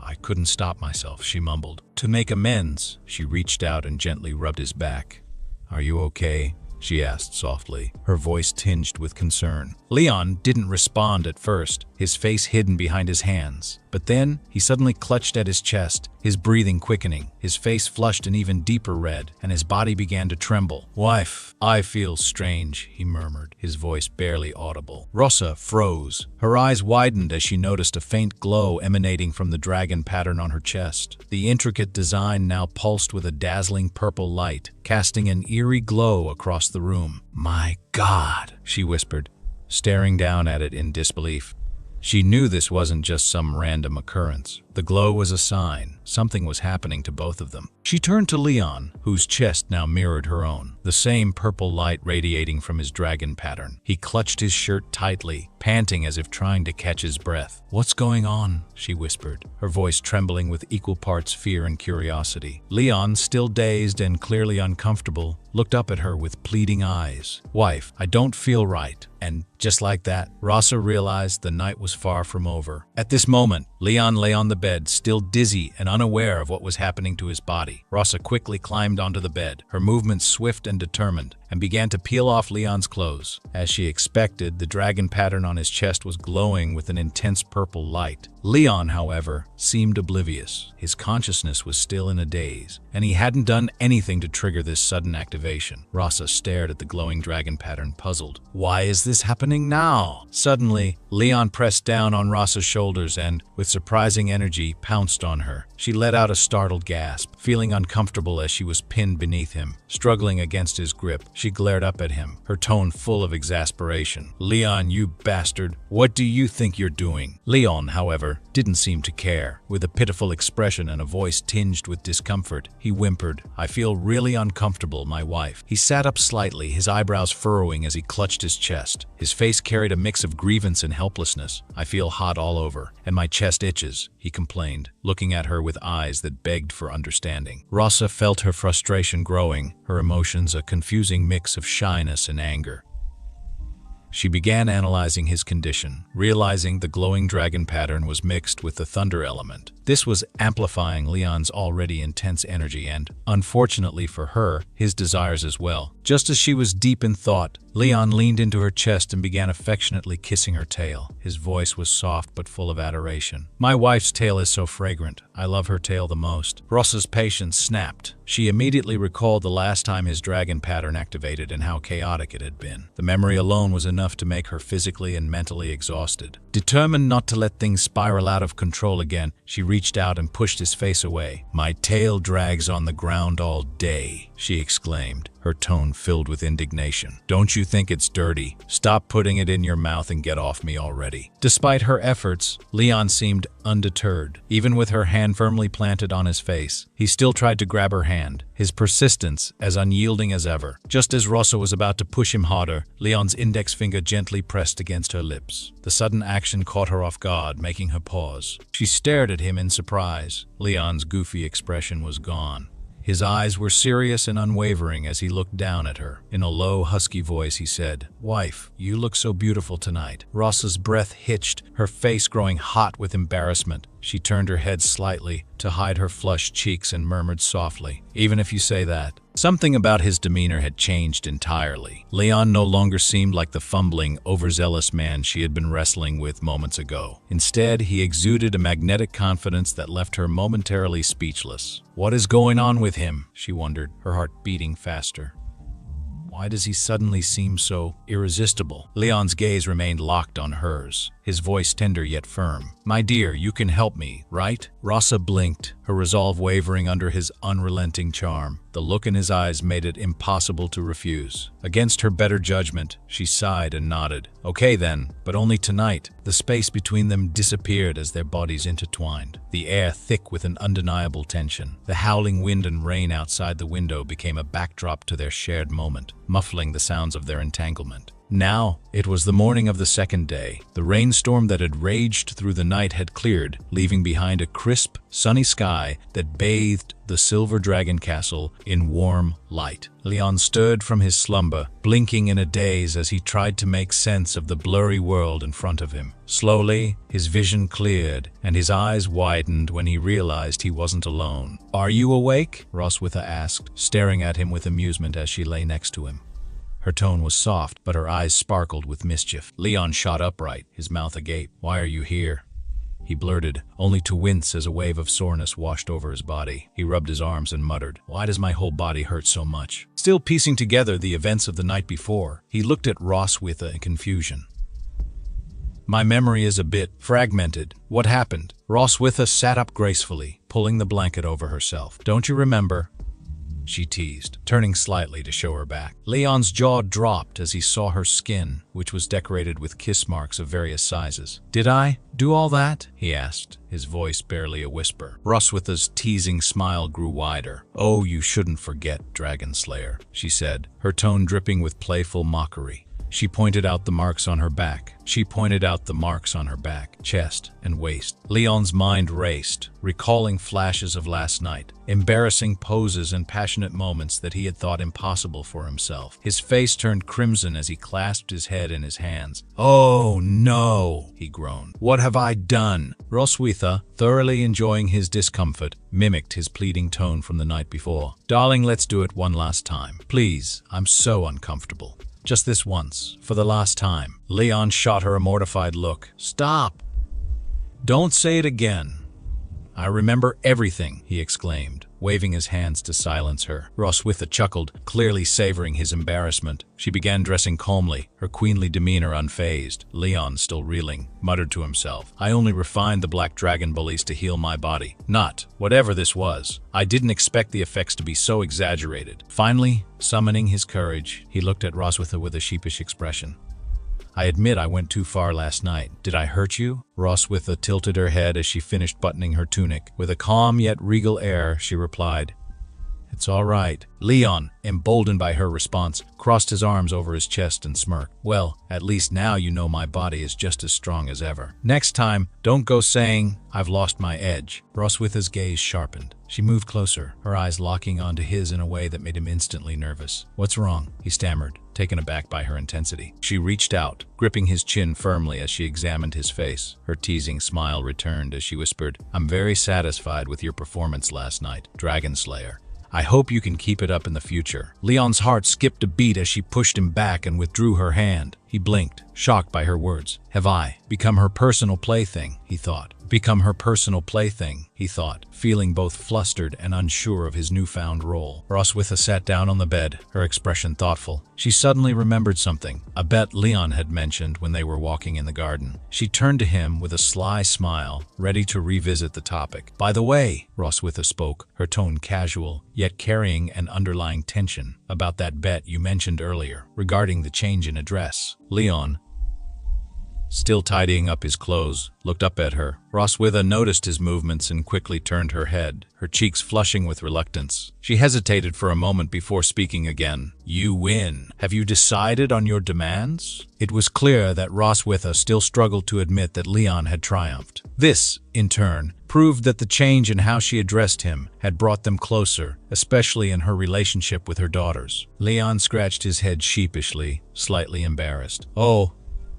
I couldn't stop myself," she mumbled. To make amends, she reached out and gently rubbed his back. "Are you okay?" she asked softly, her voice tinged with concern. Leon didn't respond at first, his face hidden behind his hands. But then, he suddenly clutched at his chest, his breathing quickening, his face flushed an even deeper red, and his body began to tremble. "Wife, I feel strange," he murmured, his voice barely audible. Rasa froze. Her eyes widened as she noticed a faint glow emanating from the dragon pattern on her chest. The intricate design now pulsed with a dazzling purple light, casting an eerie glow across the room. "My God," she whispered, staring down at it in disbelief. She knew this wasn't just some random occurrence. The glow was a sign. Something was happening to both of them. She turned to Leon, whose chest now mirrored her own, the same purple light radiating from his dragon pattern. He clutched his shirt tightly, panting as if trying to catch his breath. "What's going on?" she whispered, her voice trembling with equal parts fear and curiosity. Leon, still dazed and clearly uncomfortable, looked up at her with pleading eyes. "Wife, I don't feel right." And just like that, Rossa realized the night was far from over. At this moment, Leon lay on the bed, still dizzy and unaware of what was happening to his body. Rossa quickly climbed onto the bed, her movements swift and determined, and began to peel off Leon's clothes. As she expected, the dragon pattern on his chest was glowing with an intense purple light. Leon, however, seemed oblivious. His consciousness was still in a daze, and he hadn't done anything to trigger this sudden activation. Rossa stared at the glowing dragon pattern, puzzled. Why is this happening now? Suddenly, Leon pressed down on Rossa's shoulders and, with surprising energy, pounced on her. She let out a startled gasp, feeling uncomfortable as she was pinned beneath him. Struggling against his grip, she glared up at him, her tone full of exasperation. "Leon, you bastard! What do you think you're doing?" Leon, however, didn't seem to care. With a pitiful expression and a voice tinged with discomfort, he whimpered, "I feel really uncomfortable, my wife." He sat up slightly, his eyebrows furrowing as he clutched his chest. His face carried a mix of grievance and helplessness. "I feel hot all over, and my chest itches," he complained, looking at her with eyes that begged for understanding. Rossa felt her frustration growing, her emotions a confusing mix of shyness and anger. She began analyzing his condition, realizing the glowing dragon pattern was mixed with the thunder element. This was amplifying Leon's already intense energy and, unfortunately for her, his desires as well. Just as she was deep in thought, Leon leaned into her chest and began affectionately kissing her tail. His voice was soft but full of adoration. "My wife's tail is so fragrant. I love her tail the most." Rossa's patience snapped. She immediately recalled the last time his dragon pattern activated and how chaotic it had been. The memory alone was enough to make her physically and mentally exhausted. Determined not to let things spiral out of control again, she reached out and pushed his face away. "My tail drags on the ground all day," she exclaimed, her tone filled with indignation. "Don't you think it's dirty? Stop putting it in your mouth and get off me already." Despite her efforts, Leon seemed undeterred. Even with her hand firmly planted on his face, he still tried to grab her hand, his persistence as unyielding as ever. Just as Rossa was about to push him harder, Leon's index finger gently pressed against her lips. The sudden action caught her off guard, making her pause. She stared at him in surprise. Leon's goofy expression was gone. His eyes were serious and unwavering as he looked down at her. In a low, husky voice, he said, "Wife, you look so beautiful tonight." Rossa's breath hitched, her face growing hot with embarrassment. She turned her head slightly to hide her flushed cheeks and murmured softly, "Even if you say that." Something about his demeanor had changed entirely. Leon no longer seemed like the fumbling, overzealous man she had been wrestling with moments ago. Instead, he exuded a magnetic confidence that left her momentarily speechless. What is going on with him? She wondered, her heart beating faster. Why does he suddenly seem so irresistible? Leon's gaze remained locked on hers, his voice tender yet firm. "My dear, you can help me, right?" Rossa blinked, her resolve wavering under his unrelenting charm. The look in his eyes made it impossible to refuse. Against her better judgment, she sighed and nodded. "Okay then, but only tonight." The space between them disappeared as their bodies intertwined, the air thick with an undeniable tension. The howling wind and rain outside the window became a backdrop to their shared moment, muffling the sounds of their entanglement. Now, it was the morning of the second day. The rainstorm that had raged through the night had cleared, leaving behind a crisp, sunny sky that bathed the Silver Dragon Castle in warm light. Leon stirred from his slumber, blinking in a daze as he tried to make sense of the blurry world in front of him. Slowly, his vision cleared, and his eyes widened when he realized he wasn't alone. "Are you awake?" Roswitha asked, staring at him with amusement as she lay next to him. Her tone was soft, but her eyes sparkled with mischief. Leon shot upright, his mouth agape. "Why are you here?" he blurted, only to wince as a wave of soreness washed over his body. He rubbed his arms and muttered, "Why does my whole body hurt so much?" Still piecing together the events of the night before, he looked at Roswitha in confusion. "My memory is a bit fragmented. What happened?" Roswitha sat up gracefully, pulling the blanket over herself. "Don't you remember?" she teased, turning slightly to show her back. Leon's jaw dropped as he saw her skin, which was decorated with kiss marks of various sizes. "Did I do all that?" he asked, his voice barely a whisper. Roswitha's teasing smile grew wider. "Oh, you shouldn't forget, Dragon Slayer," she said, her tone dripping with playful mockery. She pointed out the marks on her back. Chest, and waist. Leon's mind raced, recalling flashes of last night, embarrassing poses and passionate moments that he had thought impossible for himself. His face turned crimson as he clasped his head in his hands. "Oh no," he groaned. "What have I done?" Roswitha, thoroughly enjoying his discomfort, mimicked his pleading tone from the night before. "Darling, let's do it one last time. Please, I'm so uncomfortable. Just this once, for the last time." Leon shot her a mortified look. "Stop! Don't say it again. I remember everything," he exclaimed, waving his hands to silence her. Roswitha chuckled, clearly savoring his embarrassment. She began dressing calmly, her queenly demeanor unfazed. Leon, still reeling, muttered to himself, "I only refined the black dragon bullies to heal my body. Not whatever this was. I didn't expect the effects to be so exaggerated." Finally, summoning his courage, he looked at Roswitha with a sheepish expression. "I admit I went too far last night. Did I hurt you?" Roswitha tilted her head as she finished buttoning her tunic. With a calm yet regal air, she replied, "It's all right." Leon, emboldened by her response, crossed his arms over his chest and smirked. "Well, at least now you know my body is just as strong as ever. Next time, don't go saying, 'I've lost my edge.'" Roswitha's gaze sharpened. She moved closer, her eyes locking onto his in a way that made him instantly nervous. "What's wrong?" he stammered, taken aback by her intensity. She reached out, gripping his chin firmly as she examined his face. Her teasing smile returned as she whispered, "I'm very satisfied with your performance last night, Dragon Slayer. I hope you can keep it up in the future." Leon's heart skipped a beat as she pushed him back and withdrew her hand. He blinked, shocked by her words. "Have I become her personal plaything?" he thought. Feeling both flustered and unsure of his newfound role. Roswitha sat down on the bed, her expression thoughtful. She suddenly remembered something, a bet Leon had mentioned when they were walking in the garden. She turned to him with a sly smile, ready to revisit the topic. "By the way," Roswitha spoke, her tone casual, yet carrying an underlying tension, "about that bet you mentioned earlier, regarding the change in address." Leon, still tidying up his clothes, looked up at her. Roswitha noticed his movements and quickly turned her head, her cheeks flushing with reluctance. She hesitated for a moment before speaking again. "You win. Have you decided on your demands?" It was clear that Roswitha still struggled to admit that Leon had triumphed. This, in turn, proved that the change in how she addressed him had brought them closer, especially in her relationship with her daughters. Leon scratched his head sheepishly, slightly embarrassed. "Oh,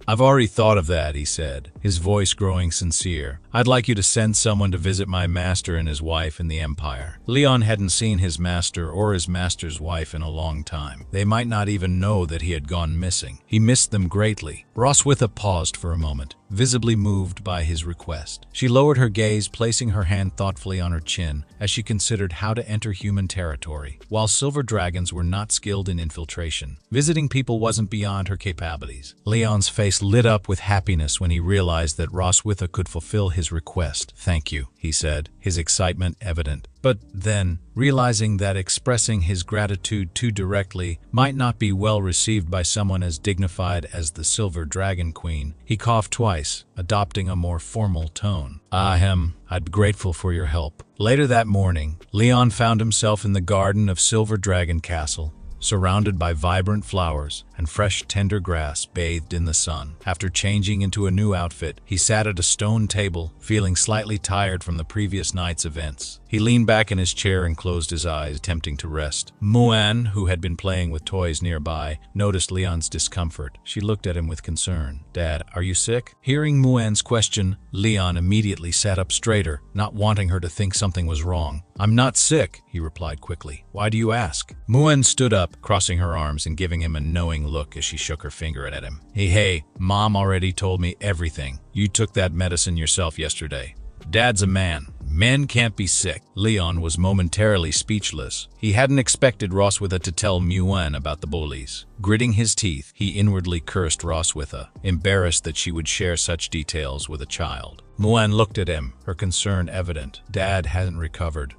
I've already thought of that," he said, his voice growing sincere. "I'd like you to send someone to visit my master and his wife in the Empire." Leon hadn't seen his master or his master's wife in a long time. They might not even know that he had gone missing. He missed them greatly. Roswitha paused for a moment, visibly moved by his request. She lowered her gaze, placing her hand thoughtfully on her chin as she considered how to enter human territory. While silver dragons were not skilled in infiltration, visiting people wasn't beyond her capabilities. Leon's face lit up with happiness when he realized that Roswitha could fulfill his request. "Thank you," he said, his excitement evident. But then, realizing that expressing his gratitude too directly might not be well received by someone as dignified as the Silver Dragon Queen, he coughed twice, adopting a more formal tone. I'd be grateful for your help." Later that morning, Leon found himself in the garden of Silver Dragon Castle, surrounded by vibrant flowers and fresh tender grass bathed in the sun. After changing into a new outfit, he sat at a stone table, feeling slightly tired from the previous night's events. He leaned back in his chair and closed his eyes, attempting to rest. Muan, who had been playing with toys nearby, noticed Leon's discomfort. She looked at him with concern. "Dad, are you sick?" Hearing Muan's question, Leon immediately sat up straighter, not wanting her to think something was wrong. "I'm not sick," he replied quickly. "Why do you ask?" Muan stood up, crossing her arms and giving him a knowing look as she shook her finger at him. Hey, Mom already told me everything. You took that medicine yourself yesterday. Dad's a man. Men can't be sick." Leon was momentarily speechless. He hadn't expected Roswitha to tell Muan about the bullies. Gritting his teeth, he inwardly cursed Roswitha, embarrassed that she would share such details with a child. Muan looked at him, her concern evident. "Dad hasn't recovered.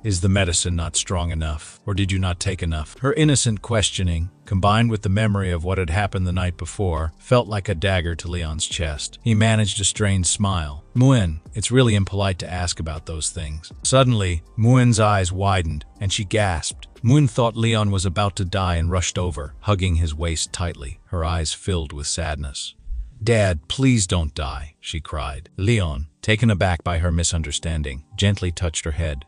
Is the medicine not strong enough? Or did you not take enough?" Her innocent questioning, combined with the memory of what had happened the night before, felt like a dagger to Leon's chest. He managed a strained smile. "Muan, it's really impolite to ask about those things." Suddenly, Muan's eyes widened, and she gasped. Muin thought Leon was about to die and rushed over, hugging his waist tightly, her eyes filled with sadness. "Dad, please don't die," she cried. Leon, taken aback by her misunderstanding, gently touched her head,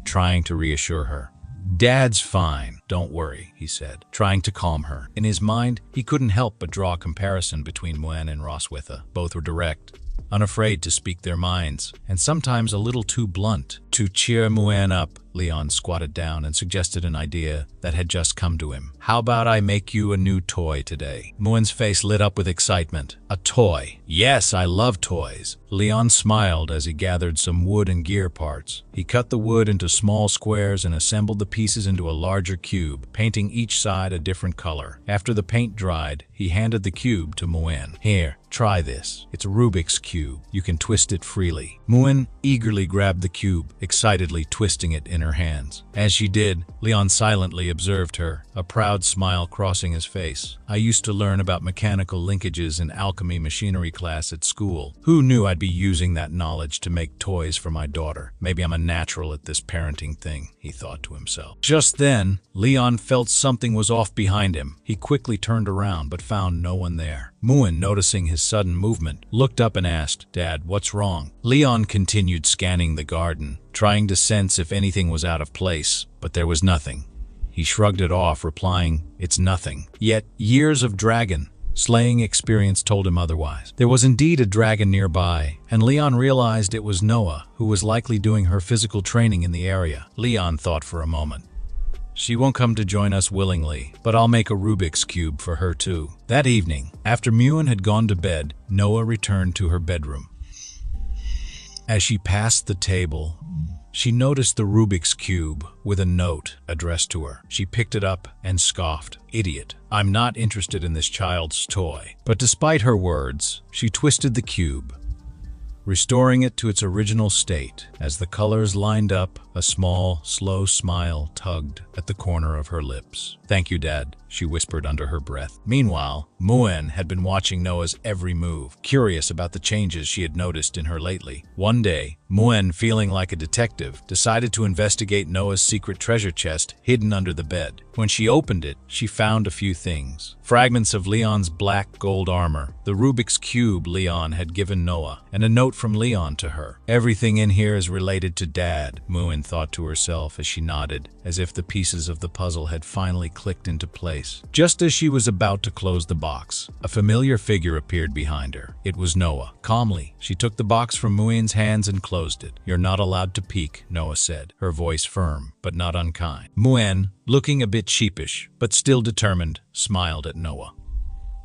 trying to reassure her. "Dad's fine, don't worry," he said, trying to calm her. In his mind, he couldn't help but draw a comparison between Muin and Roswitha. Both were direct, unafraid to speak their minds, and sometimes a little too blunt. To cheer Muin up, Leon squatted down and suggested an idea that had just come to him. "How about I make you a new toy today?" Muin's face lit up with excitement. "A toy? Yes, I love toys." Leon smiled as he gathered some wood and gear parts. He cut the wood into small squares and assembled the pieces into a larger cube, painting each side a different color. After the paint dried, he handed the cube to Muin. "Here, try this. It's a Rubik's Cube. You can twist it freely." Muin eagerly grabbed the cube, excitedly twisting it in her hands. As she did, Leon silently observed her, a proud smile crossing his face. "I used to learn about mechanical linkages in alchemy machinery class at school. Who knew I'd be using that knowledge to make toys for my daughter? Maybe I'm a natural at this parenting thing," he thought to himself. Just then, Leon felt something was off behind him. He quickly turned around but found no one there. Muin, noticing his sudden movement, looked up and asked, "Dad, what's wrong?" Leon continued scanning the garden, trying to sense if anything was out of place, but there was nothing. He shrugged it off, replying, "It's nothing." Yet years of dragon slaying experience told him otherwise. There was indeed a dragon nearby, and Leon realized it was Noah, who was likely doing her physical training in the area. Leon thought for a moment. "She won't come to join us willingly, but I'll make a Rubik's Cube for her too." That evening, after Muin had gone to bed, Noah returned to her bedroom. As she passed the table, she noticed the Rubik's Cube with a note addressed to her. She picked it up and scoffed. "Idiot, I'm not interested in this child's toy." But despite her words, she twisted the cube, restoring it to its original state. As the colors lined up, a small, slow smile tugged at the corner of her lips. "Thank you, Dad," she whispered under her breath. Meanwhile, Muin had been watching Noah's every move, curious about the changes she had noticed in her lately. One day, Muin, feeling like a detective, decided to investigate Noah's secret treasure chest hidden under the bed. When she opened it, she found a few things. Fragments of Leon's black gold armor, the Rubik's Cube Leon had given Noah, and a note from Leon to her. "Everything in here is related to Dad," Muin thought to herself as she nodded, as if the pieces of the puzzle had finally clicked into place. Just as she was about to close the box, a familiar figure appeared behind her. It was Noah. Calmly, she took the box from Muin's hands and closed it. "You're not allowed to peek," Noah said, her voice firm, but not unkind. Muin, looking a bit sheepish, but still determined, smiled at Noah.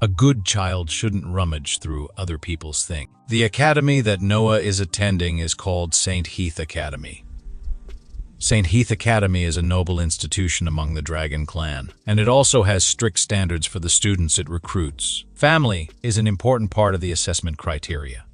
A good child shouldn't rummage through other people's things. The academy that Noah is attending is called St. Heath Academy. St. Heath Academy is a noble institution among the Dragon Clan, and it also has strict standards for the students it recruits. Family is an important part of the assessment criteria.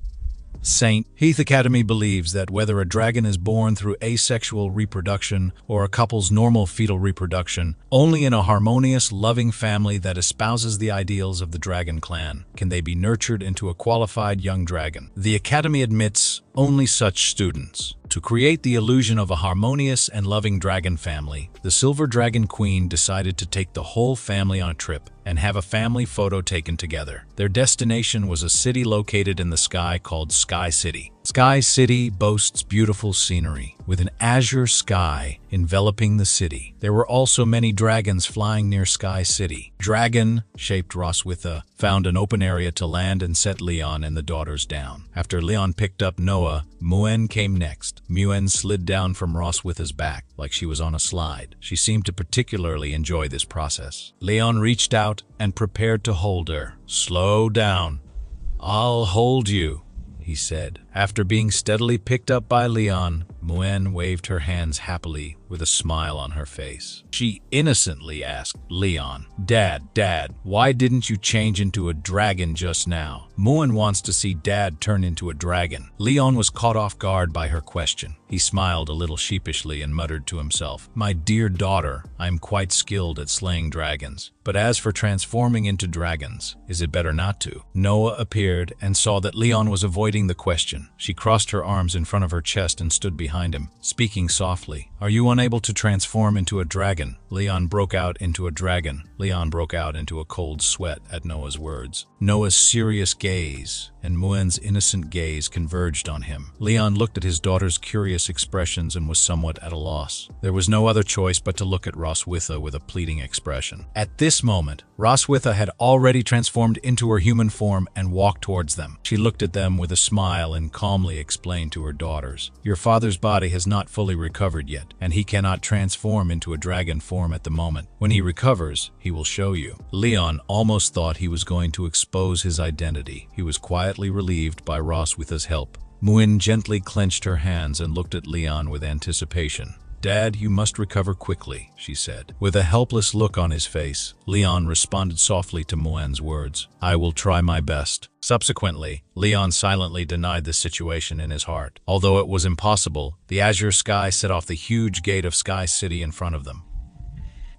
St. Heath Academy believes that whether a dragon is born through asexual reproduction or a couple's normal fetal reproduction, only in a harmonious, loving family that espouses the ideals of the Dragon Clan can they be nurtured into a qualified young dragon. The Academy admits only such students. To create the illusion of a harmonious and loving dragon family, the Silver Dragon Queen decided to take the whole family on a trip and have a family photo taken together. Their destination was a city located in the sky called Sky City. Sky City boasts beautiful scenery, with an azure sky enveloping the city. There were also many dragons flying near Sky City. Dragon-shaped Roswitha found an open area to land and set Leon and the daughters down. After Leon picked up Noah, Muin came next. Muin slid down from Roswitha's back like she was on a slide. She seemed to particularly enjoy this process. Leon reached out and prepared to hold her. "Slow down. I'll hold you," he said. After being steadily picked up by Leon, Muin waved her hands happily with a smile on her face. She innocently asked Leon, Dad, why didn't you change into a dragon just now?" Muin wants to see Dad turn into a dragon. Leon was caught off guard by her question. He smiled a little sheepishly and muttered to himself, "My dear daughter, I am quite skilled at slaying dragons. But as for transforming into dragons, is it better not to?" Noah appeared and saw that Leon was avoiding the question. She crossed her arms in front of her chest and stood behind behind him, speaking softly. "Are you unable to transform into a dragon?" Leon broke out into a dragon. Leon broke out into a cold sweat at Noah's words. Noah's serious gaze and Muen's innocent gaze converged on him. Leon looked at his daughter's curious expressions and was somewhat at a loss. There was no other choice but to look at Roswitha with a pleading expression. At this moment, Roswitha had already transformed into her human form and walked towards them. She looked at them with a smile and calmly explained to her daughters, "Your father's body has not fully recovered yet, and he cannot transform into a dragon form at the moment. When he recovers, he will show you." Leon almost thought he was going to expose his identity. He was quietly relieved by Roswitha's help. Muen gently clenched her hands and looked at Leon with anticipation. "Dad, you must recover quickly," she said. With a helpless look on his face, Leon responded softly to Muen's words, "I will try my best." Subsequently, Leon silently denied the situation in his heart. Although it was impossible, the azure sky set off the huge gate of Sky City in front of them.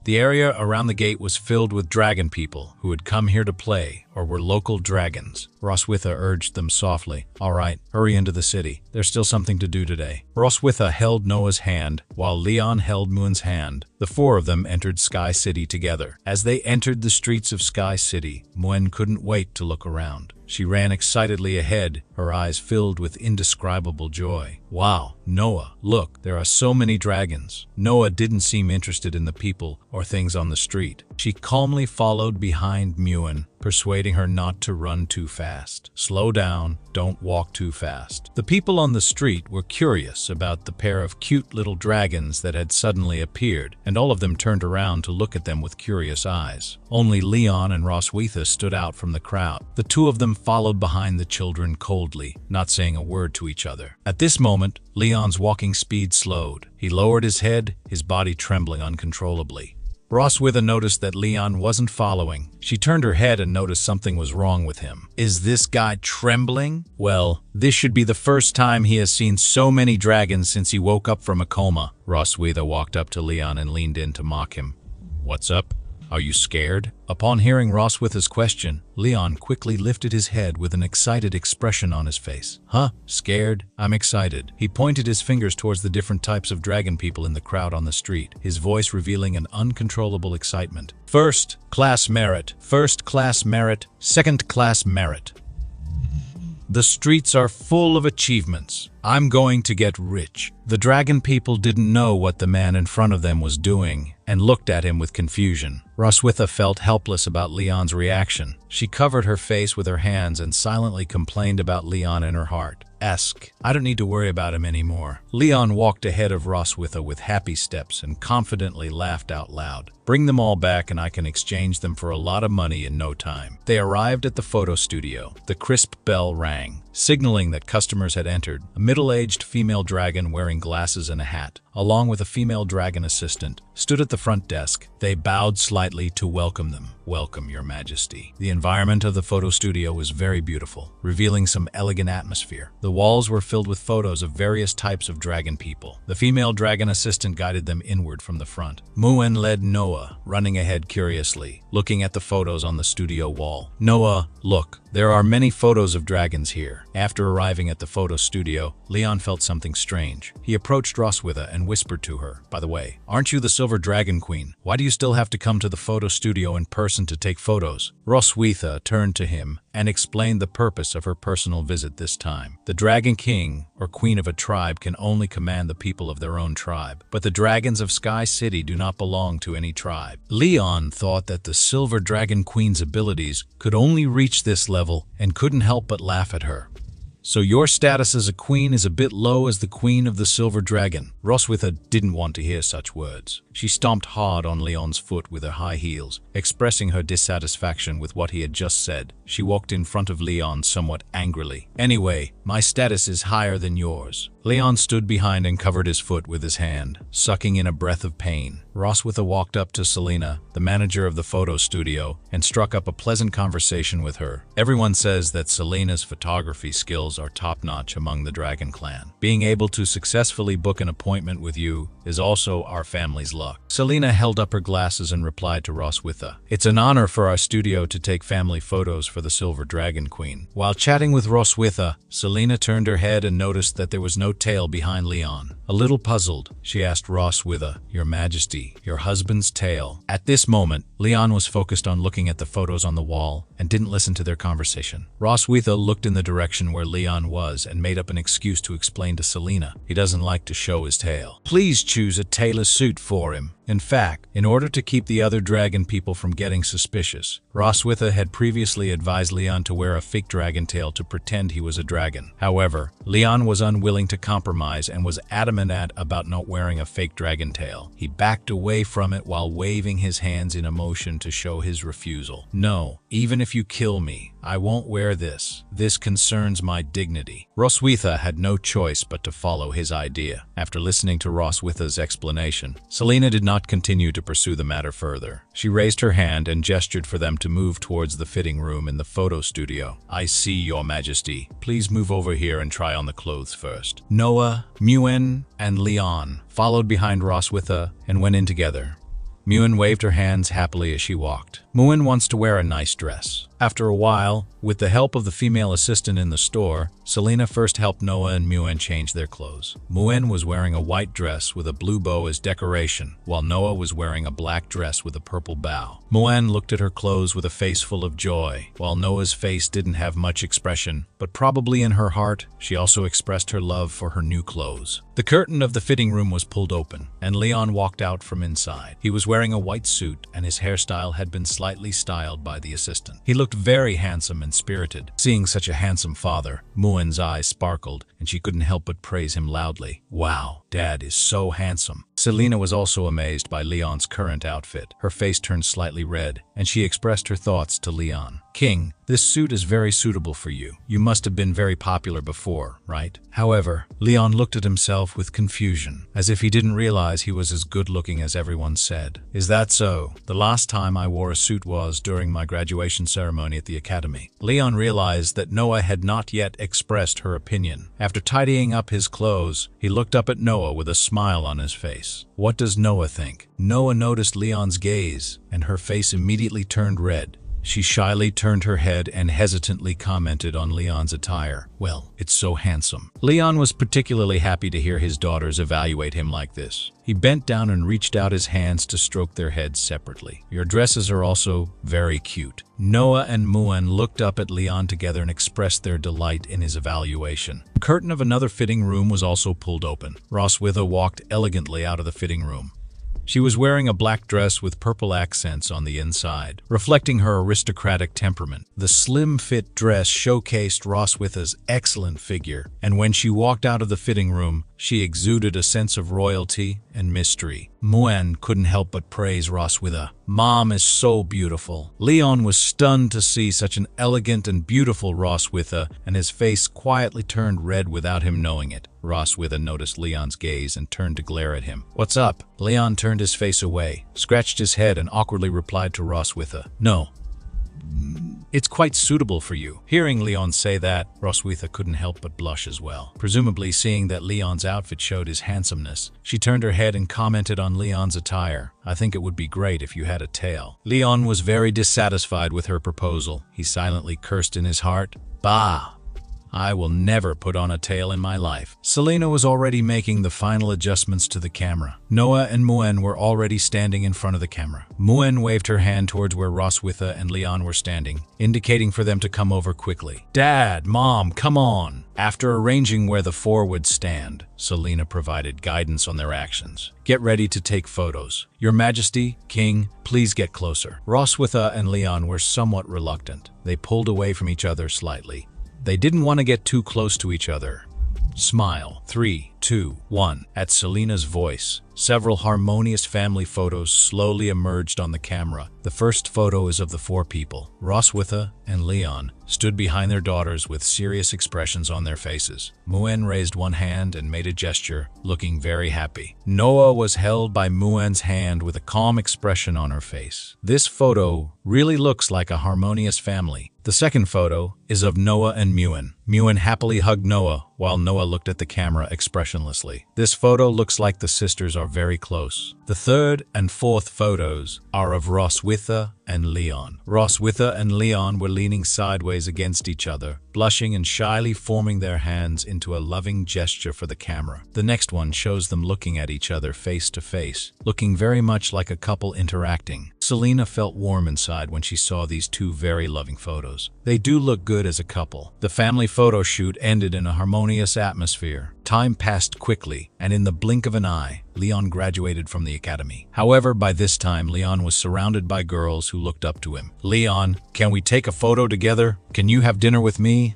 The area around the gate was filled with dragon people who had come here to play or were local dragons. Roswitha urged them softly, "All right, hurry into the city. There's still something to do today." Roswitha held Noah's hand while Leon held Muen's hand. The four of them entered Sky City together. As they entered the streets of Sky City, Muen couldn't wait to look around. She ran excitedly ahead, her eyes filled with indescribable joy. "Wow, Noah, look, there are so many dragons." Noah didn't seem interested in the people or things on the street. She calmly followed behind Muen, persuading her not to run too fast. "Slow down, don't walk too fast." The people on the street were curious about the pair of cute little dragons that had suddenly appeared, and all of them turned around to look at them with curious eyes. Only Leon and Roswitha stood out from the crowd. The two of them followed behind the children coldly, not saying a word to each other. At this moment, Leon's walking speed slowed. He lowered his head, his body trembling uncontrollably. Roswitha noticed that Leon wasn't following. She turned her head and noticed something was wrong with him. "Is this guy trembling? Well, this should be the first time he has seen so many dragons since he woke up from a coma." Roswitha walked up to Leon and leaned in to mock him. "What's up? Are you scared?" Upon hearing Roswitha's question, Leon quickly lifted his head with an excited expression on his face. "Huh? Scared? I'm excited." He pointed his fingers towards the different types of dragon people in the crowd on the street, his voice revealing an uncontrollable excitement. "First class merit, first class merit, second class merit. The streets are full of achievements. I'm going to get rich." The dragon people didn't know what the man in front of them was doing and looked at him with confusion. Roswitha felt helpless about Leon's reaction. She covered her face with her hands and silently complained about Leon in her heart. "I don't need to worry about him anymore." Leon walked ahead of Roswitha with happy steps and confidently laughed out loud. "Bring them all back and I can exchange them for a lot of money in no time." They arrived at the photo studio. The crisp bell rang, signaling that customers had entered. A middle-aged female dragon wearing glasses and a hat, along with a female dragon assistant, stood at the front desk. They bowed slightly to welcome them. "Welcome, Your Majesty." The environment of the photo studio was very beautiful, revealing some elegant atmosphere. The walls were filled with photos of various types of dragon people. The female dragon assistant guided them inward from the front. Muen led Noah, running ahead curiously, looking at the photos on the studio wall. "Noah, look, there are many photos of dragons here." After arriving at the photo studio, Leon felt something strange. He approached Roswitha and whispered to her, "By the way, aren't you the Silver Dragon Queen? Why do you still have to come to the photo studio in person to take photos?" Roswitha turned to him and explained the purpose of her personal visit this time. The Dragon King or Queen of a tribe can only command the people of their own tribe, but the dragons of Sky City do not belong to any tribe. Leon thought that the Silver Dragon Queen's abilities could only reach this level and couldn't help but laugh at her. "So your status as a queen is a bit low as the queen of the Silver Dragon." Roswitha didn't want to hear such words. She stomped hard on Leon's foot with her high heels, expressing her dissatisfaction with what he had just said. She walked in front of Leon somewhat angrily. "Anyway, my status is higher than yours." Leon stood behind and covered his foot with his hand, sucking in a breath of pain. Roswitha walked up to Selena, the manager of the photo studio, and struck up a pleasant conversation with her. "Everyone says that Selena's photography skills are top-notch among the Dragon Clan. Being able to successfully book an appointment with you is also our family's luck." Selena held up her glasses and replied to Roswitha. It's an honor for our studio to take family photos for the Silver Dragon Queen. While chatting with Roswitha, Selena turned her head and noticed that there was no tail behind Leon. A little puzzled, she asked Roswitha, "Your Majesty, your husband's tail." At this moment, Leon was focused on looking at the photos on the wall and didn't listen to their conversation. Roswitha looked in the direction where Leon was and made up an excuse to explain to Selena he doesn't like to show his tail. Please choose a tailor suit for him. In fact, in order to keep the other dragon people from getting suspicious, Roswitha had previously advised Leon to wear a fake dragon tail to pretend he was a dragon. However, Leon was unwilling to compromise and was adamant about not wearing a fake dragon tail. He backed away from it while waving his hands in a motion to show his refusal. "No, even if you kill me, I won't wear this. This concerns my dignity." Roswitha had no choice but to follow his idea. After listening to Roswitha's explanation, Selena did not continue to pursue the matter further. She raised her hand and gestured for them to move towards the fitting room in the photo studio. "I see, Your Majesty. Please move over here and try on the clothes first." Noah, Muen, and Leon followed behind Roswitha and went in together. Muen waved her hands happily as she walked. Muen wants to wear a nice dress. After a while, with the help of the female assistant in the store, Selena first helped Noah and Muen change their clothes. Muen was wearing a white dress with a blue bow as decoration, while Noah was wearing a black dress with a purple bow. Muen looked at her clothes with a face full of joy, while Noah's face didn't have much expression, but probably in her heart, she also expressed her love for her new clothes. The curtain of the fitting room was pulled open, and Leon walked out from inside. He was wearing a white suit, and his hairstyle had been slightly styled by the assistant. He looked very handsome and spirited. Seeing such a handsome father, Muen's eyes sparkled, and she couldn't help but praise him loudly. "Wow, Dad is so handsome." Selena was also amazed by Leon's current outfit. Her face turned slightly red, and she expressed her thoughts to Leon. "King, this suit is very suitable for you. You must have been very popular before, right?" However, Leon looked at himself with confusion, as if he didn't realize he was as good-looking as everyone said. "Is that so? The last time I wore a suit was during my graduation ceremony at the academy." Leon realized that Noah had not yet expressed her opinion. After tidying up his clothes, he looked up at Noah with a smile on his face. What does Noah think? Noah noticed Leon's gaze, and her face immediately turned red. She shyly turned her head and hesitantly commented on Leon's attire. "Well, it's so handsome." Leon was particularly happy to hear his daughters evaluate him like this. He bent down and reached out his hands to stroke their heads separately. "Your dresses are also very cute." Noah and Muen looked up at Leon together and expressed their delight in his evaluation. The curtain of another fitting room was also pulled open. Roswitha walked elegantly out of the fitting room. She was wearing a black dress with purple accents on the inside, reflecting her aristocratic temperament. The slim-fit dress showcased Roswitha's excellent figure, and when she walked out of the fitting room, she exuded a sense of royalty and mystery. Muen couldn't help but praise Roswitha. "Mom is so beautiful." Leon was stunned to see such an elegant and beautiful Roswitha, and his face quietly turned red without him knowing it. Roswitha noticed Leon's gaze and turned to glare at him. "What's up?" Leon turned his face away, scratched his head, and awkwardly replied to Roswitha, "No. It's quite suitable for you." Hearing Leon say that, Roswitha couldn't help but blush as well. Presumably seeing that Leon's outfit showed his handsomeness, she turned her head and commented on Leon's attire. "I think it would be great if you had a tail." Leon was very dissatisfied with her proposal. He silently cursed in his heart. "Bah! I will never put on a tail in my life." Selena was already making the final adjustments to the camera. Noah and Muen were already standing in front of the camera. Muen waved her hand towards where Roswitha and Leon were standing, indicating for them to come over quickly. "Dad, Mom, come on." After arranging where the four would stand, Selena provided guidance on their actions. "Get ready to take photos. Your Majesty, King, please get closer." Roswitha and Leon were somewhat reluctant. They pulled away from each other slightly. They didn't want to get too close to each other. Smile. 3, 2, 1. At Selena's voice, several harmonious family photos slowly emerged on the camera. The first photo is of the four people. Roswitha and Leon stood behind their daughters with serious expressions on their faces. Muen raised one hand and made a gesture, looking very happy. Noah was held by Muen's hand with a calm expression on her face. This photo really looks like a harmonious family. The second photo is of Noah and Muen. Muen happily hugged Noah, while Noah Noah looked at the camera expressionlessly. This photo looks like the sisters are very close. The third and fourth photos are of Roswitha and Leon. Roswitha and Leon were leaning sideways against each other, blushing and shyly forming their hands into a loving gesture for the camera. The next one shows them looking at each other face to face, looking very much like a couple interacting. Selena felt warm inside when she saw these two very loving photos. They do look good as a couple. The family photo shoot ended in a harmonious atmosphere. Time passed quickly, and in the blink of an eye, Leon graduated from the academy. However, by this time, Leon was surrounded by girls who looked up to him. "Leon, can we take a photo together? Can you have dinner with me?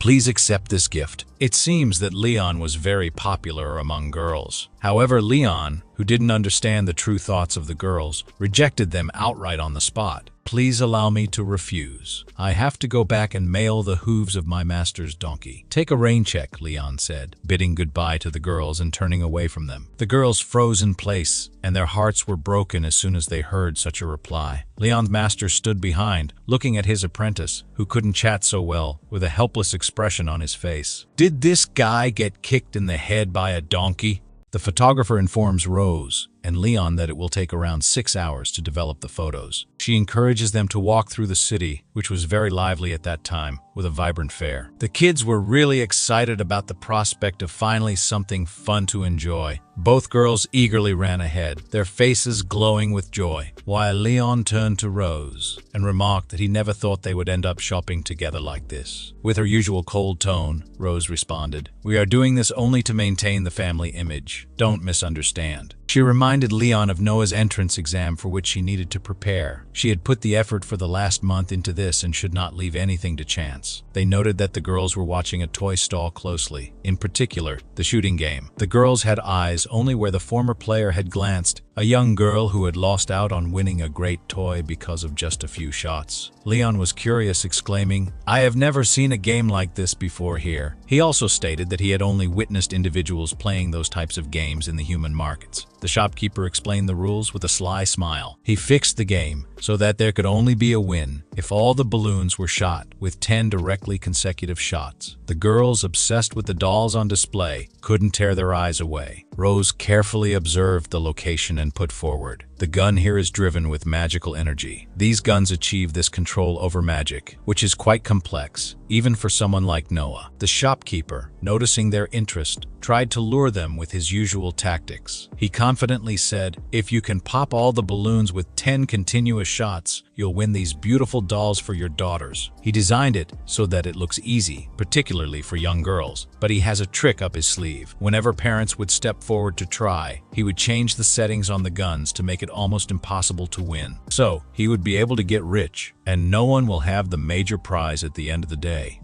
Please accept this gift." It seems that Leon was very popular among girls. However, Leon, who didn't understand the true thoughts of the girls, rejected them outright on the spot. "Please allow me to refuse. I have to go back and mail the hooves of my master's donkey." "Take a rain check," Leon said, bidding goodbye to the girls and turning away from them. The girls froze in place, and their hearts were broken as soon as they heard such a reply. Leon's master stood behind, looking at his apprentice, who couldn't chat so well, with a helpless expression on his face. "Did this guy get kicked in the head by a donkey?" The photographer informs Rose and Leon that it will take around 6 hours to develop the photos. She encourages them to walk through the city, which was very lively at that time, with a vibrant fair. The kids were really excited about the prospect of finally something fun to enjoy. Both girls eagerly ran ahead, their faces glowing with joy, while Leon turned to Rose and remarked that he never thought they would end up shopping together like this. With her usual cold tone, Rose responded, "We are doing this only to maintain the family image. Don't misunderstand." She reminded Leon of Noah's entrance exam for which she needed to prepare. She had put the effort for the last month into this and should not leave anything to chance. They noted that the girls were watching a toy stall closely, in particular, the shooting game. The girls had eyes only where the former player had glanced, a young girl who had lost out on winning a great toy because of just a few shots. Leon was curious, exclaiming, "I have never seen a game like this before here." He also stated that he had only witnessed individuals playing those types of games in the human markets. The shopkeeper explained the rules with a sly smile. He fixed the game so that there could only be a win if all the balloons were shot with 10 directly consecutive shots. The girls, obsessed with the dolls on display, couldn't tear their eyes away. Rose carefully observed the location and put forward, "The gun here is driven with magical energy. These guns achieve this control over magic, which is quite complex, even for someone like Noah." The shopkeeper, noticing their interest, tried to lure them with his usual tactics. He confidently said, "If you can pop all the balloons with 10 continuous shots, you'll win these beautiful dolls for your daughters." He designed it so that it looks easy, particularly for young girls, but he has a trick up his sleeve. Whenever parents would step forward to try, he would change the settings on the guns to make it almost impossible to win. So, he would be able to get rich, and no one will have the major prize at the end of the day.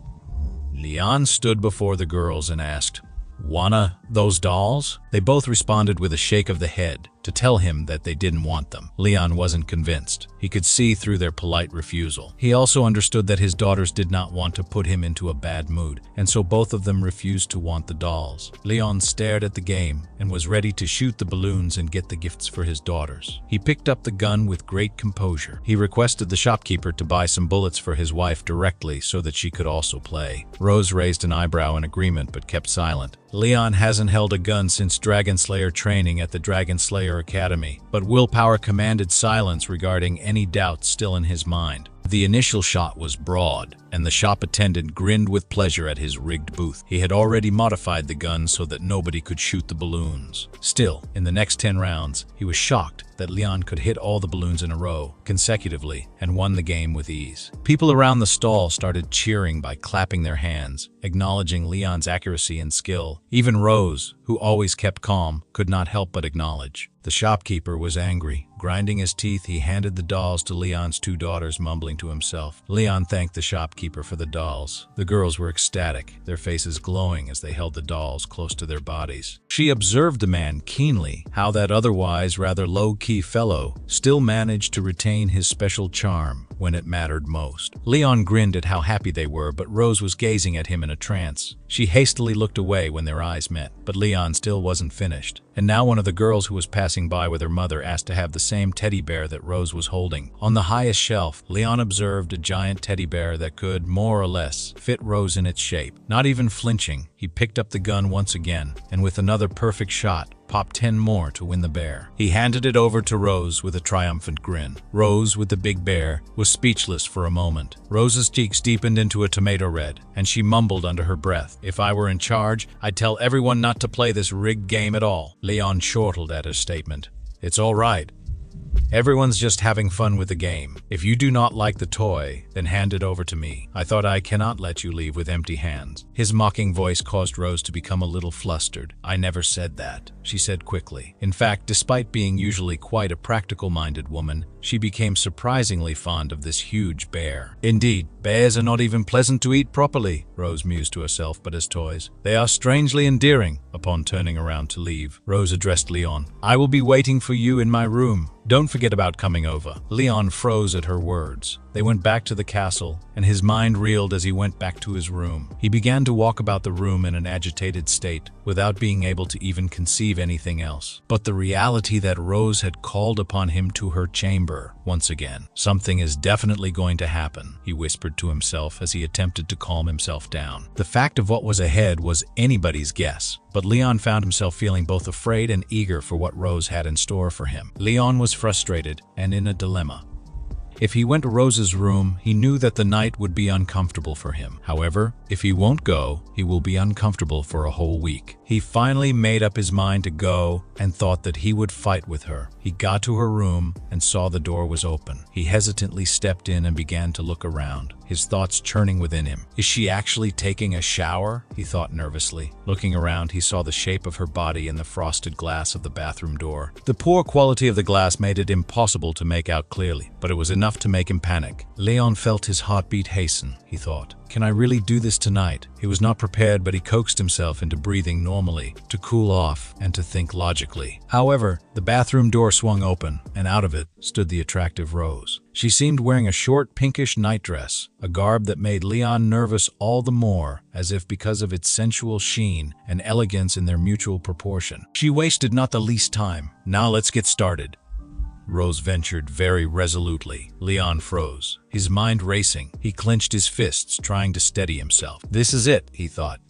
Leon stood before the girls and asked, "Wanna those dolls?" They both responded with a shake of the head to tell him that they didn't want them. Leon wasn't convinced. He could see through their polite refusal. He also understood that his daughters did not want to put him into a bad mood, and so both of them refused to want the dolls. Leon stared at the game and was ready to shoot the balloons and get the gifts for his daughters. He picked up the gun with great composure. He requested the shopkeeper to buy some bullets for his wife directly so that she could also play. Rose raised an eyebrow in agreement but kept silent. Leon hasn't held a gun since Dragon Slayer training at the Dragon Slayer Academy, but willpower commanded silence regarding any doubts still in his mind. The initial shot was broad, and the shop attendant grinned with pleasure at his rigged booth. He had already modified the gun so that nobody could shoot the balloons. Still, in the next 10 rounds, he was shocked that Leon could hit all the balloons in a row, consecutively, and won the game with ease. People around the stall started cheering by clapping their hands, acknowledging Leon's accuracy and skill. Even Rose, who always kept calm, could not help but acknowledge. The shopkeeper was angry. Grinding his teeth, he handed the dolls to Leon's 2 daughters, mumbling to himself. Leon thanked the shopkeeper for the dolls. The girls were ecstatic, their faces glowing as they held the dolls close to their bodies. She observed the man keenly, how that otherwise rather low-key fellow still managed to retain his special charm when it mattered most. Leon grinned at how happy they were, but Rose was gazing at him in a trance. She hastily looked away when their eyes met, but Leon still wasn't finished. And now one of the girls who was passing by with her mother asked to have the same teddy bear that Rose was holding. On the highest shelf, Leon observed a giant teddy bear that could, more or less, fit Rose in its shape. Not even flinching, He picked up the gun once again, and with another perfect shot, popped 10 more to win the bear. He handed it over to Rose with a triumphant grin. Rose, with the big bear, was speechless for a moment. Rose's cheeks deepened into a tomato red, and she mumbled under her breath, "If I were in charge, I'd tell everyone not to play this rigged game at all." Leon chortled at her statement. "It's all right. Everyone's just having fun with the game. If you do not like the toy, then hand it over to me. I thought I cannot let you leave with empty hands." His mocking voice caused Rose to become a little flustered. "I never said that," she said quickly. In fact, despite being usually quite a practical-minded woman, she became surprisingly fond of this huge bear. "Indeed, bears are not even pleasant to eat properly," Rose mused to herself, "but as toys, they are strangely endearing." Upon turning around to leave, Rose addressed Leon. "I will be waiting for you in my room. Don't forget about coming over." Leon froze at her words. They went back to the castle, and his mind reeled as he went back to his room. He began to walk about the room in an agitated state, without being able to even conceive anything else. But the reality that Rose had called upon him to her chamber once again. "Something is definitely going to happen," he whispered to himself as he attempted to calm himself down. The fact of what was ahead was anybody's guess, but Leon found himself feeling both afraid and eager for what Rose had in store for him. Leon was frustrated and in a dilemma. If he went to Rose's room, he knew that the night would be uncomfortable for him. However, if he won't go, he will be uncomfortable for a whole week. He finally made up his mind to go and thought that he would fight with her. He got to her room and saw the door was open. He hesitantly stepped in and began to look around, his thoughts churning within him. "Is she actually taking a shower?" he thought nervously. Looking around, he saw the shape of her body in the frosted glass of the bathroom door. The poor quality of the glass made it impossible to make out clearly, but it was enough to make him panic. Leon felt his heartbeat hasten. He thought, "Can I really do this tonight?" He was not prepared, but he coaxed himself into breathing normally, to cool off and to think logically. However, the bathroom door swung open, and out of it stood the attractive Rose. She seemed wearing a short pinkish nightdress, a garb that made Leon nervous all the more, as if because of its sensual sheen and elegance in their mutual proportion. She wasted not the least time. "Now let's get started," Rose ventured very resolutely. Leon froze, his mind racing. He clenched his fists, trying to steady himself. "This is it," he thought.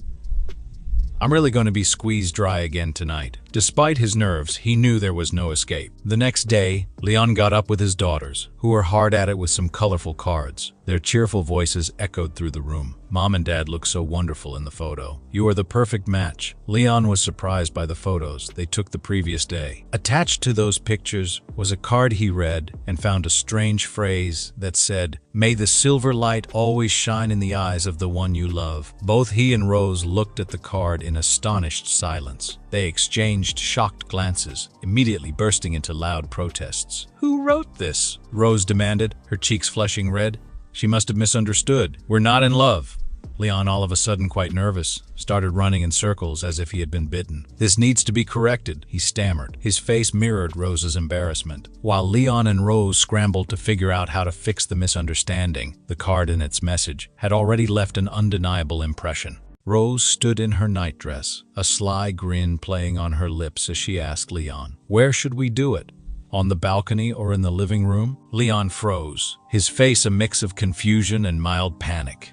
"I'm really going to be squeezed dry again tonight." Despite his nerves, he knew there was no escape. The next day, Leon got up with his daughters, who were hard at it with some colorful cards. Their cheerful voices echoed through the room. "Mom and Dad look so wonderful in the photo. You are the perfect match." Leon was surprised by the photos they took the previous day. Attached to those pictures was a card he read and found a strange phrase that said, "May the silver light always shine in the eyes of the one you love." Both he and Rose looked at the card in astonished silence. They exchanged shocked glances, immediately bursting into loud protests. "Who wrote this?" Rose demanded, her cheeks flushing red. She must have misunderstood. "We're not in love." Leon, all of a sudden quite nervous, started running in circles as if he had been bitten. "This needs to be corrected," he stammered. His face mirrored Rose's embarrassment. While Leon and Rose scrambled to figure out how to fix the misunderstanding, the card and its message had already left an undeniable impression. Rose stood in her nightdress, a sly grin playing on her lips as she asked Leon, "Where should we do it? On the balcony or in the living room?" Leon froze, his face a mix of confusion and mild panic.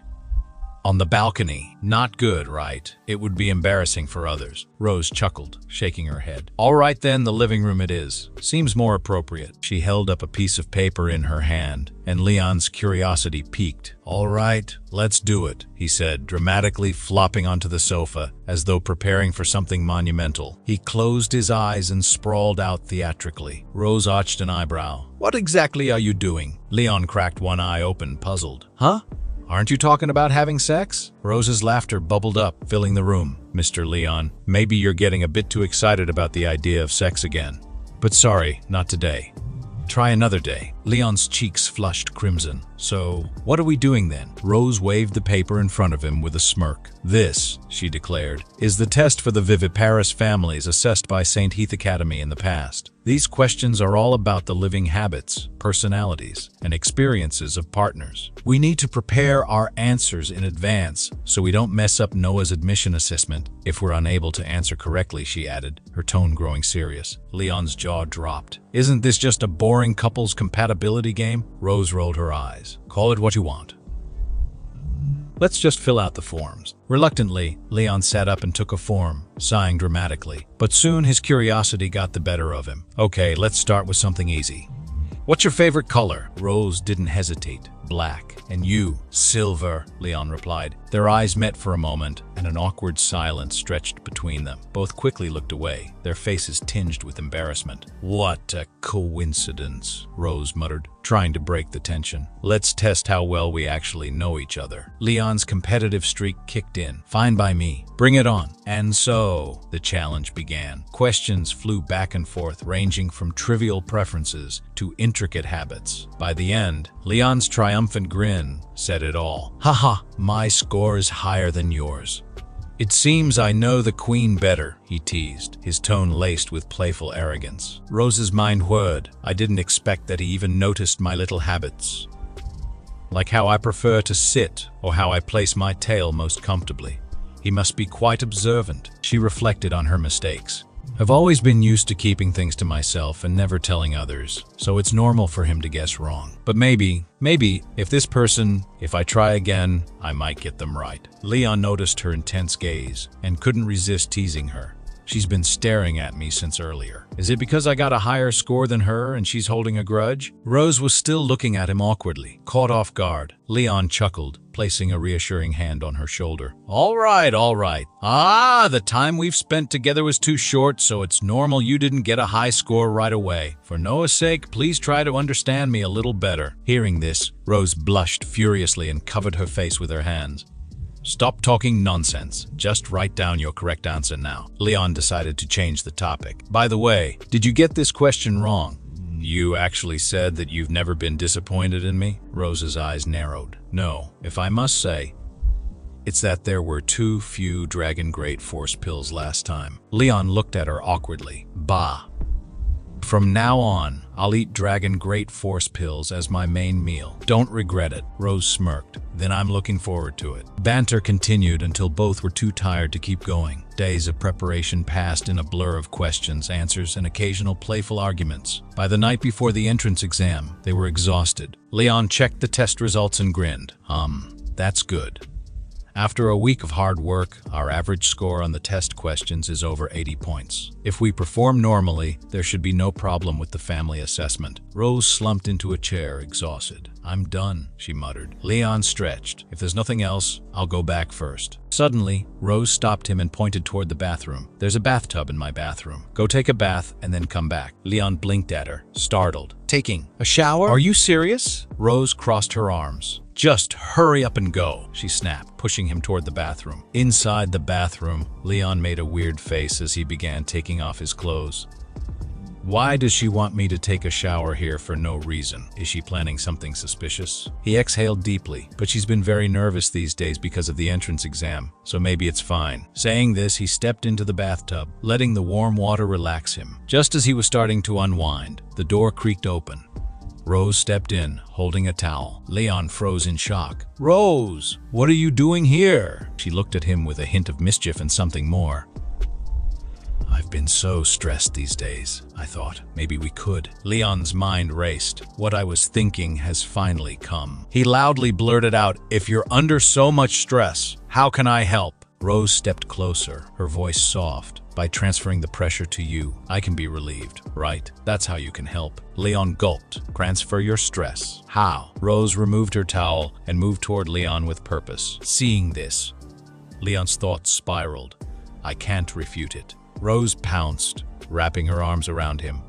"On the balcony. Not good, right? It would be embarrassing for others." Rose chuckled, shaking her head. "All right then, the living room it is. Seems more appropriate." She held up a piece of paper in her hand, and Leon's curiosity piqued. "All right, let's do it," he said, dramatically flopping onto the sofa, as though preparing for something monumental. He closed his eyes and sprawled out theatrically. Rose arched an eyebrow. "What exactly are you doing?" Leon cracked one eye open, puzzled. "Huh? Aren't you talking about having sex?" Rose's laughter bubbled up, filling the room. "Mr. Leon, maybe you're getting a bit too excited about the idea of sex again. But sorry, not today. Try another day." Leon's cheeks flushed crimson. "So, what are we doing then?" Rose waved the paper in front of him with a smirk. "This," she declared, "is the test for the viviparous families assessed by St. Heath Academy in the past. These questions are all about the living habits, personalities, and experiences of partners. We need to prepare our answers in advance so we don't mess up Noah's admission assessment if we're unable to answer correctly," she added, her tone growing serious. Leon's jaw dropped. "Isn't this just a boring couples compatibility game?" Rose rolled her eyes. "Call it what you want." Let's just fill out the forms. Reluctantly, Leon sat up and took a form, sighing dramatically. But soon his curiosity got the better of him. Okay, let's start with something easy. What's your favorite color? Rose didn't hesitate. Black. And you? Silver, Leon replied. Their eyes met for a moment, and an awkward silence stretched between them. Both quickly looked away, their faces tinged with embarrassment. What a coincidence, Rose muttered, trying to break the tension. Let's test how well we actually know each other. Leon's competitive streak kicked in. Fine by me. Bring it on. And so, the challenge began. Questions flew back and forth, ranging from trivial preferences to intricate habits. By the end, Leon's triumphant grin said it all. Haha, my score is higher than yours. It seems I know the queen better, he teased, his tone laced with playful arrogance. Rose's mind whirred. I didn't expect that he even noticed my little habits. Like how I prefer to sit or how I place my tail most comfortably. He must be quite observant. She reflected on her mistakes. I've always been used to keeping things to myself and never telling others, so it's normal for him to guess wrong. But maybe, if I try again, I might get them right. Leon noticed her intense gaze and couldn't resist teasing her. She's been staring at me since earlier. Is it because I got a higher score than her and she's holding a grudge? Rose was still looking at him awkwardly, caught off guard. Leon chuckled, placing a reassuring hand on her shoulder. All right. The time we've spent together was too short, so it's normal you didn't get a high score right away. For Noah's sake, please try to understand me a little better. Hearing this, Rose blushed furiously and covered her face with her hands. Stop talking nonsense. Just write down your correct answer now. Leon decided to change the topic. By the way, did you get this question wrong? You actually said that you've never been disappointed in me? Rose's eyes narrowed. No, if I must say, it's that there were too few Dragon Great Force pills last time. Leon looked at her awkwardly. Bah. From now on, I'll eat Dragon Great Force pills as my main meal. Don't regret it, Rose smirked. Then I'm looking forward to it. Banter continued until both were too tired to keep going. Days of preparation passed in a blur of questions, answers, and occasional playful arguments. By the night before the entrance exam, they were exhausted. Leon checked the test results and grinned. That's good. After a week of hard work, our average score on the test questions is over 80 points. If we perform normally, there should be no problem with the family assessment. Rose slumped into a chair, exhausted. I'm done, she muttered. Leon stretched. If there's nothing else, I'll go back first. Suddenly, Rose stopped him and pointed toward the bathroom. There's a bathtub in my bathroom. Go take a bath and then come back. Leon blinked at her, startled. Taking a shower? Are you serious? Rose crossed her arms. Just hurry up and go, she snapped, pushing him toward the bathroom. Inside the bathroom, Leon made a weird face as he began taking off his clothes. Why does she want me to take a shower here for no reason? Is she planning something suspicious? He exhaled deeply, but she's been very nervous these days because of the entrance exam, so maybe it's fine. Saying this, he stepped into the bathtub, letting the warm water relax him. Just as he was starting to unwind, the door creaked open. Rose stepped in, holding a towel. Leon froze in shock. Rose, what are you doing here? She looked at him with a hint of mischief and something more. I've been so stressed these days, I thought. Maybe we could. Leon's mind raced. What I was thinking has finally come. He loudly blurted out, if you're under so much stress, how can I help? Rose stepped closer, her voice soft. By transferring the pressure to you, I can be relieved, right? That's how you can help. Leon gulped. Transfer your stress. How? Rose removed her towel and moved toward Leon with purpose. Seeing this, Leon's thoughts spiraled. I can't refute it. Rose pounced, wrapping her arms around him.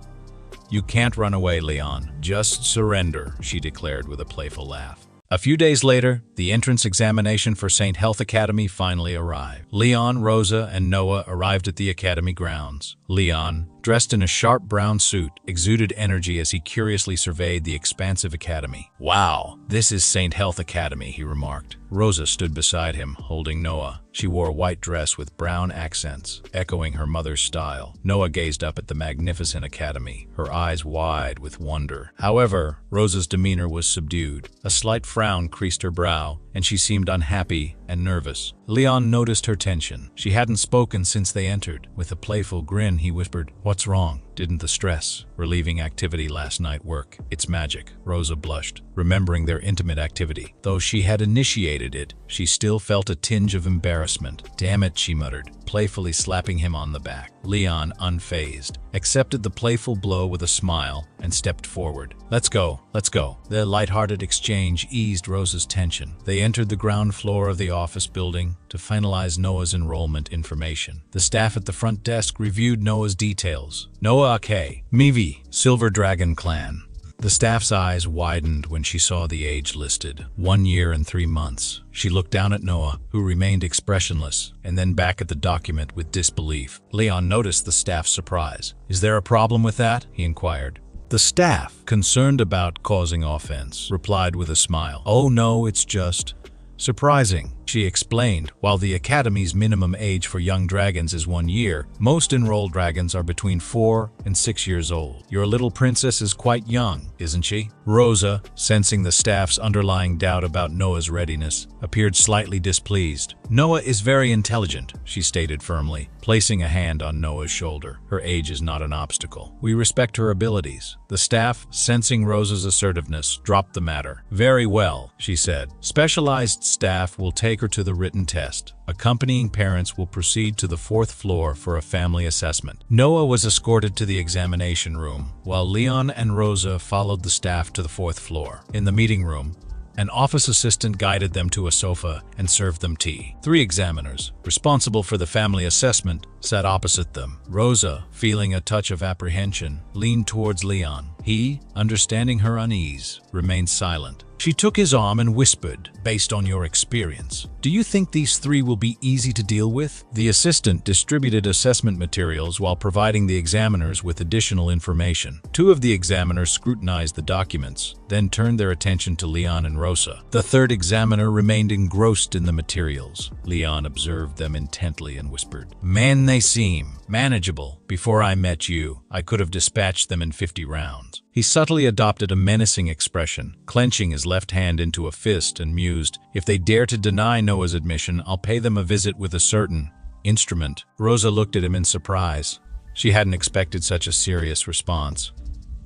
You can't run away, Leon. Just surrender, she declared with a playful laugh. A few days later, the entrance examination for St. Health Academy finally arrived. Leon, Rosa, and Noah arrived at the academy grounds. Leon, dressed in a sharp brown suit, exuded energy as he curiously surveyed the expansive academy. Wow, this is St. Health Academy, he remarked. Rosa stood beside him, holding Noah. She wore a white dress with brown accents, echoing her mother's style. Noah gazed up at the magnificent academy, her eyes wide with wonder. However, Rosa's demeanor was subdued. A slight frown creased her brow, and she seemed unhappy and nervous. Leon noticed her tension. She hadn't spoken since they entered. With a playful grin, he whispered, "What's wrong?" Didn't the stress, relieving activity last night work? It's magic, Rosa blushed, remembering their intimate activity. Though she had initiated it, she still felt a tinge of embarrassment. Damn it, she muttered, playfully slapping him on the back. Leon, unfazed, accepted the playful blow with a smile and stepped forward. Let's go, let's go. Their lighthearted exchange eased Rosa's tension. They entered the ground floor of the office building to finalize Noah's enrollment information. The staff at the front desk reviewed Noah's details. Noah Ake, Mivi, Silver Dragon Clan. The staff's eyes widened when she saw the age listed, 1 year and 3 months. She looked down at Noah, who remained expressionless, and then back at the document with disbelief. Leon noticed the staff's surprise. Is there a problem with that? He inquired. The staff, concerned about causing offense, replied with a smile. Oh no, it's just surprising, she explained. While the Academy's minimum age for young dragons is 1 year, most enrolled dragons are between 4 and 6 years old. Your little princess is quite young, isn't she? Rosa, sensing the staff's underlying doubt about Noah's readiness, appeared slightly displeased. Noah is very intelligent, she stated firmly, placing a hand on Noah's shoulder. Her age is not an obstacle. We respect her abilities. The staff, sensing Rosa's assertiveness, dropped the matter. Very well, she said. Specialized staff will take her to the written test. Accompanying parents will proceed to the 4th floor for a family assessment. Noah was escorted to the examination room, while Leon and Rosa followed the staff to the 4th floor. In the meeting room, an office assistant guided them to a sofa and served them tea. 3 examiners, responsible for the family assessment, sat opposite them. Rosa, feeling a touch of apprehension, leaned towards Leon. He, understanding her unease, remained silent. She took his arm and whispered, based on your experience, do you think these 3 will be easy to deal with? The assistant distributed assessment materials while providing the examiners with additional information. 2 of the examiners scrutinized the documents, then turned their attention to Leon and Rosa. The 3rd examiner remained engrossed in the materials. Leon observed them intently and whispered, man, they seem manageable. Before I met you, I could have dispatched them in 50 rounds. He subtly adopted a menacing expression, clenching his left hand into a fist and mused, if they dare to deny Noah's admission, I'll pay them a visit with a certain instrument. Rosa looked at him in surprise. She hadn't expected such a serious response.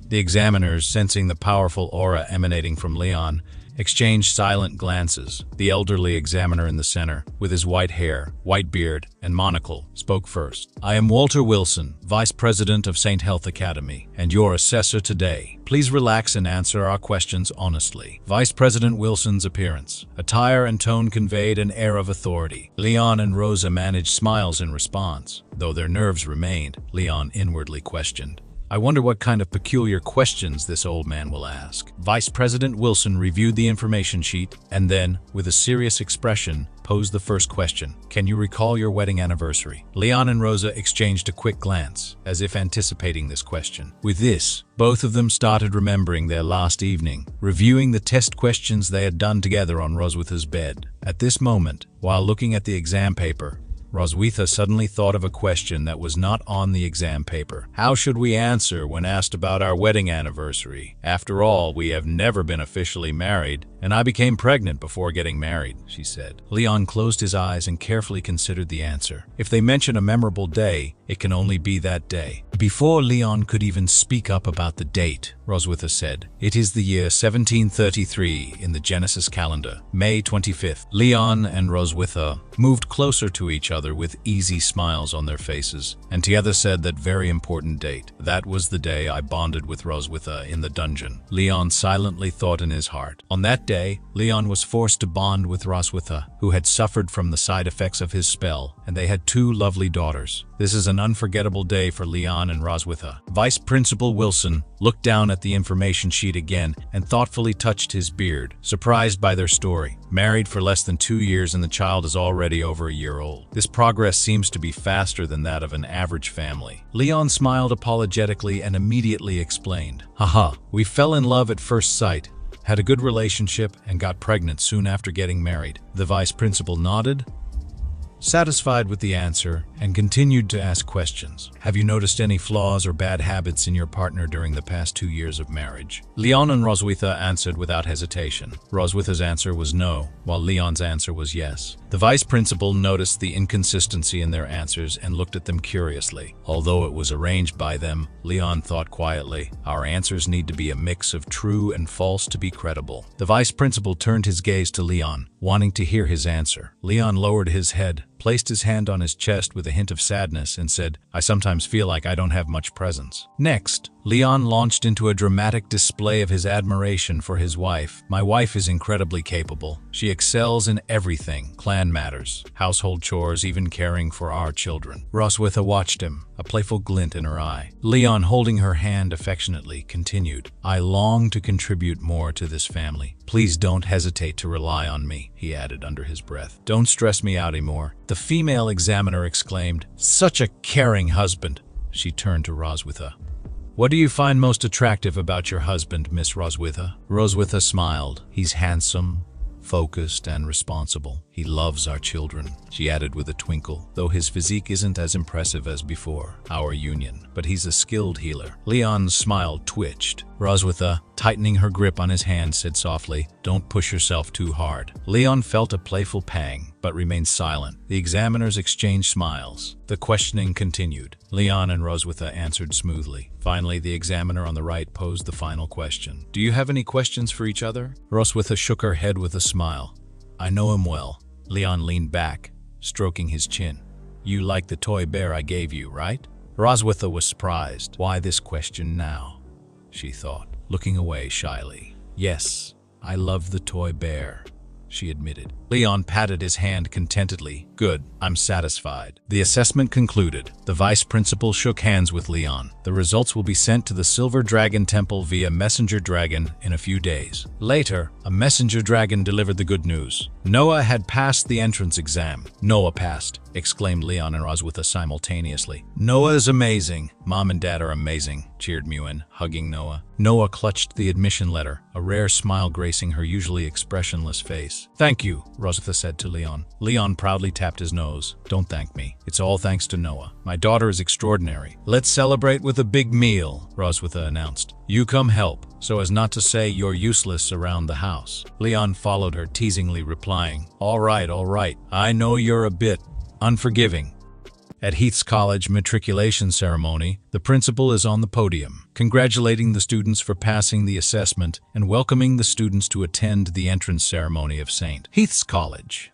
The examiners, sensing the powerful aura emanating from Leon, exchanged silent glances. The elderly examiner in the center, with his white hair, white beard, and monocle, spoke first. I am Walter Wilson, Vice President of St. Health Academy, and your assessor today. Please relax and answer our questions honestly. Vice President Wilson's appearance, attire and tone conveyed an air of authority. Leon and Rosa managed smiles in response. Though their nerves remained, Leon inwardly questioned, I wonder what kind of peculiar questions this old man will ask. Vice President Wilson reviewed the information sheet and then, with a serious expression, posed the first question. Can you recall your wedding anniversary? Leon and Rosa exchanged a quick glance, as if anticipating this question. With this, both of them started remembering their last evening, reviewing the test questions they had done together on Roswitha's bed. At this moment, while looking at the exam paper, Roswitha suddenly thought of a question that was not on the exam paper. How should we answer when asked about our wedding anniversary? After all, we have never been officially married, and I became pregnant before getting married, she said. Leon closed his eyes and carefully considered the answer. If they mention a memorable day, it can only be that day. Before Leon could even speak up about the date, Roswitha said, it is the year 1733 in the Genesis calendar, May 25th. Leon and Roswitha moved closer to each other with easy smiles on their faces, and together said that very important date. That was the day I bonded with Roswitha in the dungeon. Leon silently thought in his heart. On that day, Leon was forced to bond with Roswitha, who had suffered from the side effects of his spell, and they had 2 lovely daughters. This is an unforgettable day for Leon and Roswitha. Vice Principal Wilson looked down at the information sheet again and thoughtfully touched his beard, surprised by their story. Married for less than 2 years and the child is already over a year old. This progress seems to be faster than that of an average family. Leon smiled apologetically and immediately explained, Haha, we fell in love at first sight, had a good relationship, and got pregnant soon after getting married. The vice principal nodded, satisfied with the answer, and continued to ask questions. Have you noticed any flaws or bad habits in your partner during the past 2 years of marriage? Leon and Roswitha answered without hesitation. Roswitha's answer was no, while Leon's answer was yes. The vice principal noticed the inconsistency in their answers and looked at them curiously. Although it was arranged by them, Leon thought quietly, our answers need to be a mix of true and false to be credible. The vice principal turned his gaze to Leon, wanting to hear his answer. Leon lowered his head, placed his hand on his chest with a hint of sadness, and said, I sometimes feel like I don't have much presence. Next, Leon launched into a dramatic display of his admiration for his wife. My wife is incredibly capable. She excels in everything, clan matters, household chores, even caring for our children. Roswitha watched him, a playful glint in her eye. Leon, holding her hand affectionately, continued, I long to contribute more to this family. Please don't hesitate to rely on me, he added under his breath. Don't stress me out anymore. The female examiner exclaimed, such a caring husband. She turned to Roswitha. What do you find most attractive about your husband, Miss Roswitha? Roswitha smiled. He's handsome, focused, and responsible. He loves our children, she added with a twinkle, though his physique isn't as impressive as before our union, but he's a skilled healer. Leon's smile twitched. Roswitha, tightening her grip on his hand, said softly, don't push yourself too hard. Leon felt a playful pang, but remained silent. The examiners exchanged smiles. The questioning continued. Leon and Roswitha answered smoothly. Finally, the examiner on the right posed the final question. Do you have any questions for each other? Roswitha shook her head with a smile. I know him well. Leon leaned back, stroking his chin. You like the toy bear I gave you, right? Roswitha was surprised. Why this question now? She thought, looking away shyly. Yes, I love the toy bear, she admitted. Leon patted his hand contentedly. Good, I'm satisfied. The assessment concluded. The vice principal shook hands with Leon. The results will be sent to the Silver Dragon Temple via messenger dragon in a few days. Later, a messenger dragon delivered the good news. Noah had passed the entrance exam. Noah passed, exclaimed Leon and Roswitha simultaneously. Noah is amazing. Mom and Dad are amazing, cheered Muin, hugging Noah. Noah clutched the admission letter, a rare smile gracing her usually expressionless face. Thank you, Roswitha said to Leon. Leon proudly tapped his nose. Don't thank me. It's all thanks to Noah. My daughter is extraordinary. Let's celebrate with a big meal, Roswitha announced. You come help, so as not to say you're useless around the house. Leon followed her, teasingly replying, all right, I know you're a bit unforgiving. At Heath's College matriculation ceremony, the principal is on the podium, congratulating the students for passing the assessment and welcoming the students to attend the entrance ceremony of St. Heath's College.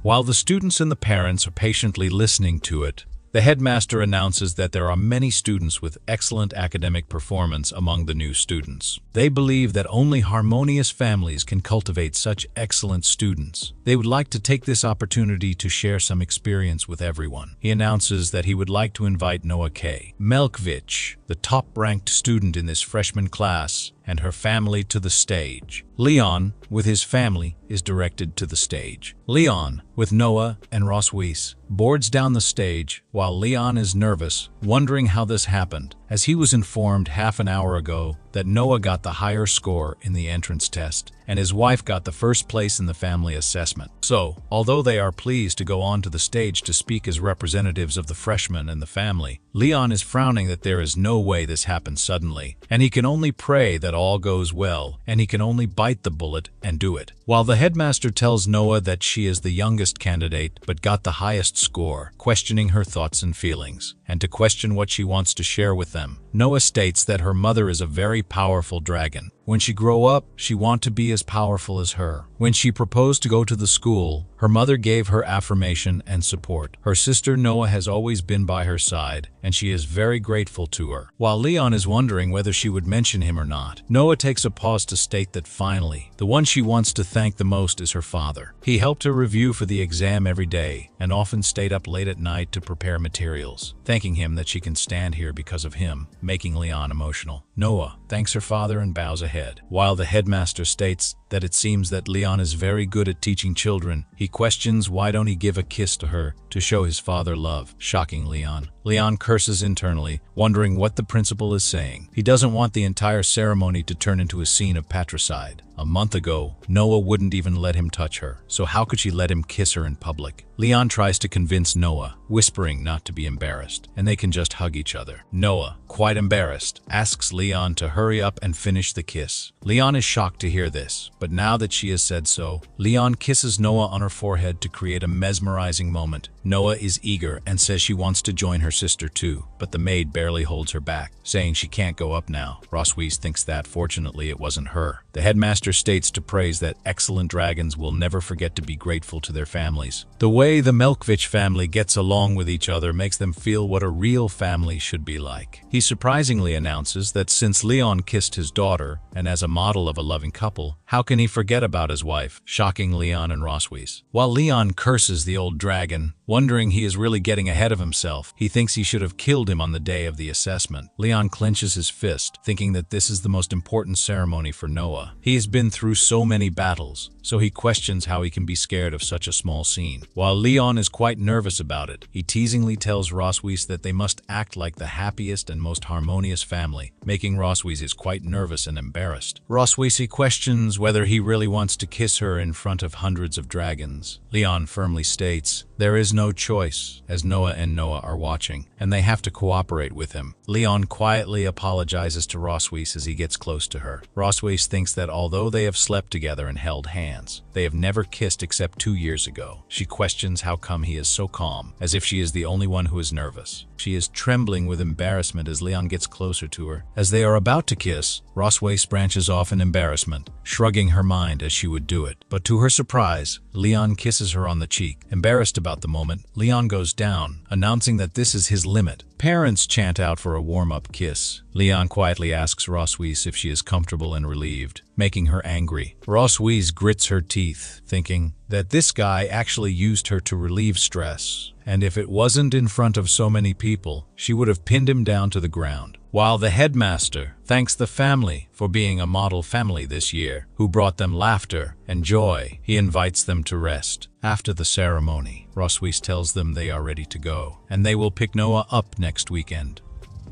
While the students and the parents are patiently listening to it, the headmaster announces that there are many students with excellent academic performance among the new students. They believe that only harmonious families can cultivate such excellent students. They would like to take this opportunity to share some experience with everyone. He announces that he would like to invite Noah K. Melkovich, the top-ranked student in this freshman class, and her family to the stage. Leon, with his family, is directed to the stage. Leon, with Noah and Ross Weiss, boards down the stage while Leon is nervous, wondering how this happened, as he was informed half an hour ago that Noah got the higher score in the entrance test and his wife got the first place in the family assessment. So, although they are pleased to go on to the stage to speak as representatives of the freshmen and the family, Leon is frowning that there is no way this happened suddenly, and he can only pray that all goes well, and he can only bite the bullet and do it. While the headmaster tells Noah that she is the youngest candidate but got the highest score, questioning her thoughts and feelings, and to question what she wants to share with them, Noah states that her mother is a very powerful dragon. When she grow up, she want to be as powerful as her. When she proposed to go to the school, her mother gave her affirmation and support. Her sister Noah has always been by her side, and she is very grateful to her. While Leon is wondering whether she would mention him or not, Noah takes a pause to state that finally, the one she wants to thank the most is her father. He helped her review for the exam every day, and often stayed up late at night to prepare materials, thanking him that she can stand here because of him, making Leon emotional. Noah thanks her father and bows ahead, while the headmaster states that it seems that Leon is very good at teaching children. He questions why don't he give a kiss to her to show his father love, shocking Leon. Leon curses internally, wondering what the principal is saying. He doesn't want the entire ceremony to turn into a scene of patricide. A month ago, Noah wouldn't even let him touch her, so how could she let him kiss her in public? Leon tries to convince Noah, whispering not to be embarrassed, and they can just hug each other. Noah, quite embarrassed, asks Leon to hurry up and finish the kiss. Leon is shocked to hear this, but now that she has said so, Leon kisses Noah on her forehead to create a mesmerizing moment. Noah is eager and says she wants to join her sister too, but the maid barely holds her back, saying she can't go up now. Roswies thinks that, fortunately, it wasn't her. The headmaster states to praise that excellent dragons will never forget to be grateful to their families. The way the Melkovich family gets along with each other makes them feel what a real family should be like. He surprisingly announces that since Leon kissed his daughter, and as a model of a loving couple, how can he forget about his wife, shocking Leon and Roswies. While Leon curses the old dragon, wondering he is really getting ahead of himself, he thinks he should have killed him on the day of the assessment. Leon clenches his fist, thinking that this is the most important ceremony for Noah. He has been through so many battles, so he questions how he can be scared of such a small scene. While Leon is quite nervous about it, he teasingly tells Roswies that they must act like the happiest and most harmonious family, making Roswies quite nervous and embarrassed. Roswies questions whether he really wants to kiss her in front of hundreds of dragons. Leon firmly states there is no choice, as Noah and Noah are watching, and they have to cooperate with him. Leon quietly apologizes to Roswies as he gets close to her. Roswies thinks that although they have slept together and held hands, they have never kissed except 2 years ago. She questions how come he is so calm, as if she is the only one who is nervous. She is trembling with embarrassment as Leon gets closer to her. As they are about to kiss, Roswies branches off in embarrassment, shrugging her mind as she would do it. But to her surprise, Leon kisses her on the cheek. Embarrassed about the moment, Leon goes down, announcing that this is his limit. Parents chant out for a warm-up kiss. Leon quietly asks Roswies if she is comfortable and relieved, making her angry. Roswies grits her teeth, thinking that this guy actually used her to relieve stress, and if it wasn't in front of so many people, she would have pinned him down to the ground. While the headmaster thanks the family for being a model family this year, who brought them laughter and joy, he invites them to rest. After the ceremony, Roswies tells them they are ready to go, and they will pick Noah up next weekend.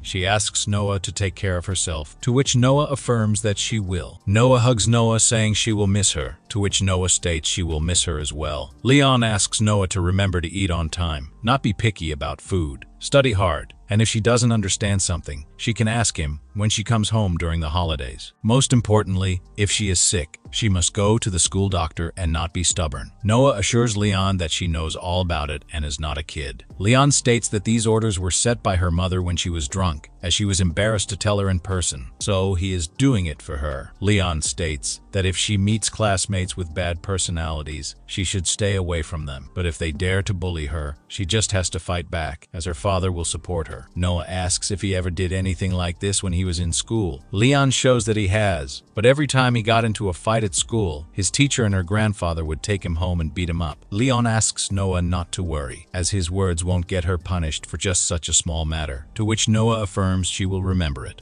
She asks Noah to take care of herself, to which Noah affirms that she will. Noah hugs Noah, saying she will miss her, to which Noah states she will miss her as well. Leon asks Noah to remember to eat on time, not be picky about food, study hard, and if she doesn't understand something, she can ask him when she comes home during the holidays. Most importantly, if she is sick, she must go to the school doctor and not be stubborn. Noah assures Leon that she knows all about it and is not a kid. Leon states that these orders were set by her mother when she was drunk, as she was embarrassed to tell her in person, so he is doing it for her. Leon states that if she meets classmates with bad personalities, she should stay away from them, but if they dare to bully her, she just has to fight back, as her father will support her. Noah asks if he ever did anything like this when he was in school. Leon shows that he has, but every time he got into a fight at school, his teacher and her grandfather would take him home and beat him up. Leon asks Noah not to worry, as his words won't get her punished for just such a small matter, to which Noah affirms she will remember it.